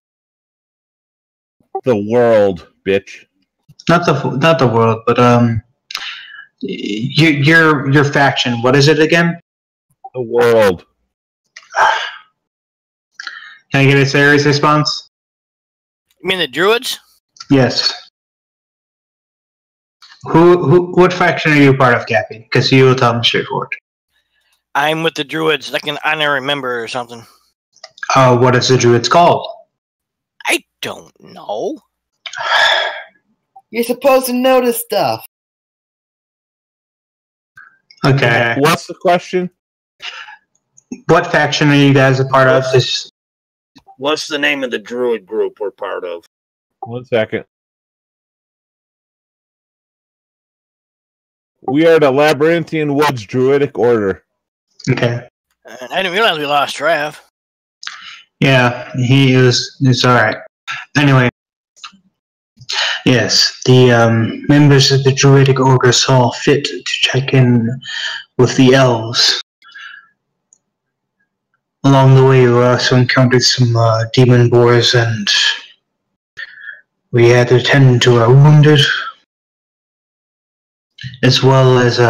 The world, bitch. Not the world, but your faction. What is it again? The world. Can I get a serious response? You mean the druids? Yes. What faction are you part of, Cappy? Because you will tell me straightforward. I'm with the druids, like an honorary member or something. What is the druids called? I don't know. You're supposed to know this stuff. Okay. What's the question? What faction are you guys a part of? What's the name of the druid group we're part of? 1 second. We are the Labyrinthian Woods Druidic Order. Okay. I didn't realize we lost Trav. Yeah, he's alright. Anyway. Yes, the members of the Druidic Order saw fit to check in with the elves. Along the way, we also encountered some demon boars, and we had to tend to our wounded, as well as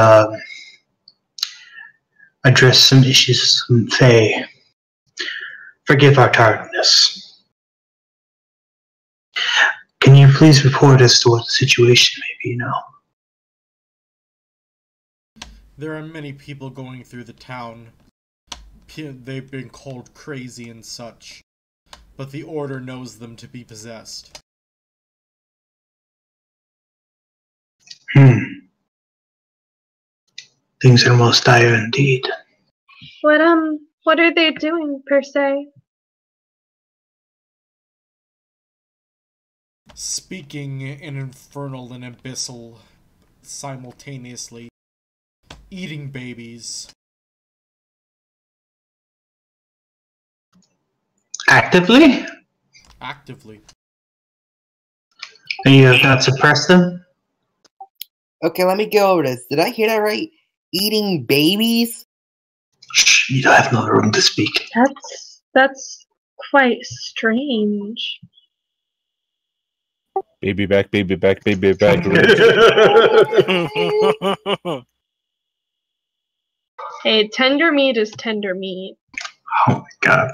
address some issues with some fae. Forgive our tardiness. Can you please report as to what the situation may be now? There are many people going through the town. They've been called crazy and such, but the Order knows them to be possessed. Things are most dire indeed. What are they doing per se? Speaking in infernal and abyssal simultaneously. Eating babies. Actively? Actively. And you have not suppressed them? Okay, let me go over this. Did I hear that right? Eating babies? Shh, you have no room to speak. That's quite strange. Baby back, baby back, baby back. Hey, tender meat is tender meat. Oh my god.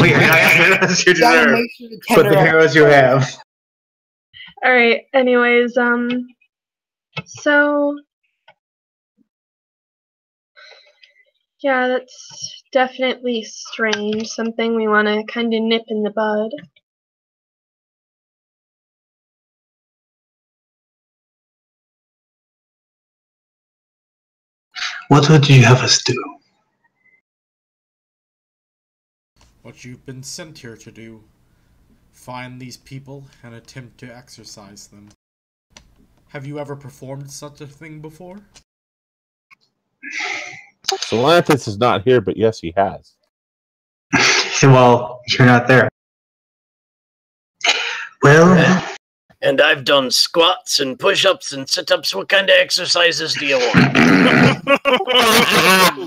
We are not heroes you deserve, but the heroes you have. Alright, anyways, so... yeah, that's definitely strange. Something we want to kind of nip in the bud. What would you have us do? What you've been sent here to do. Find these people and attempt to exorcise them. Have you ever performed such a thing before? Solantis is not here, but yes, he has. Well, you're not there. Well... And I've done squats and push-ups and sit-ups. What kind of exercises do you want?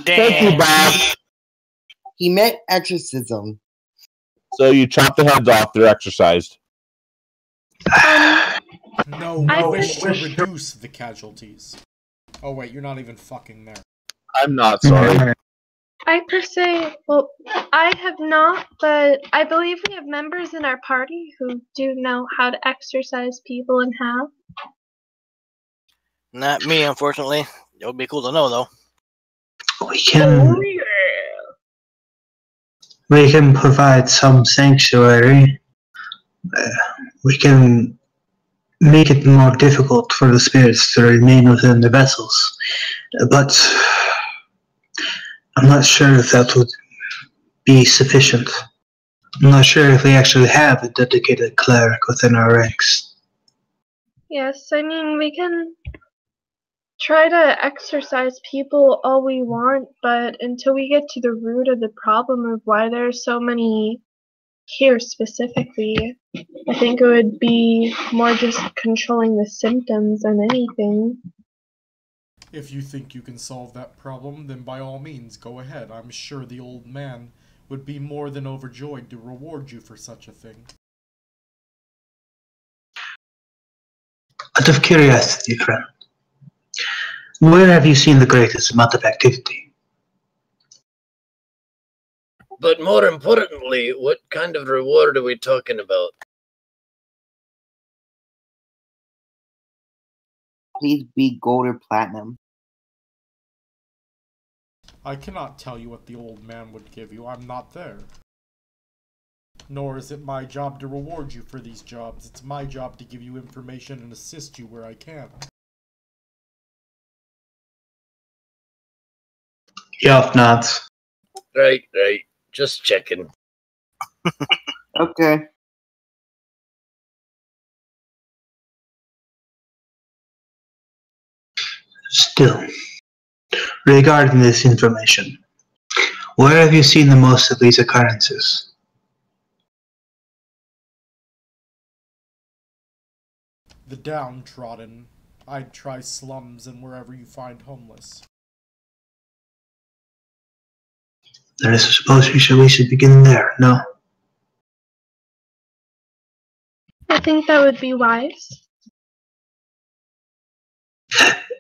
Thank you, Bob. He meant exorcism. So you chop the heads off, they're exercised. No, I wish to reduce the casualties. Oh wait, you're not even fucking there. I'm not sorry. I per se, well, I have not, but I believe we have members in our party who do know how to exercise people and have. Not me, unfortunately. It would be cool to know, though. We can... We can provide some sanctuary. We can make it more difficult for the spirits to remain within the vessels. But I'm not sure if that would be sufficient. I'm not sure if we actually have a dedicated cleric within our ranks. Yes, I mean, we can try to exercise people all we want, but until we get to the root of the problem of why there's so many here specifically, I think it would be more just controlling the symptoms than anything. If you think you can solve that problem, then by all means, go ahead. I'm sure the old man would be more than overjoyed to reward you for such a thing. Out of curiosity, friend, where have you seen the greatest amount of activity? But more importantly, what kind of reward are we talking about? Please be gold or platinum. I cannot tell you what the old man would give you. I'm not there. Nor is it my job to reward you for these jobs. It's my job to give you information and assist you where I can. Yoff nods. Right. Just checking. Okay. Still, regarding this information, where have you seen the most of these occurrences? The downtrodden. I'd try slums and wherever you find homeless. Then I suppose we should begin there, no? I think that would be wise.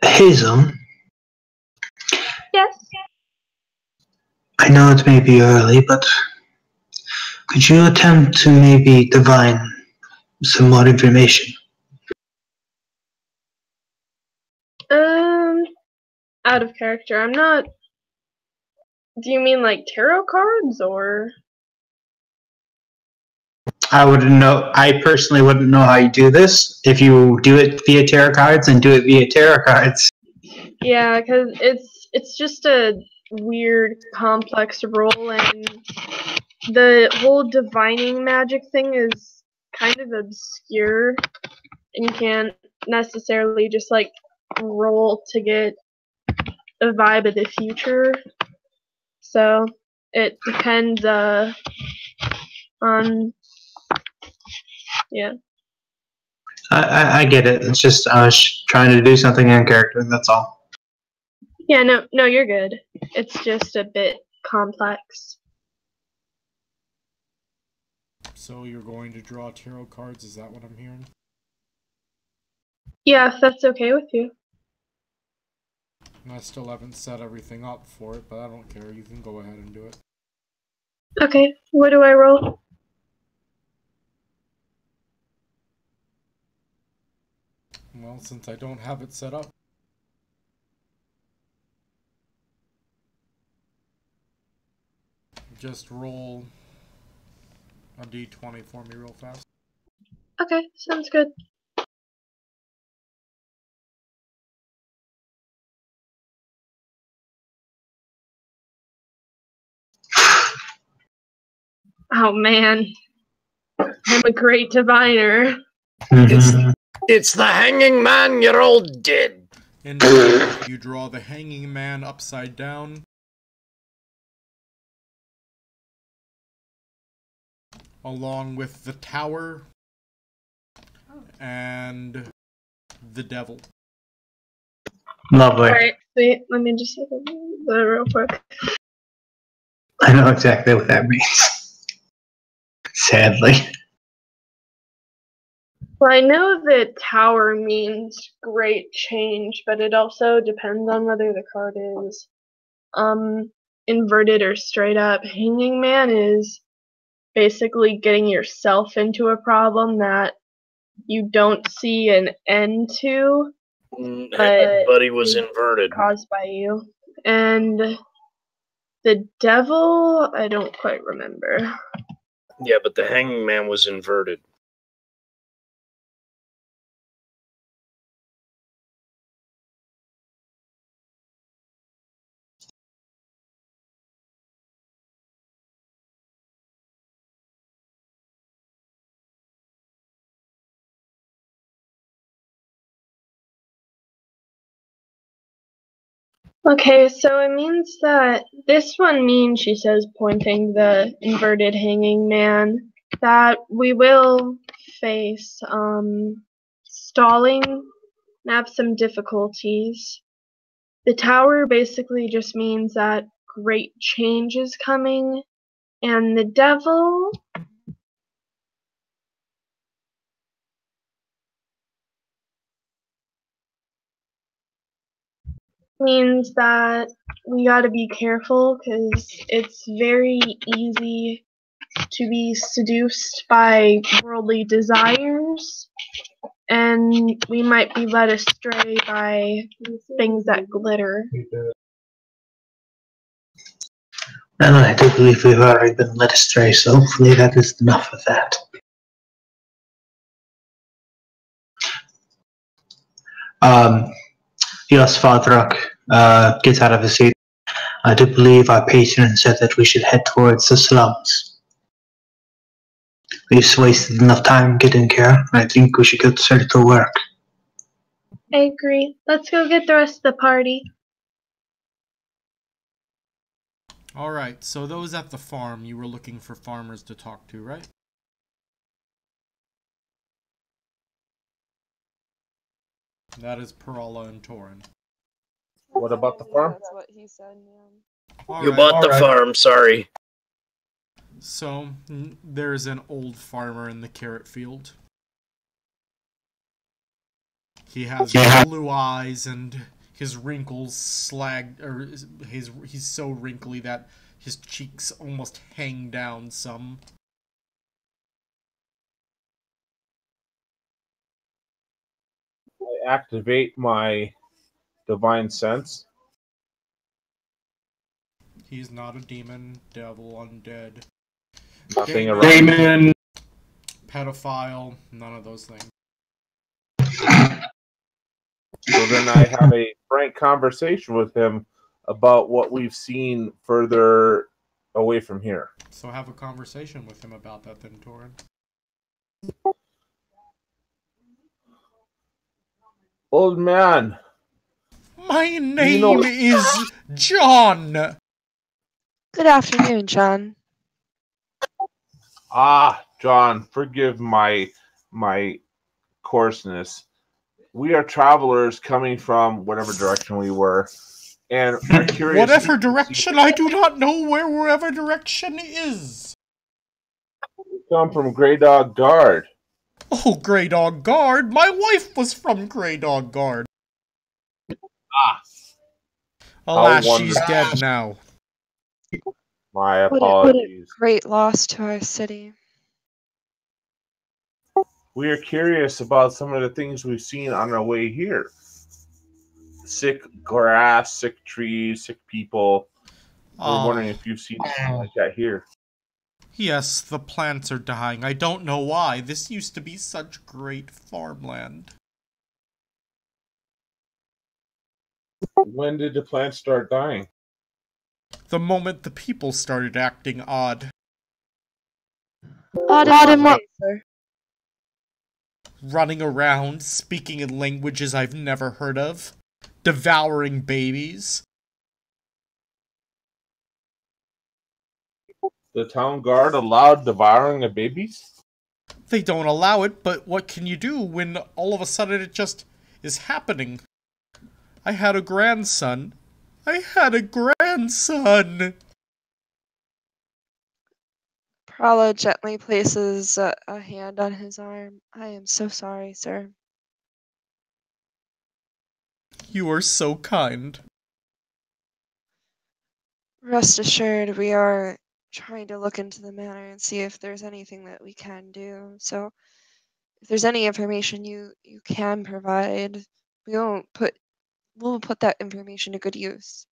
Hazel? Yes? I know it may be early, but could you attempt to maybe divine some more information? Out of character. I'm not... Do you mean like tarot cards, or...? I wouldn't know. I personally wouldn't know how you do this. If you do it via tarot cards, then do it via tarot cards. Yeah, because it's just a weird, complex role, and the whole divining magic thing is kind of obscure, and you can't necessarily just like roll to get a vibe of the future. So it depends on, yeah. I get it. It's just I was trying to do something in character. That's all. Yeah, no, you're good. It's just a bit complex. So you're going to draw tarot cards, is that what I'm hearing? Yeah, if that's okay with you. And I still haven't set everything up for it, but I don't care. You can go ahead and do it. Okay, what do I roll? Well, since I don't have it set up, just roll a d20 for me real fast. Okay, sounds good. Oh man, I'm a great diviner. It's the hanging man, you're all dead. And you draw the hanging man upside down. Along with the tower and the devil. Lovely. Alright, wait, let me just look at the real quick. I know exactly what that means. Sadly. Well, I know that tower means great change, but it also depends on whether the card is inverted or straight up. Hanging man is basically getting yourself into a problem that you don't see an end to, but he was inverted. Caused by you. And The devil, I don't quite remember. Yeah, but the hanging man was inverted. Okay, so it means that this one means, she says, pointing the inverted hanging man, that we will face stalling and have some difficulties. The tower basically just means that great change is coming, and the devil means that we gotta be careful because it's very easy to be seduced by worldly desires, and we might be led astray by things that glitter. Well, I do believe we've already been led astray, so hopefully that is enough of that. Yes, Father gets out of his seat. I do believe our patron said that we should head towards the slums. We've wasted enough time getting here. I think we should get started to work. I agree. Let's go get the rest of the party. Alright, so those at the farm, you were looking for farmers to talk to, right? That is Perala and Torin. What about the farm? That's what he said, man. All You right. bought the farm, sorry. So, there's an old farmer in the carrot field. He has blue eyes and his wrinkles he's so wrinkly that his cheeks almost hang down some. I activate my divine sense. He's not a demon, devil, undead. Nothing around. Demon. Pedophile, none of those things. So then I have a frank conversation with him about what we've seen further away from here. So have a conversation with him about that then, Torin. Old man. My name is John. Good afternoon, John. Ah, John, forgive my coarseness. We are travelers coming from whatever direction we were, and are curious. Whatever direction, I do not know wherever direction is. We come from Grey Dog Guard. Oh, Grey Dog Guard! My wife was from Grey Dog Guard. Ah. Alas, she's dead now. My What apologies. a great loss to our city. We are curious about some of the things we've seen on our way here. Sick grass, sick trees, sick people. We're wondering if you've seen something like that here. Yes, the plants are dying. I don't know why. This used to be such great farmland. When did the plants start dying? The moment the people started acting odd. Odd in what, sir? Running around, speaking in languages I've never heard of. Devouring babies. The town guard allowed devouring of babies? They don't allow it, but what can you do when all of a sudden it just is happening? I had a grandson. Prala gently places a hand on his arm. I am so sorry, sir. You are so kind. Rest assured, we are trying to look into the matter and see if there's anything that we can do. So, if there's any information you can provide, we'll put that information to good use.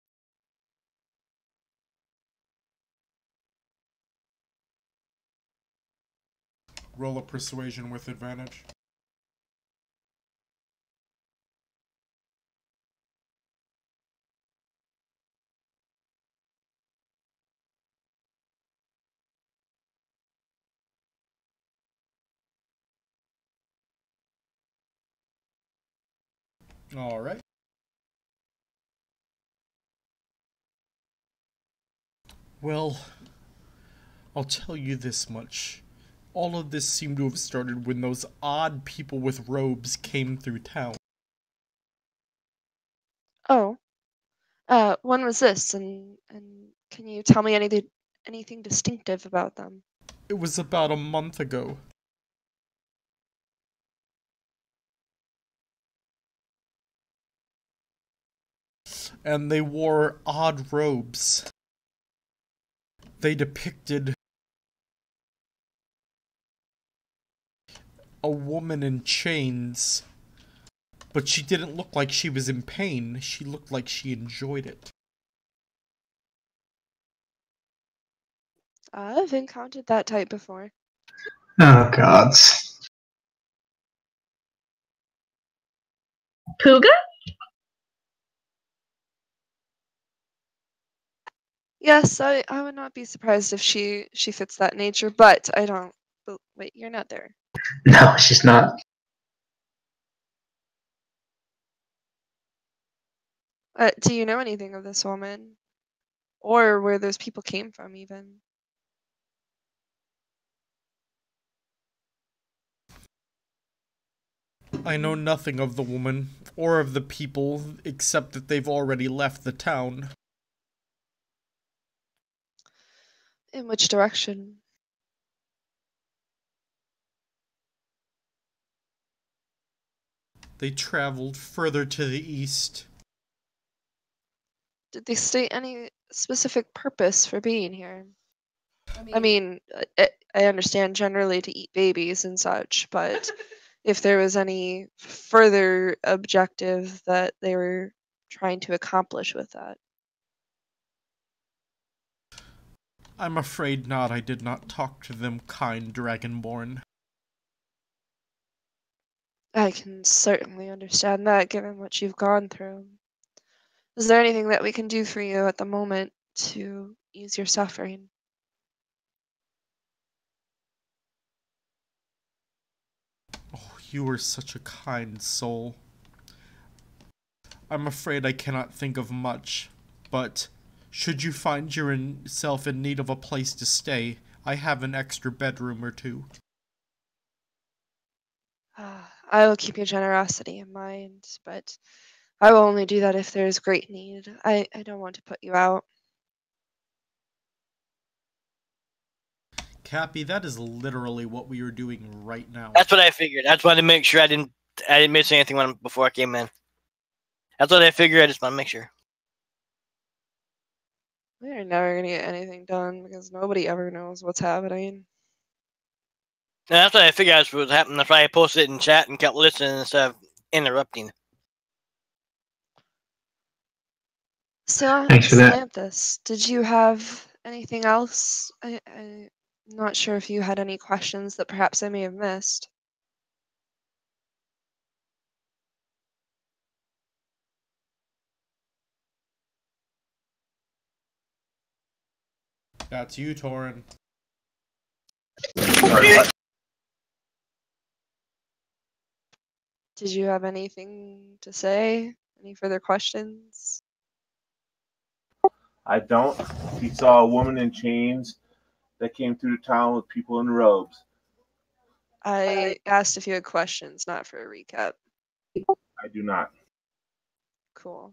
Roll a persuasion with advantage. Alright. Well, I'll tell you this much. All of this seemed to have started when those odd people with robes came through town. Oh. When was this? And can you tell me anything distinctive about them? It was about a month ago. And they wore odd robes. They depicted a woman in chains, but she didn't look like she was in pain. She looked like she enjoyed it. I've encountered that type before. Oh, gods. Puga? Yes, I would not be surprised if she fits that nature, but I don't. Wait, you're not there. No, she's not. Do you know anything of this woman? Or where those people came from, even? I know nothing of the woman, or of the people, except that they've already left the town. In which direction? They traveled further to the east. Did they state any specific purpose for being here? I mean, I understand generally to eat babies and such, but if there was any further objective that they were trying to accomplish with that. I'm afraid not. I did not talk to them, kind Dragonborn. I can certainly understand that, given what you've gone through. Is there anything that we can do for you at the moment to ease your suffering? Oh, you are such a kind soul. I'm afraid I cannot think of much, but should you find yourself in need of a place to stay, I have an extra bedroom or two. I will keep your generosity in mind, but I will only do that if there is great need. I don't want to put you out. Cappy, that is literally what we are doing right now. That's what I figured. That's why I wanted to make sure I didn't miss anything before I came in. That's what I figured. I just want to make sure. We're never gonna get anything done because nobody ever knows what's happening. And that's what I figured was what happened. That's why I posted it in chat and kept listening instead of interrupting. So, Thanks for that. Salanthus, did you have anything else? I'm not sure if you had any questions that perhaps I may have missed. That's you, Torin. Did you have anything to say? Any further questions? I don't. He saw a woman in chains that came through town with people in robes. I asked if you had questions, not for a recap. I do not. Cool.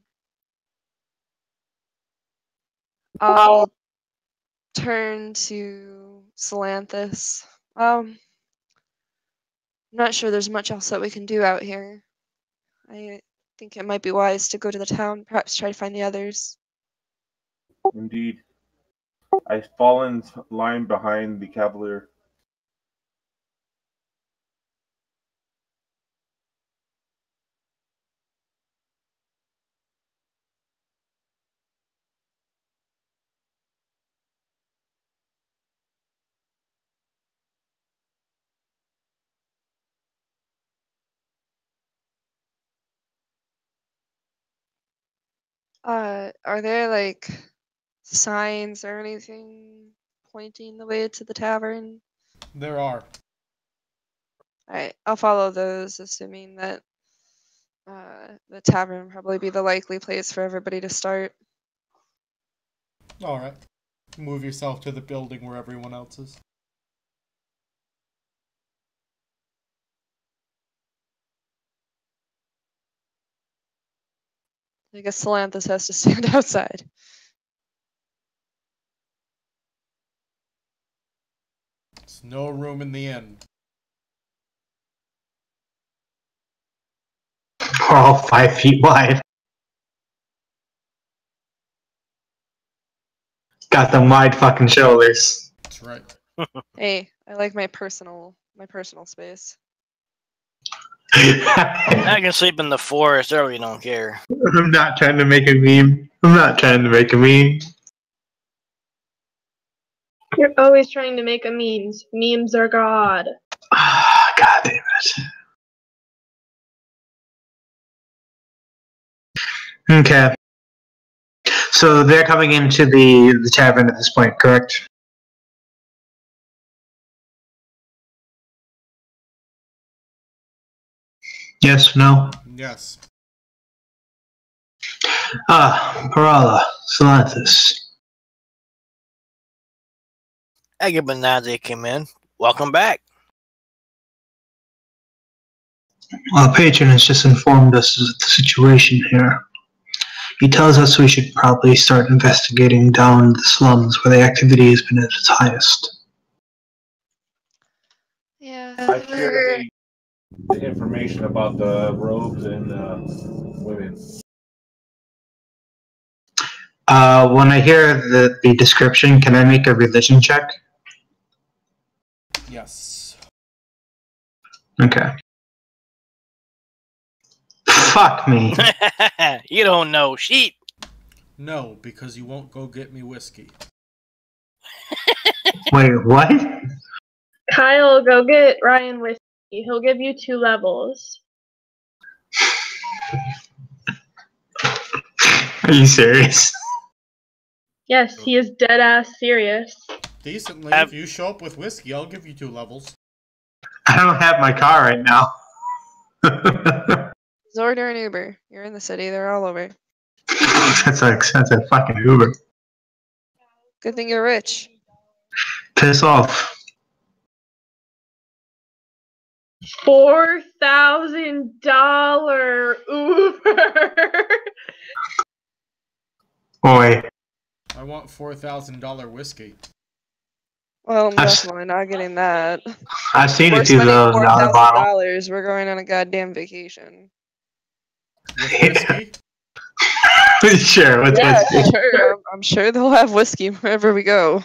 I'll turn to Salanthus. I'm not sure there's much else that we can do out here. I think it might be wise to go to the town, perhaps try to find the others. Indeed. I fall in line behind the cavalier. Are there like signs or anything pointing the way to the tavern? There are. Alright, I'll follow those, assuming that the tavern will probably be the likely place for everybody to start. Alright. Move yourself to the building where everyone else is. I guess Solanthus has to stand outside. There's no room in the inn. We're all 5 feet wide. Got them wide fucking shoulders. That's right. Hey, I like my personal space. I can sleep in the forest. I really don't care. I'm not trying to make a meme. I'm not trying to make a meme. You're always trying to make a memes. Memes are God. God damn it. Okay. So they're coming into the tavern at this point, correct? Yes, no? Yes. Parala, Solanthus. Agabanaze came in. Welcome back. Our patron has just informed us of the situation here. He tells us we should probably start investigating down the slums where the activity has been at its highest. Yeah. I shared the information about the robes and women. When I hear the description, can I make a religion check? Yes. Okay. Fuck me. You don't know sheep. No, because you won't go get me whiskey. Wait, what? Kyle, go get Ryan whiskey. He'll give you 2 levels. Are you serious? Yes, he is dead ass serious. Decently, if you show up with whiskey, I'll give you 2 levels. I don't have my car right now. Just order an Uber. You're in the city. They're all over. That's a fucking Uber. Good thing you're rich. Piss off. $4,000 Uber. Boy. I want $4,000 whiskey. Well, I'm definitely not getting that. I've seen We're a $2,000 spending bottle. $4,000. We're going on a goddamn vacation. With whiskey? Sure, with Yeah, whiskey. sure. I'm sure they'll have whiskey wherever we go.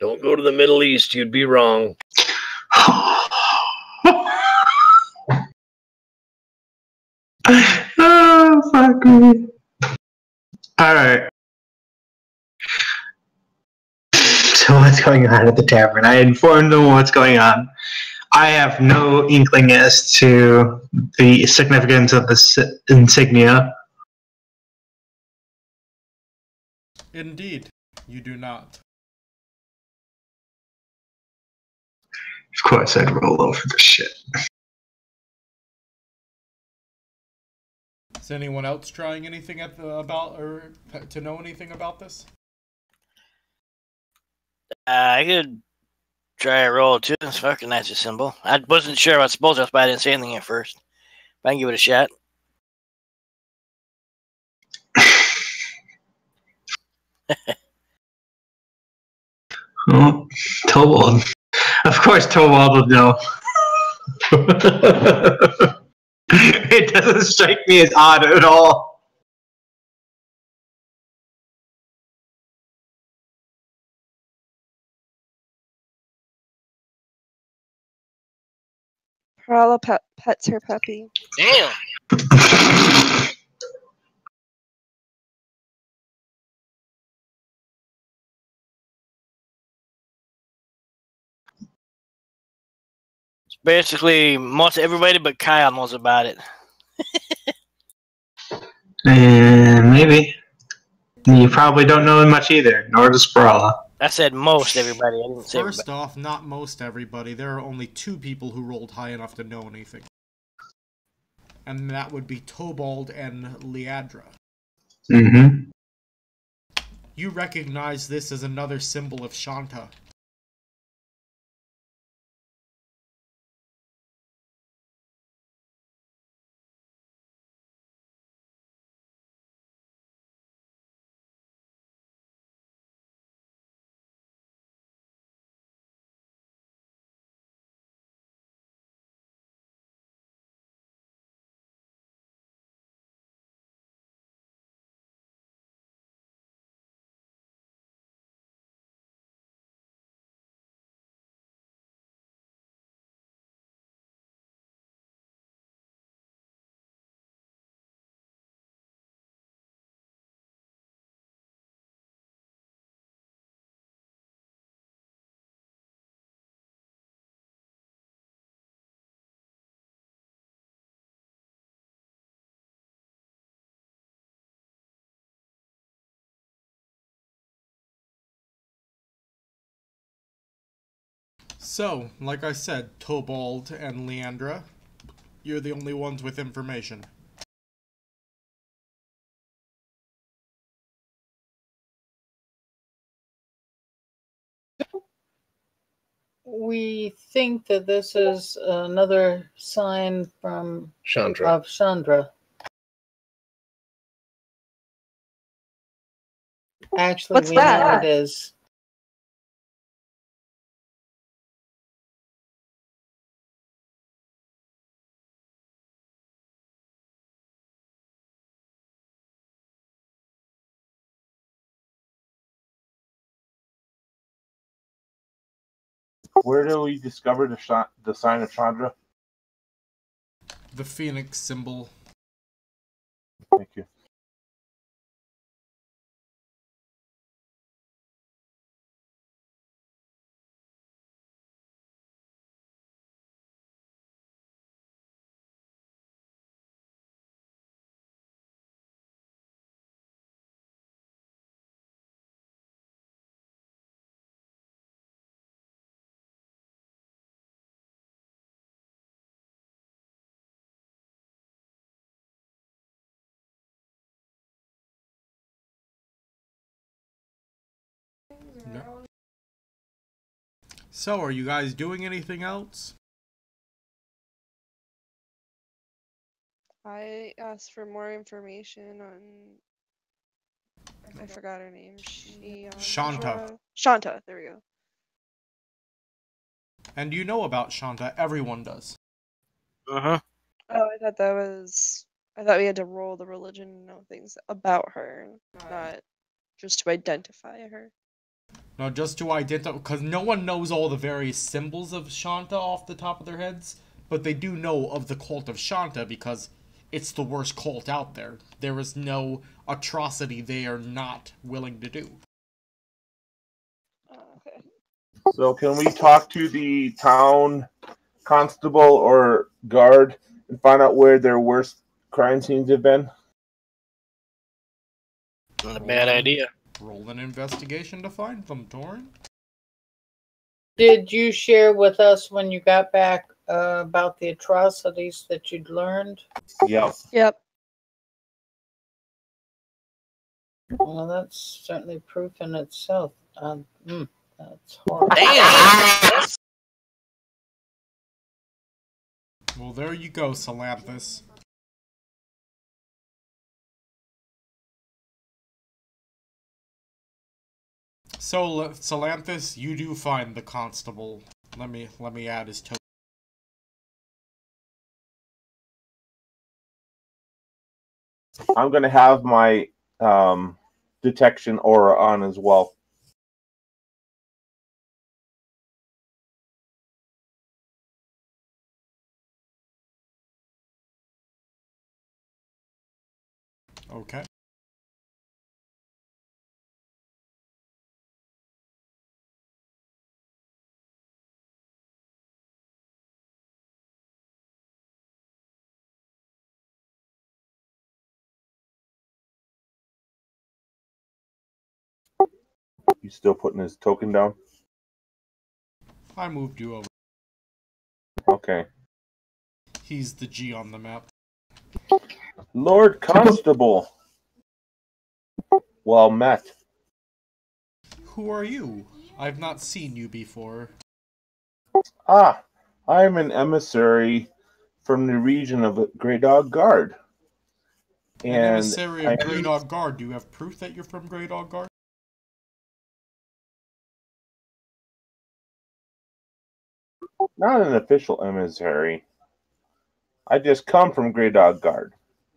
Don't go to the Middle East. You'd be wrong. Oh, fuck me. Alright. So what's going on at the tavern? I informed them what's going on. I have no inkling as to the significance of the insignia. Indeed, you do not. Of course, I'd roll over this shit. Is anyone else trying anything about or to know anything about this? I could try a roll too. It's fucking nice a symbol. I wasn't sure about spells, that's why I didn't say anything at first. But I can give it a shot. Oh, Towald. Of course, Towald would know. It doesn't strike me as odd at all. Parala pets her puppy. Damn. Basically, most everybody but Kyle knows about it. Maybe. You probably don't know much either, nor does Sprawla. I said most everybody. I didn't say First everybody. off, not most everybody. There are only 2 people who rolled high enough to know anything. And that would be Tobald and Leandra. Mm-hmm. You recognize this as another symbol of Shanta. So, like I said, Tobald and Leandra, you're the only ones with information. We think that this is another sign from Chandra. of Chandra. Actually, What's we that? know it is. Where do we discover the sign of Chandra? The phoenix symbol. Thank you. No. So, are you guys doing anything else? I asked for more information on. I forgot her name. Shanta. Shanta. There we go. And you know about Shanta. Everyone does. Uh-huh. Oh, I thought that was. I thought we had to roll the religion and know things about her, not just to identify her. No, just to identify, because no one knows all the various symbols of Shanta off the top of their heads, but they do know of the cult of Shanta because it's the worst cult out there. There is no atrocity they are not willing to do. Okay. So can we talk to the town constable or guard and find out where their worst crime scenes have been? Not a bad idea. Roll an investigation to find them, Torin. Did you share with us when you got back about the atrocities that you'd learned? Yep. Yep. Well, that's certainly proof in itself. That's horrible. Damn! Well, there you go, Salanthus. So, Salanthus, you do find the constable. Let me add his token. I'm going to have my detection aura on as well. Okay. He's still putting his token down? I moved you over. Okay. He's the G on the map. Lord Constable. Well met. Who are you? I've not seen you before. Ah, I'm an emissary from the region of Grey Dog Guard. An emissary of Grey Dog Guard. Do you have proof that you're from Grey Dog Guard? Not an official emissary. I just come from Grey Dog Guard.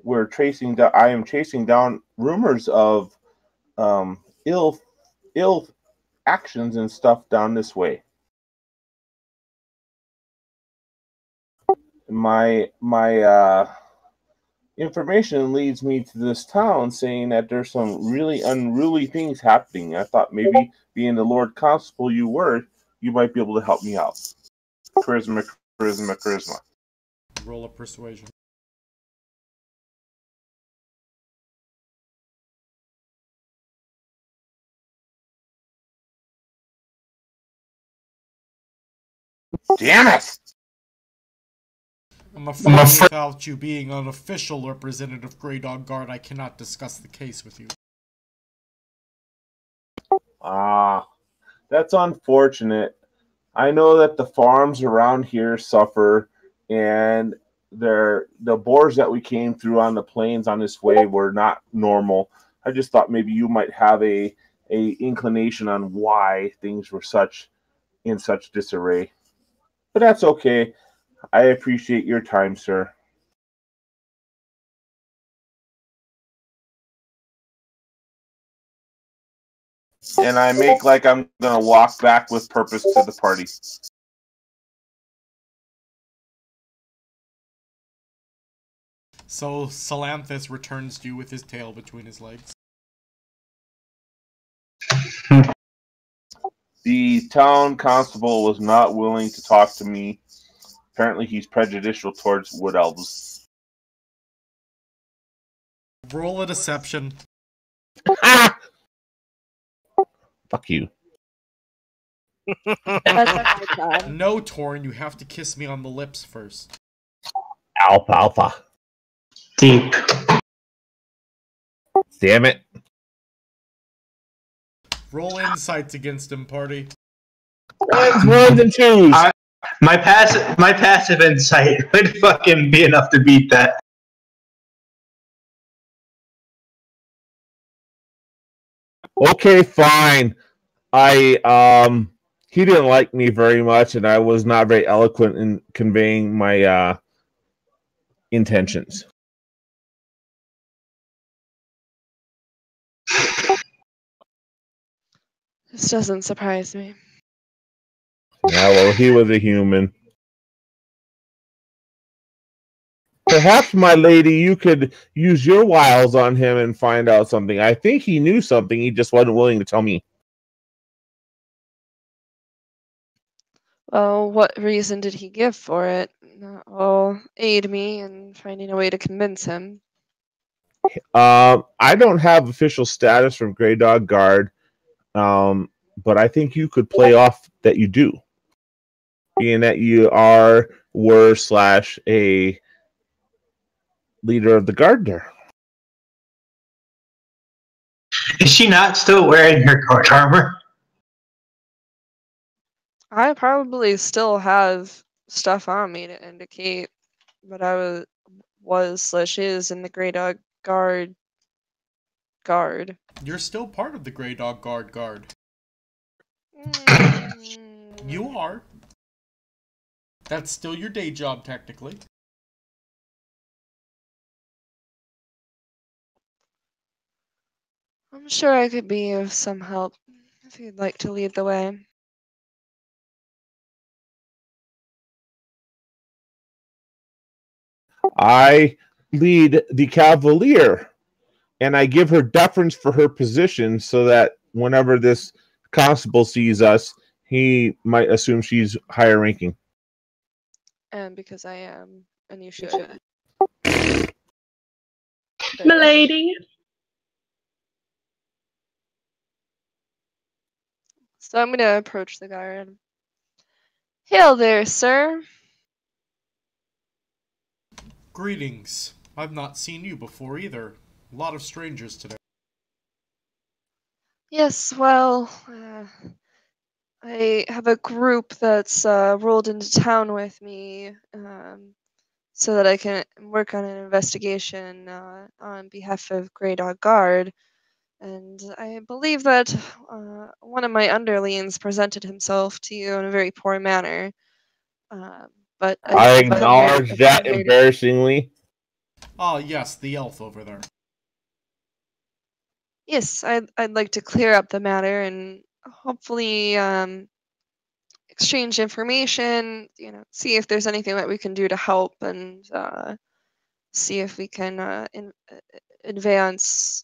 I am chasing down rumors of ill actions and stuff down this way. My information leads me to this town saying that there's some really unruly things happening. I thought maybe being the Lord Constable you might be able to help me out. Charisma. Roll a persuasion. Damn it! I'm afraid without you being an official representative of Grey Dog Guard, I cannot discuss the case with you. Ah, that's unfortunate. I know that the farms around here suffer, and the boars that we came through on the plains on this way were not normal. I just thought maybe you might have a inclination on why things were in such disarray. But that's okay. I appreciate your time, sir. And I make like I'm going to walk back with purpose to the party. So Salanthus returns to you with his tail between his legs. The town constable was not willing to talk to me. Apparently he's prejudicial towards wood elves. Roll a deception. Ah! Fuck you. No, Torn, you have to kiss me on the lips first. Alfalfa. Deep. Damn it. Roll insights against him, party. That's ones and twos. My passive insight would fucking be enough to beat that. Okay, fine. He didn't like me very much, and I was not very eloquent in conveying my intentions. This doesn't surprise me. Yeah, well, he was a human. Perhaps, my lady, you could use your wiles on him and find out something. I think he knew something, he just wasn't willing to tell me. Well, what reason did he give for it? I'll aid me in finding a way to convince him. I don't have official status from Grey Dog Guard, but I think you could play off that you do. Being that you were / a leader of the guard there. Is she not still wearing her guard armor? I probably still have stuff on me to indicate what I was / is in the Grey Dog Guard. You're still part of the Grey Dog Guard. You are. That's still your day job, technically. I'm sure I could be of some help if you'd like to lead the way. I lead the Cavalier, and I give her deference for her position so that whenever this constable sees us, he might assume she's higher ranking. And because I am, and you should. Milady. So I'm gonna approach the guard. Hail there, sir. Greetings. I've not seen you before either. A lot of strangers today. Yes, well, I have a group that's rolled into town with me, so that I can work on an investigation on behalf of Grey Dog Guard. And I believe that one of my underlings presented himself to you in a very poor manner. But I I've come here- acknowledge I've that come here to- embarrassingly. Ah, yes, the elf over there. Yes, I'd like to clear up the matter and hopefully exchange information. See if there's anything that we can do to help, and see if we can advance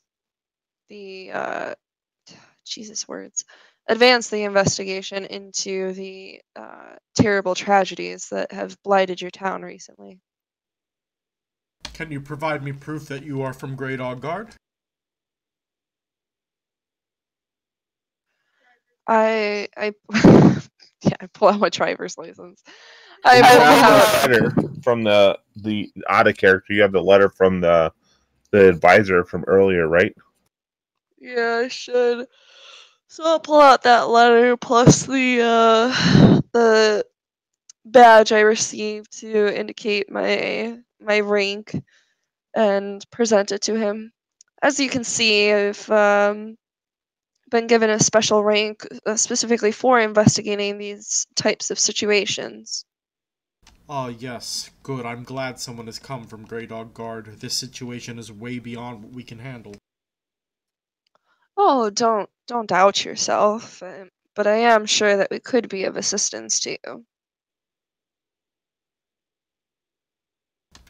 the Jesus words. Advance the investigation into the terrible tragedies that have blighted your town recently. Can you provide me proof that you are from Grey Dog Guard? I yeah, I pull out my driver's license. You I pull have out the letter from the out of character. You have the letter from the advisor from earlier, right? Yeah, I should. So I'll pull out that letter plus the badge I received to indicate my rank and present it to him. As you can see, I've been given a special rank specifically for investigating these types of situations. Ah, yes. Good. I'm glad someone has come from Grey Dog Guard. This situation is way beyond what we can handle. Oh, don't doubt yourself, but I am sure that we could be of assistance to you.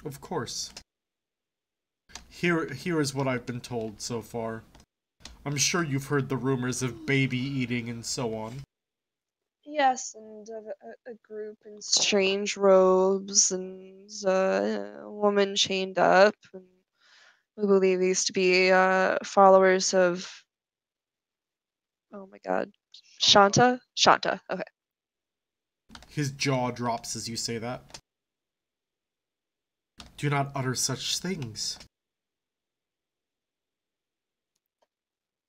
Of course. Here is what I've been told so far. I'm sure you've heard the rumors of baby eating and so on. Yes, and a group in strange robes and a woman chained up. And we believe these to be followers of. Oh my God, Shanta. Shanta. Okay. His jaw drops as you say that. Do not utter such things.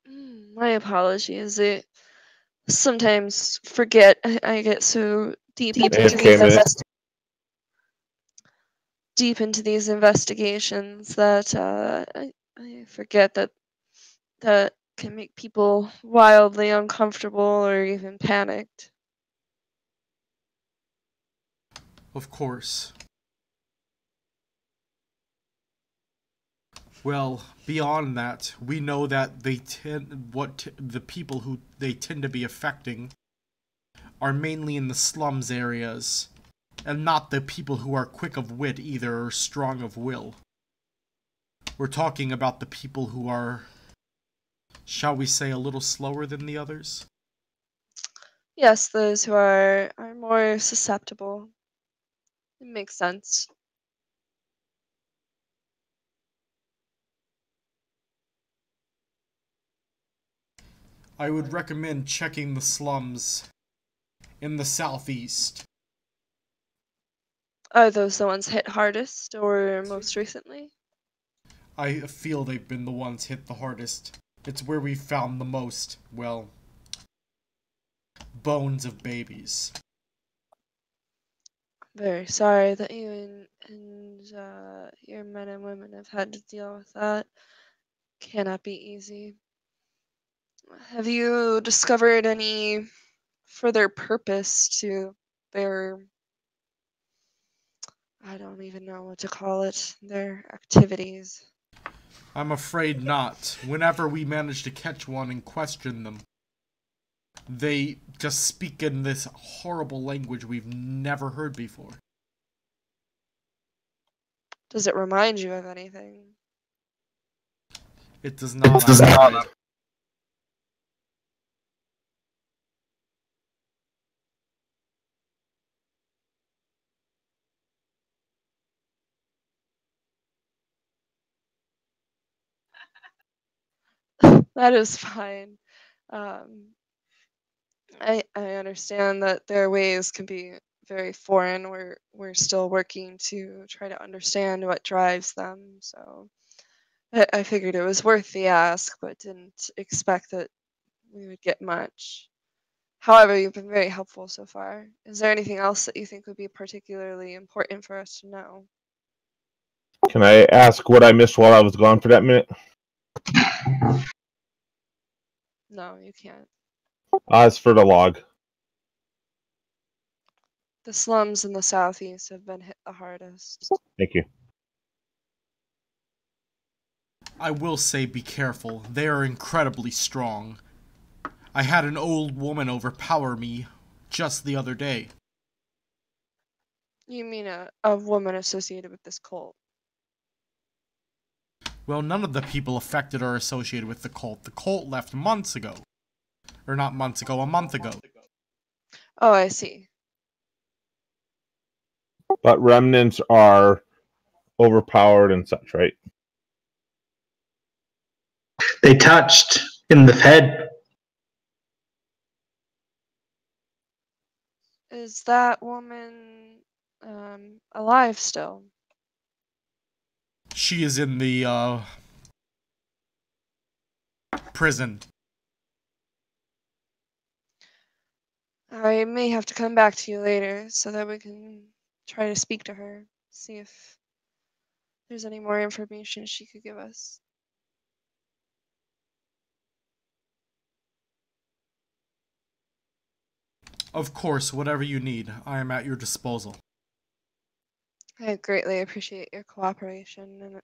My apologies. I sometimes forget. I get so deep into these investigations that I forget that can make people wildly uncomfortable or even panicked. Of course. Well, beyond that, we know that the people who they tend to be affecting are mainly in the slums areas, and not the people who are quick of wit either or strong of will. We're talking about the people who are, shall we say, a little slower than the others? Yes, those who are more susceptible. It makes sense. I would recommend checking the slums in the southeast. Are those the ones hit hardest or most recently? I feel they've been the ones hit the hardest. It's where we've found the most, well, bones of babies. Very sorry that you and your men and women have had to deal with that. Cannot be easy. Have you discovered any further purpose to their, I don't even know what to call it, their activities? I'm afraid not. Whenever we manage to catch one and question them, they just speak in this horrible language we've never heard before. Does it remind you of anything? It does not. It does not. That is fine. I understand that their ways can be very foreign. We're still working to try to understand what drives them. So I figured it was worth the ask, but didn't expect that we would get much. However, you've been very helpful so far. Is there anything else that you think would be particularly important for us to know? Can I ask what I missed while I was gone for that minute? No, you can't. As for the log. The slums in the southeast have been hit the hardest. Thank you. I will say be careful. They are incredibly strong. I had an old woman overpower me just the other day. You mean a woman associated with this cult? Well, none of the people affected are associated with the cult. The cult left months ago. Or not months ago, a month ago. Oh, I see. But remnants are overpowered and such, right? They touched in the head. Is that woman alive still? She is in the, prison. I may have to come back to you later so that we can try to speak to her, see if there's any more information she could give us. Of course, whatever you need, I am at your disposal. I greatly appreciate your cooperation, and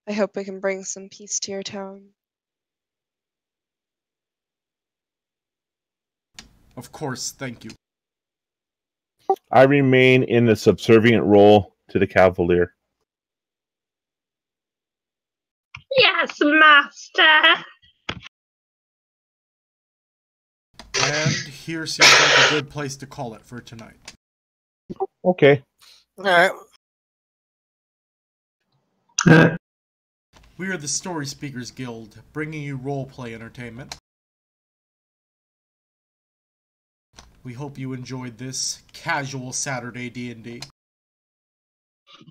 I hope we can bring some peace to your town. Of course, thank you. I remain in the subservient role to the Cavalier. Yes, master. And here seems like a good place to call it for tonight. Okay. Alright. We are the Storyspeakers Guild, bringing you roleplay entertainment. We hope you enjoyed this casual Saturday D&D.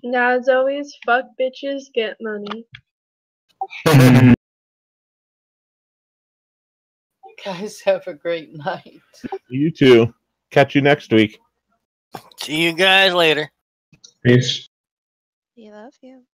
Now, as always, fuck bitches, get money. You guys have a great night. You too. Catch you next week. See you guys later. Peace. We love you.